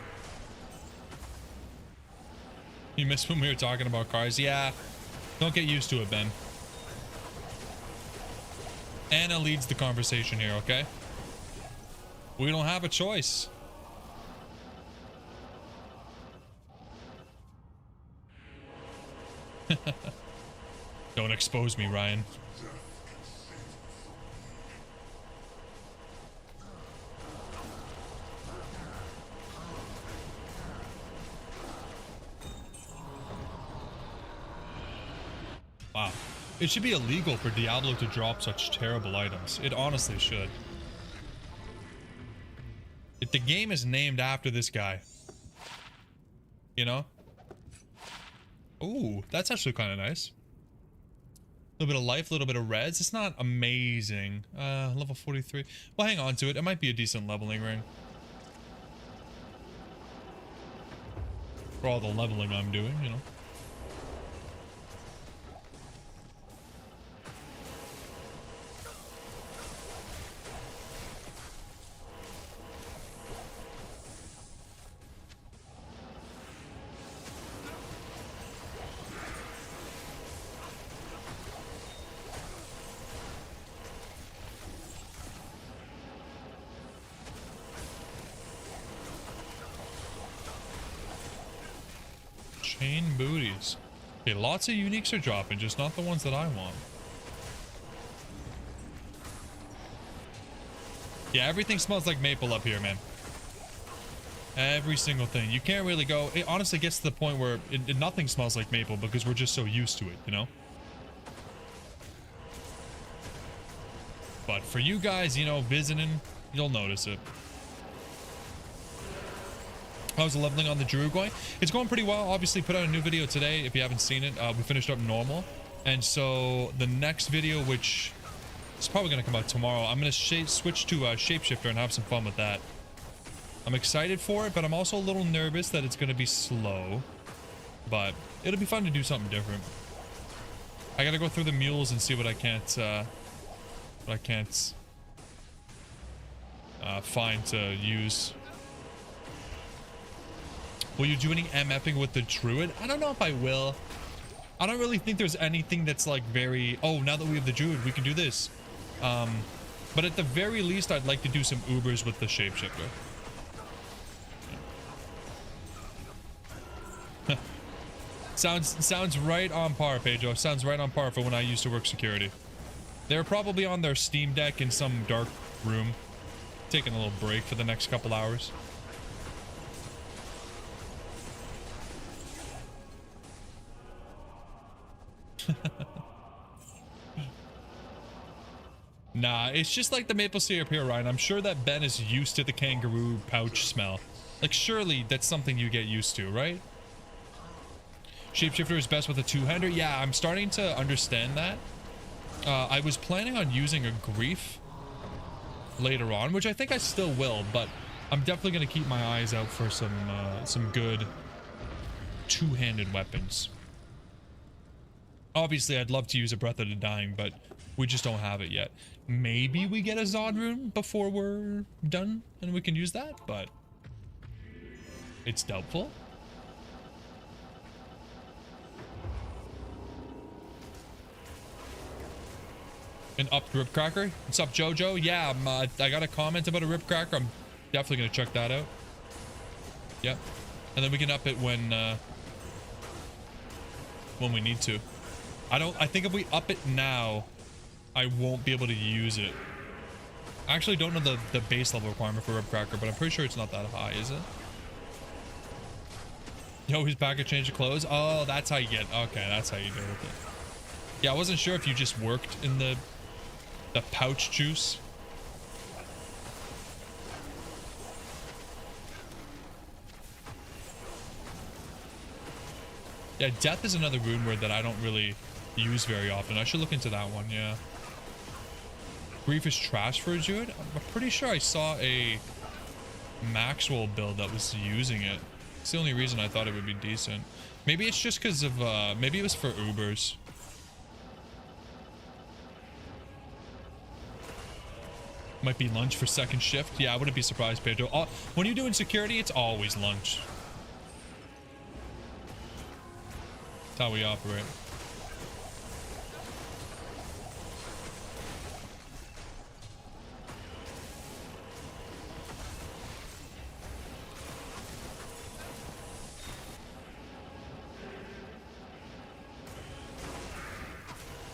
You missed when we were talking about cars. Yeah. Don't get used to it, Ben. Anna leads the conversation here, okay? We don't have a choice. Don't expose me, Ryan. Wow. It should be illegal for Diablo to drop such terrible items. It honestly should. If the game is named after this guy. You know? Ooh, that's actually kind of nice. A little bit of life, a little bit of reds. It's not amazing. Level 43. Well, hang on to it. It might be a decent leveling ring. For all the leveling I'm doing, you know. Chain booties. Okay, lots of uniques are dropping, just not the ones that I want. Yeah, everything smells like maple up here, man. Every single thing. You can't really go... It honestly gets to the point where nothing smells like maple because we're just so used to it, you know? But for you guys, you know, visiting, you'll notice it. How's the leveling on the Druid going? It's going pretty well. Obviously, put out a new video today. If you haven't seen it, we finished up normal. And so the next video, which is probably going to come out tomorrow, I'm going to switch to Shapeshifter and have some fun with that. I'm excited for it, but I'm also a little nervous that it's going to be slow. But it'll be fun to do something different. I got to go through the mules and see what I can't find to use. Will you do any MFing with the Druid? I don't know if I will. I don't really think there's anything that's like very... Oh, now that we have the Druid, we can do this. But at the very least, I'd like to do some Ubers with the Shapeshifter. Sounds right on par, Pedro. Sounds right on par for when I used to work security. They're probably on their Steam Deck in some dark room, taking a little break for the next couple hours. Nah, it's just like the maple syrup here, Ryan. I'm sure that Ben is used to the kangaroo pouch smell. Like, surely that's something you get used to, right? Shapeshifter is best with a two-hander. Yeah, I'm starting to understand that. I was planning on using a Grief later on, which I think I still will, but I'm definitely going to keep my eyes out for some good two-handed weapons. Obviously, I'd love to use a Breath of the Dying, but we just don't have it yet. Maybe we get a Zod rune before we're done and we can use that, but it's doubtful. An upped Ripcracker. What's up, Jojo? Yeah, I got a comment about a Ripcracker. I'm definitely going to check that out. Yep. And then we can up it when we need to. I think if we up it now, I won't be able to use it. I actually don't know the base level requirement for Ripcracker, but I'm pretty sure it's not that high, is it? Yo, his packet changed of clothes. Oh, that's how you get. Okay, that's how you deal with it. Yeah, I wasn't sure if you just worked in the pouch juice. Yeah, death is another rune word that I don't really use very often. I should look into that one, yeah. Grief is trash for a Druid? I'm pretty sure I saw a Maxwell build that was using it. It's the only reason I thought it would be decent. Maybe it's just because of, maybe it was for Ubers. Might be lunch for second shift. Yeah, I wouldn't be surprised, Pedro. When you're doing security, it's always lunch. That's how we operate.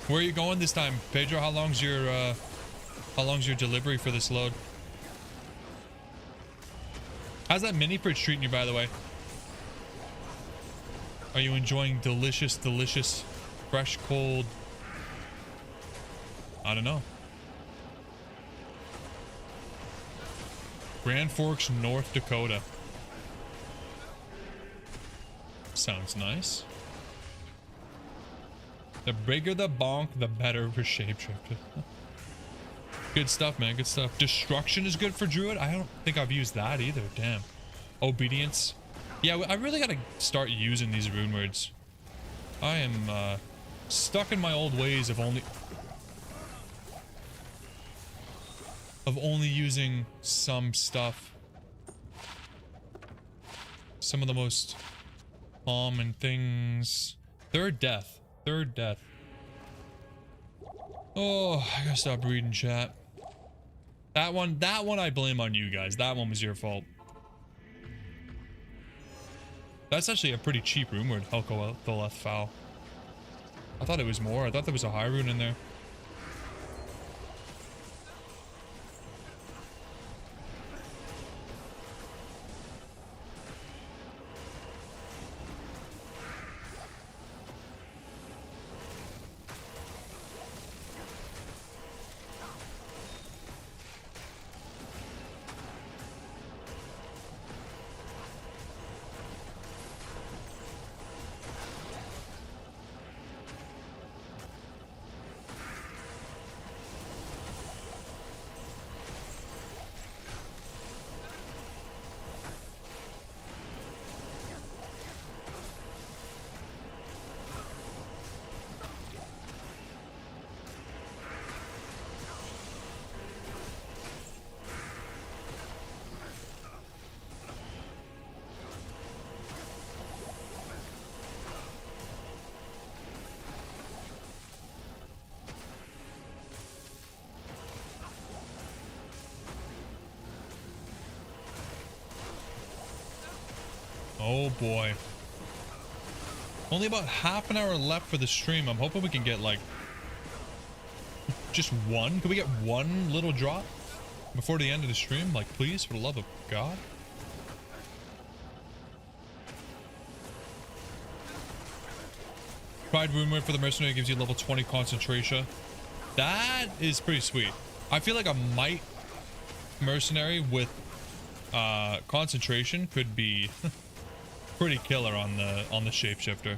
Where are you going this time, Pedro? How long's your delivery for this load? How's that mini fridge treating you, by the way? Are you enjoying delicious, delicious, fresh, cold? I don't know. Grand Forks, North Dakota. Sounds nice. The bigger the bonk, the better for shapeshifter. Good stuff, man. Good stuff. Destruction is good for Druid. I don't think I've used that either. Damn. Obedience. Yeah, I really gotta start using these rune words. I am stuck in my old ways of only using some stuff. Some of the most common things. Third death. Third death. Oh, I gotta stop reading chat. That one I blame on you guys. That one was your fault. That's actually a pretty cheap rune word, Helco the Left Foul. I thought it was more. I thought there was a high rune in there. Oh boy. Only about half an hour left for the stream. I'm hoping we can get like just one. Can we get one little drop before the end of the stream? Like, please, for the love of God. Pride rune word for the mercenary gives you level 20 concentration. That is pretty sweet. I feel like a might mercenary with concentration could be pretty killer on the shapeshifter.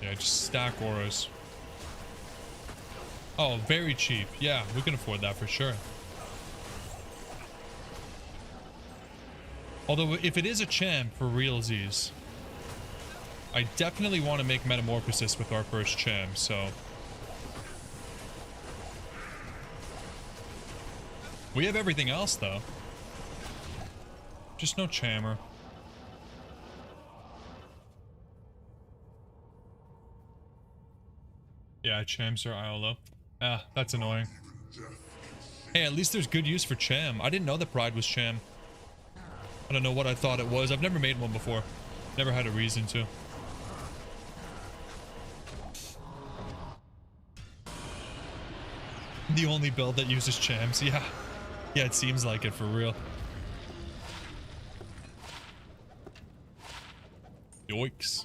Yeah, just stack auras. Oh, very cheap. Yeah, we can afford that for sure. Although, if it is a champ for realsies, I definitely want to make Metamorphosis with our first champ, so... We have everything else, though. Just no chammer. Yeah, champs are IOLO. Ah, that's annoying. Hey, at least there's good use for cham. I didn't know that Pride was cham. I don't know what I thought it was. I've never made one before. Never had a reason to. The only build that uses champs. Yeah. Yeah, it seems like it for real. Yoicks.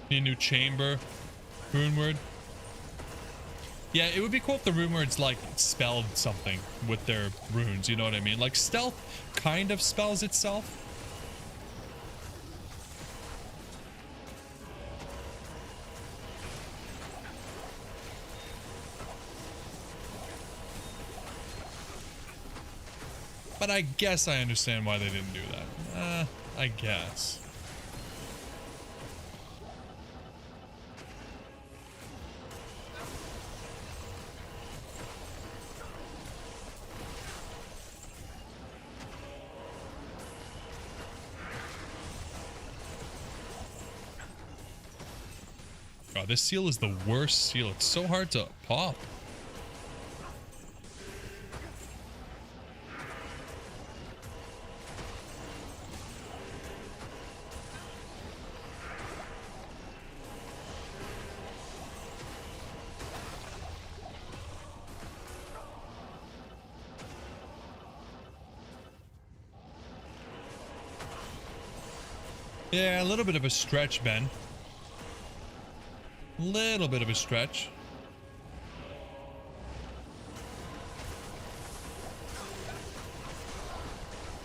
Need a new chamber. Rune word. Yeah, it would be cool if the rune words like spelled something with their runes, you know what I mean? Like stealth kind of spells itself. But I guess I understand why they didn't do that. I guess. God, this seal is the worst seal. It's so hard to pop. Yeah, a little bit of a stretch, Ben. Little bit of a stretch.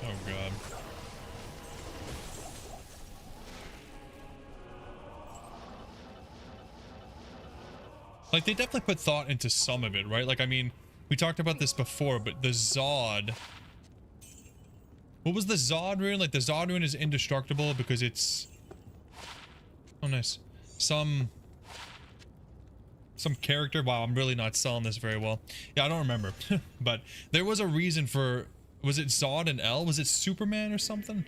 Oh god. Like they definitely put thought into some of it, right? Like I mean, we talked about this before, but the Zod. What was the Zod rune? Like the Zod rune is indestructible because it's oh nice. Some character. Wow, I'm really not selling this very well. Yeah, I don't remember. But there was a reason for, was it Zod and L? Was it Superman or something?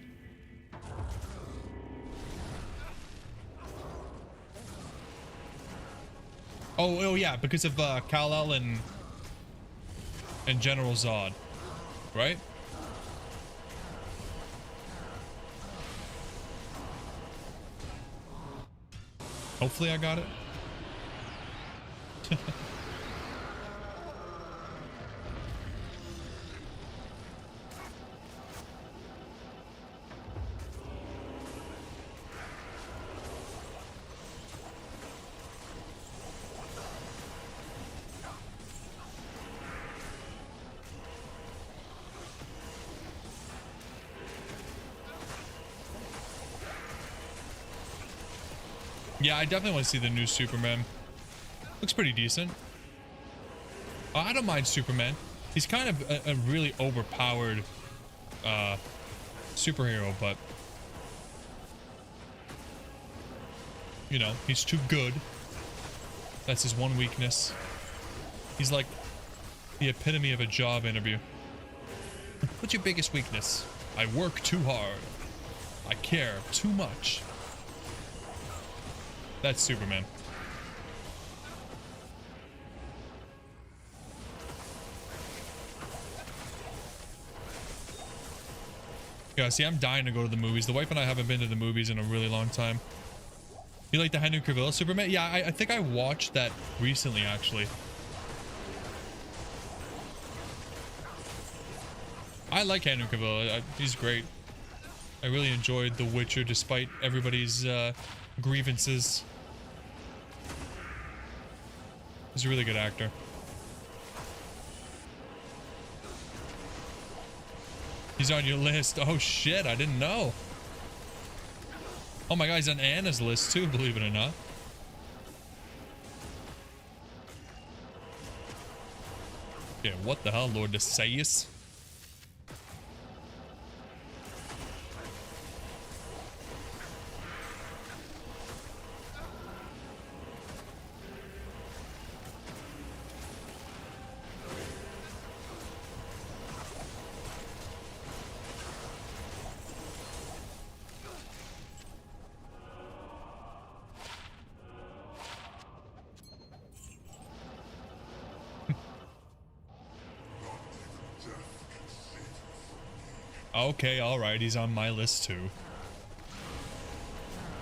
Oh yeah, because of Kal-El and General Zod, right? Hopefully I got it. Yeah, I definitely want to see the new Superman. Looks pretty decent. I don't mind Superman. He's kind of a really overpowered superhero, but you know, he's too good. That's his one weakness. He's like the epitome of a job interview. What's your biggest weakness? I work too hard. I care too much. That's Superman. Yeah, see, I'm dying to go to the movies. The wife and I haven't been to the movies in a really long time. You like the Henry Cavill Superman? Yeah, I think I watched that recently, actually. I like Henry Cavill. He's great. I really enjoyed The Witcher despite everybody's grievances. He's a really good actor. He's on your list. Oh shit, I didn't know. Oh my god, he's on Anna's list too, believe it or not. Yeah, what the hell, Lord Desaius? Okay, alright, he's on my list too.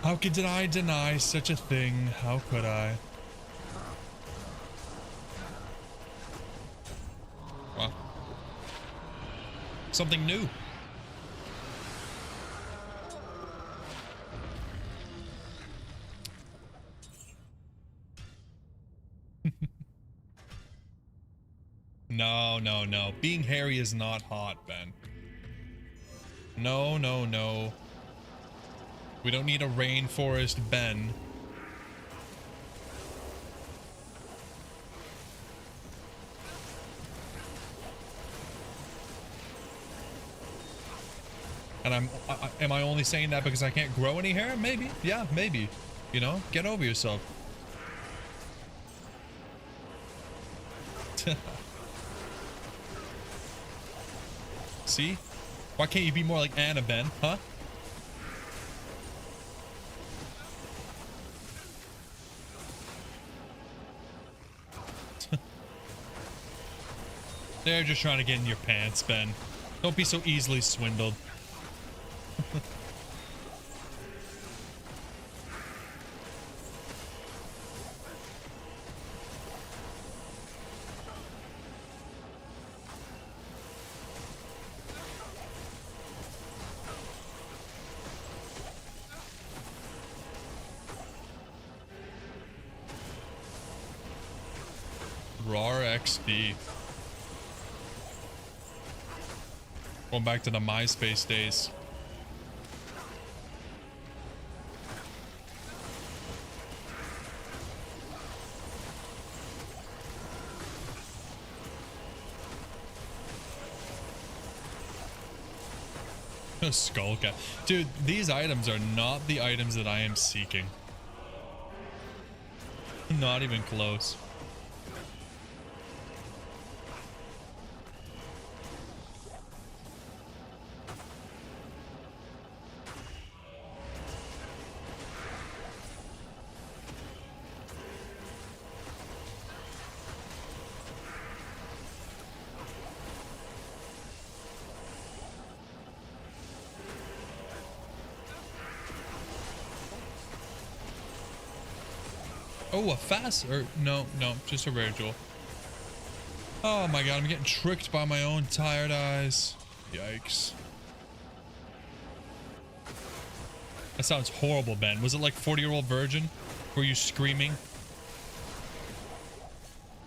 How could I deny such a thing? How could I? Wow. Something new. No, no, no. Being hairy is not hot, Ben. No, no, no. We don't need a rainforest Ben. And am I only saying that because I can't grow any hair? Maybe. Yeah, maybe. You know, get over yourself. See? Why can't you be more like Anna, Ben? Huh? They're just trying to get in your pants, Ben. Don't be so easily swindled. RAR XD. Going back to the MySpace days. Skull cap. Dude, these items are not the items that I am seeking. Not even close. Oh, a fast or no, just a rare jewel. Oh my god, I'm getting tricked by my own tired eyes. Yikes. That sounds horrible, Ben. Was it like 40-year-old virgin? Were you screaming?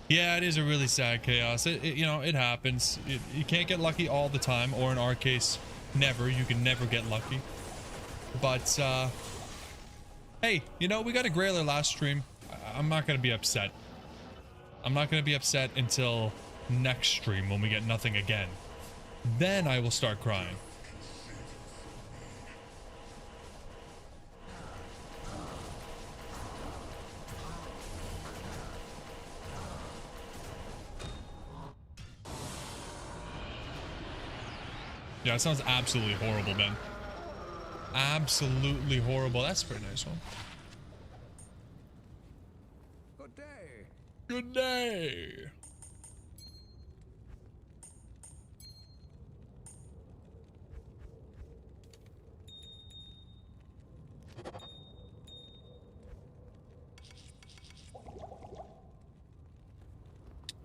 Yeah, it is a really sad chaos. You know, it happens. You can't get lucky all the time, or in our case, never. You can never get lucky. But, hey, you know, we got a Grailer last stream. I'm not going to be upset. I'm not going to be upset until next stream when we get nothing again. Then I will start crying. Yeah, it sounds absolutely horrible, Ben. Absolutely horrible. That's a pretty nice one. Good day. Good day.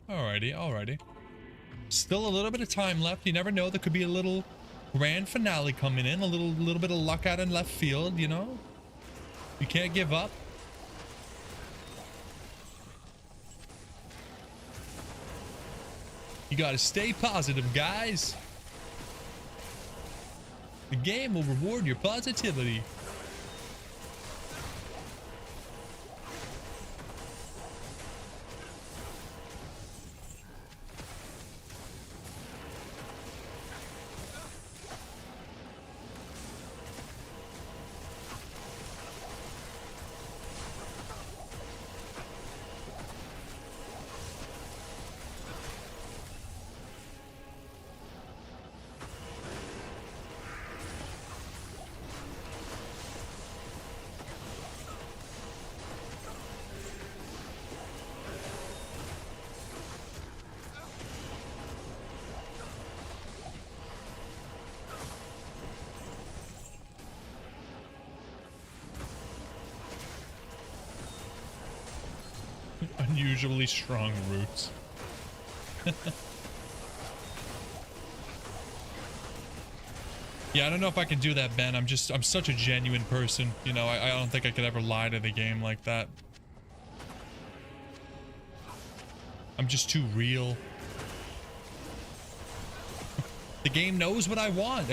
Alrighty, alrighty. Still a little bit of time left. You never know. There could be a little grand finale coming in. A little bit of luck out in left field, you know? You can't give up. You gotta stay positive, guys. The game will reward your positivity. Unusually strong roots. Yeah, I don't know if I can do that, Ben. I'm such a genuine person. You know, I don't think I could ever lie to the game like that. I'm just too real. The game knows what I want.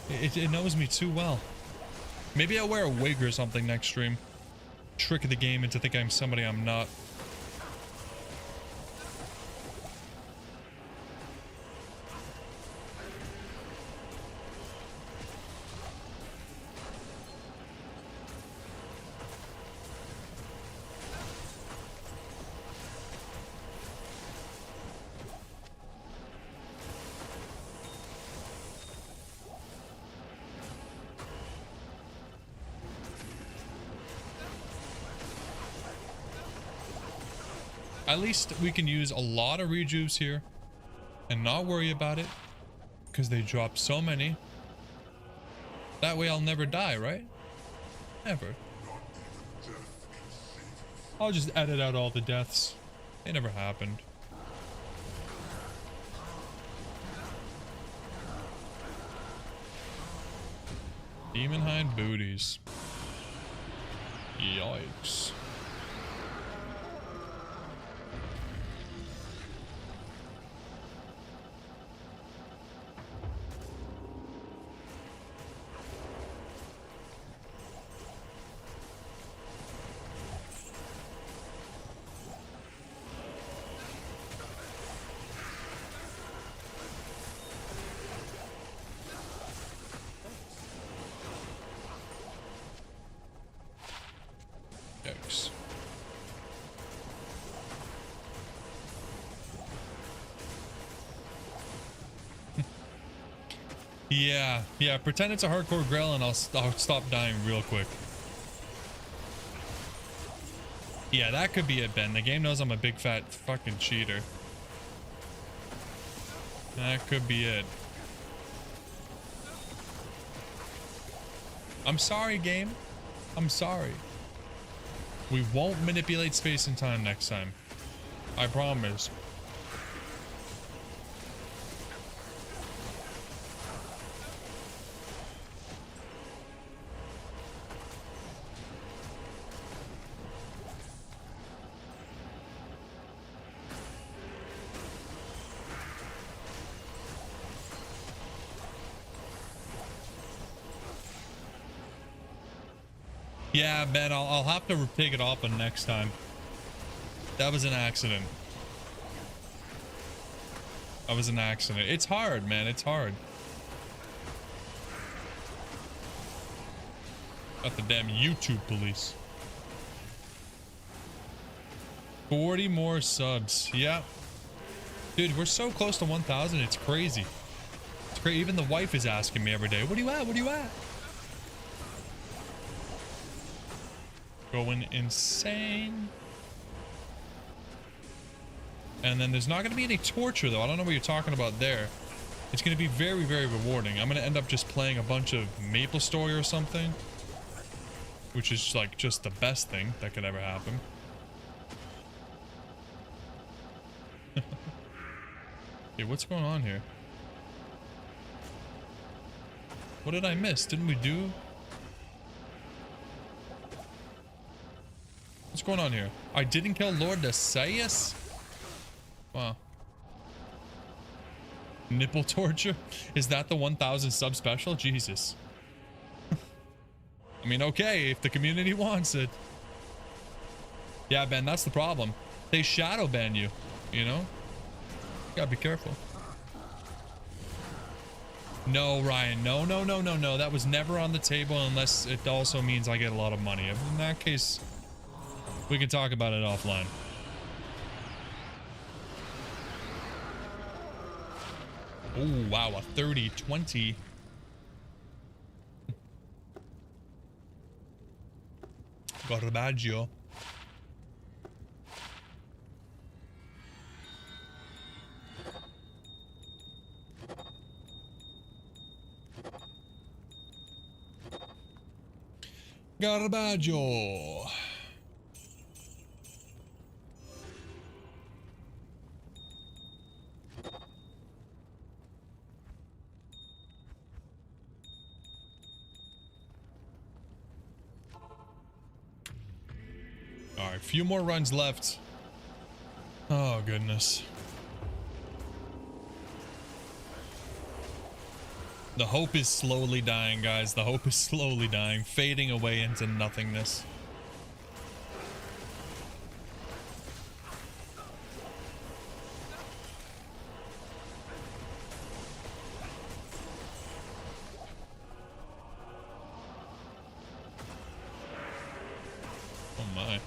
It knows me too well. Maybe I'll wear a wig or something next stream. Trick the game into thinking I'm somebody I'm not. At least we can use a lot of rejuves here and not worry about it because they drop so many. That way I'll never die, right? Never. I'll just edit out all the deaths. They never happened. Demon Hide booties. Yikes. Yikes. Yeah, pretend it's a hardcore Grail and I'll stop dying real quick. Yeah, that could be it, Ben. The game knows I'm a big fat fucking cheater. That could be it. I'm sorry, game. I'm sorry. We won't manipulate space and time next time. I promise. Yeah, Ben, I'll have to take it off on next time. That was an accident. That was an accident. It's hard, man. It's hard. Got the damn YouTube police. 40 more subs. Yeah. Dude, we're so close to 1,000. It's crazy. It's crazy. Even the wife is asking me every day, "What are you at? What are you at?" Going insane. And then there's not going to be any torture, though. I don't know what you're talking about there. It's going to be very, very rewarding. I'm going to end up just playing a bunch of Maple Story or something, which is like just the best thing that could ever happen. Hey, what's going on here? What did I miss? Didn't we do? What's going on here? I didn't kill Lord Desaius? Wow. Nipple torture? Is that the 1,000 sub special? Jesus. I mean, okay, if the community wants it. Yeah, Ben, that's the problem. They shadow ban you, you know? You gotta be careful. No, Ryan. No, no, no, no, no. That was never on the table unless it also means I get a lot of money. In that case, we can talk about it offline. Oh, wow. A 30-20. Garbaggio. Garbaggio. All right, few more runs left. Oh, goodness. The hope is slowly dying, guys. The hope is slowly dying, fading away into nothingness. Oh my.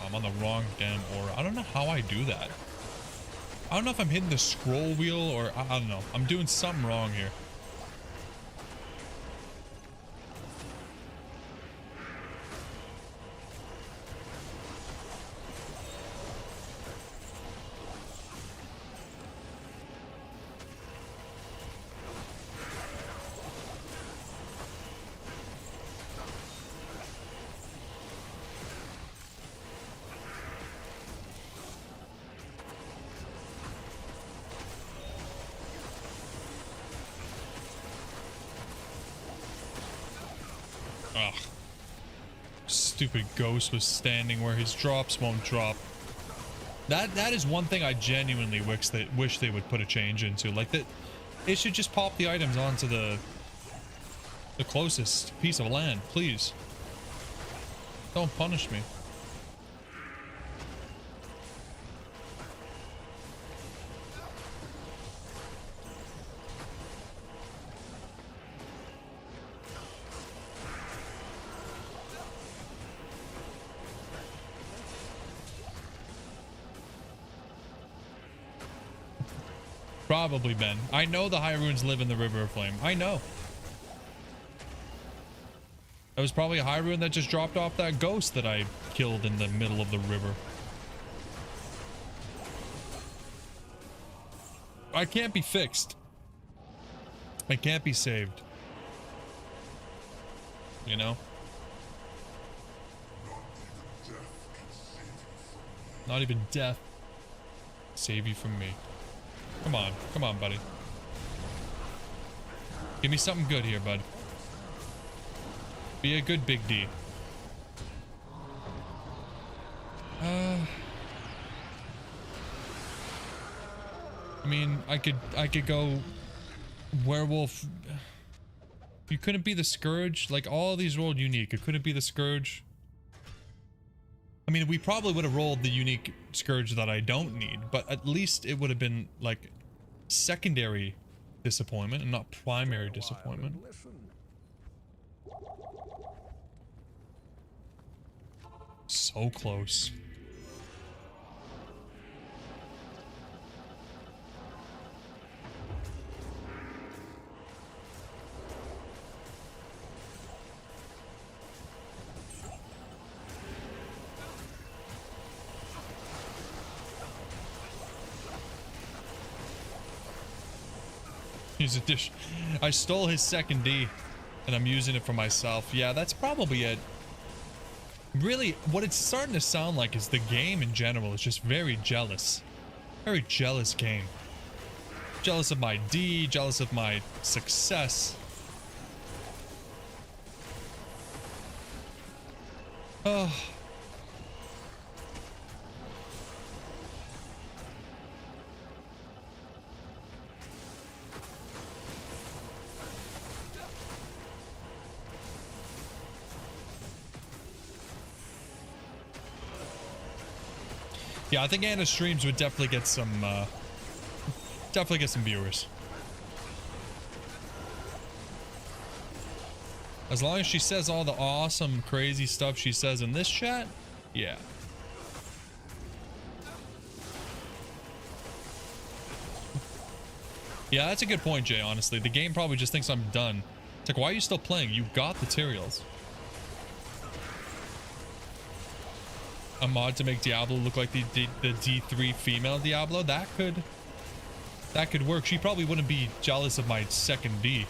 I'm on the wrong damn aura. I don't know how I do that. I don't know if I'm hitting the scroll wheel or I don't know. I'm doing something wrong here. Ugh. Stupid ghost was standing where his drops won't drop. That is one thing I genuinely wish they would put a change into. Like that, it should just pop the items onto the closest piece of land, please. Don't punish me. Probably, Ben. I know the High Runes live in the River of Flame. I know. That was probably a High Rune that just dropped off that ghost that I killed in the middle of the river. I can't be fixed. I can't be saved. You know? Not even death. Save you from me. Come on, buddy. Give me something good here, bud. Be a good big D. I mean, I could go werewolf. You couldn't be the Scourge. Like, all these rolled unique. It couldn't be the Scourge. I mean, we probably would have rolled the unique Scourge that I don't need, but at least it would have been like secondary disappointment and not primary disappointment. So close. Use a dish. I stole his second D and I'm using it for myself. Yeah, that's probably it. Really, what it's starting to sound like is the game in general is just very jealous. Very jealous game. Jealous of my D, jealous of my success. Oh. Yeah, I think Anna's streams would definitely get some viewers. As long as she says all the awesome, crazy stuff she says in this chat, yeah. Yeah, that's a good point, Jay, honestly. The game probably just thinks I'm done. It's like, why are you still playing? You got the materials. A mod to make Diablo look like the D3 female Diablo, that could work. She probably wouldn't be jealous of my second D.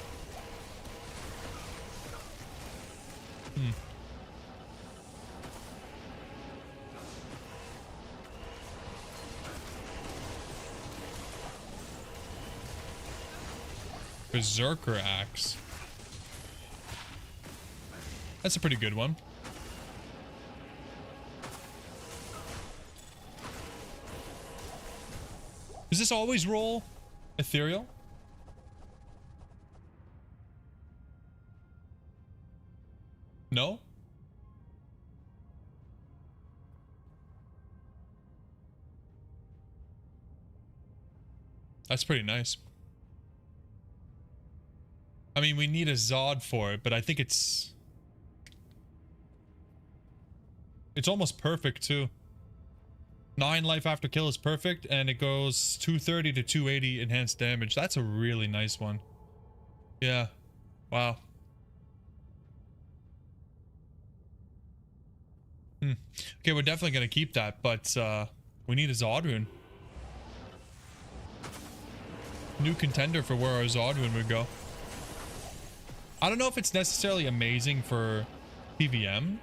Berserker Axe. That's a pretty good one. Does this always roll ethereal? No? That's pretty nice. I mean, we need a Zod for it, but I think it's almost perfect too. 9 life after kill is perfect, and it goes 230 to 280 enhanced damage. That's a really nice one. Yeah. Wow. Okay, we're definitely gonna keep that, but we need a Zod rune. New contender for where our Zod rune would go. I don't know if it's necessarily amazing for PVM.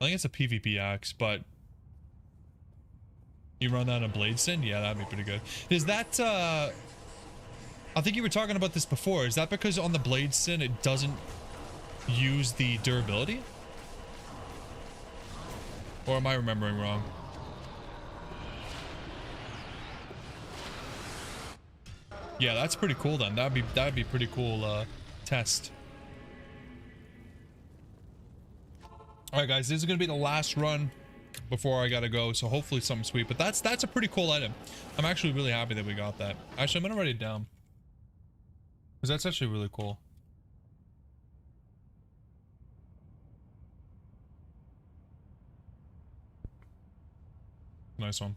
I think it's a PvP axe, but you run that on a blade sin? Yeah, that'd be pretty good. Is that I think you were talking about this before. Is that because on the blade sin it doesn't use the durability? Or am I remembering wrong? Yeah, that's pretty cool then. That'd be pretty cool test. All right, guys, this is gonna be the last run before I gotta go, so hopefully something sweet. But that's a pretty cool item. I'm actually really happy that we got that. Actually, I'm gonna write it down because that's actually really cool. Nice one.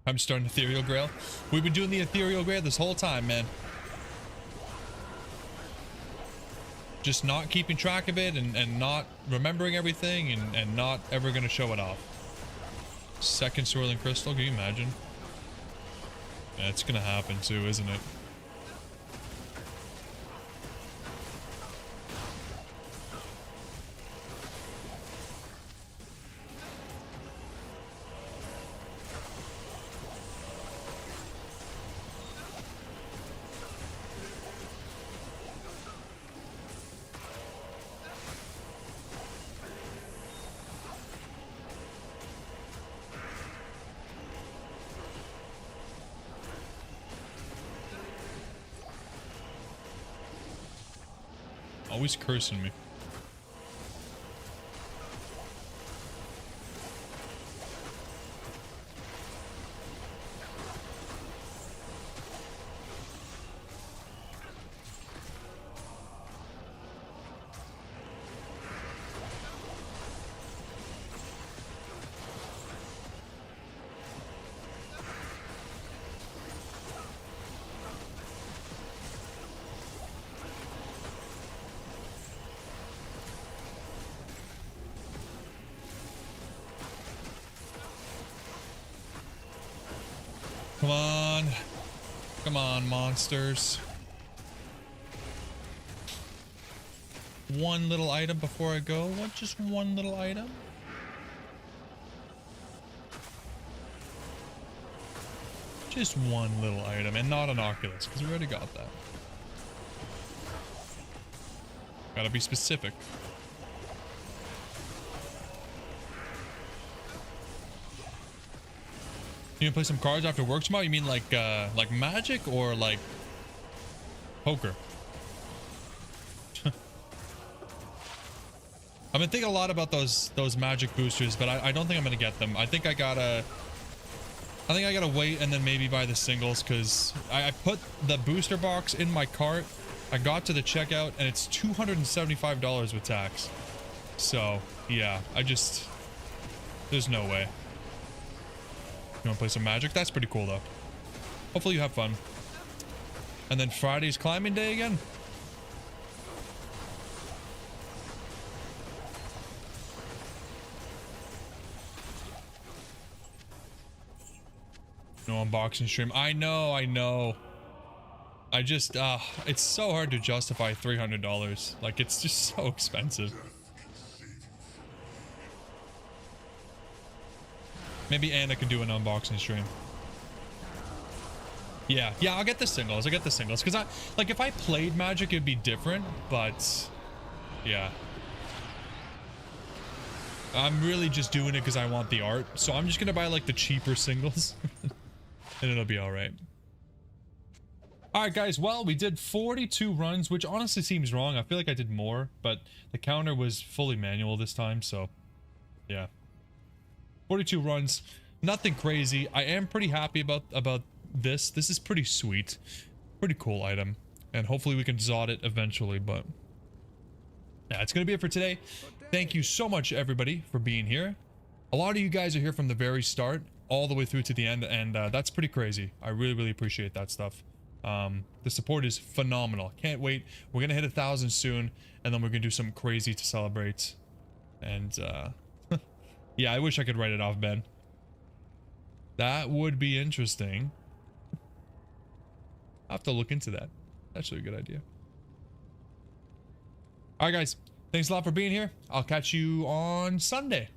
I'm starting Ethereal Grail. We've been doing the Ethereal Grail this whole time, man. Just not keeping track of it and not remembering everything and not ever going to show it off. Second swirling crystal, can you imagine? Yeah, it's going to happen too, isn't it? Always cursing me. Come on. Come on, monsters. One little item before I go. What? Just one little item? Just one little item, and not an Oculus, because we already got that. Gotta be specific. You gonna play some cards after work tomorrow? You mean like Magic or like poker? I've been thinking a lot about those Magic boosters, but I don't think I'm gonna get them. I think I gotta wait and then maybe buy the singles, because I put the booster box in my cart. I got to the checkout and it's $275 with tax. So yeah, there's no way. You want to play some Magic? That's pretty cool, though. Hopefully you have fun. And then Friday's climbing day again. No unboxing stream. I know. I just, it's so hard to justify $300. Like, it's just so expensive. Maybe Anna can do an unboxing stream. Yeah, I'll get the singles. Because if I played Magic, it'd be different, but yeah. I'm really just doing it because I want the art. So I'm just going to buy like the cheaper singles. and it'll be all right. All right, guys. Well, we did 42 runs, which honestly seems wrong. I feel like I did more, but the counter was fully manual this time, so yeah. 42 runs, nothing crazy. I am pretty happy about this. This is pretty sweet, pretty cool item, and hopefully we can Zod it eventually. But yeah, it's gonna be it for today. Thank you so much, everybody, for being here. A lot of you guys are here from the very start all the way through to the end, and that's pretty crazy. I really appreciate that stuff. The support is phenomenal. Can't wait. We're gonna hit 1,000 soon, and then we're gonna do something crazy to celebrate. And yeah, I wish I could write it off, Ben. That would be interesting. I'll have to look into that. That's actually a good idea. All right, guys. Thanks a lot for being here. I'll catch you on Sunday.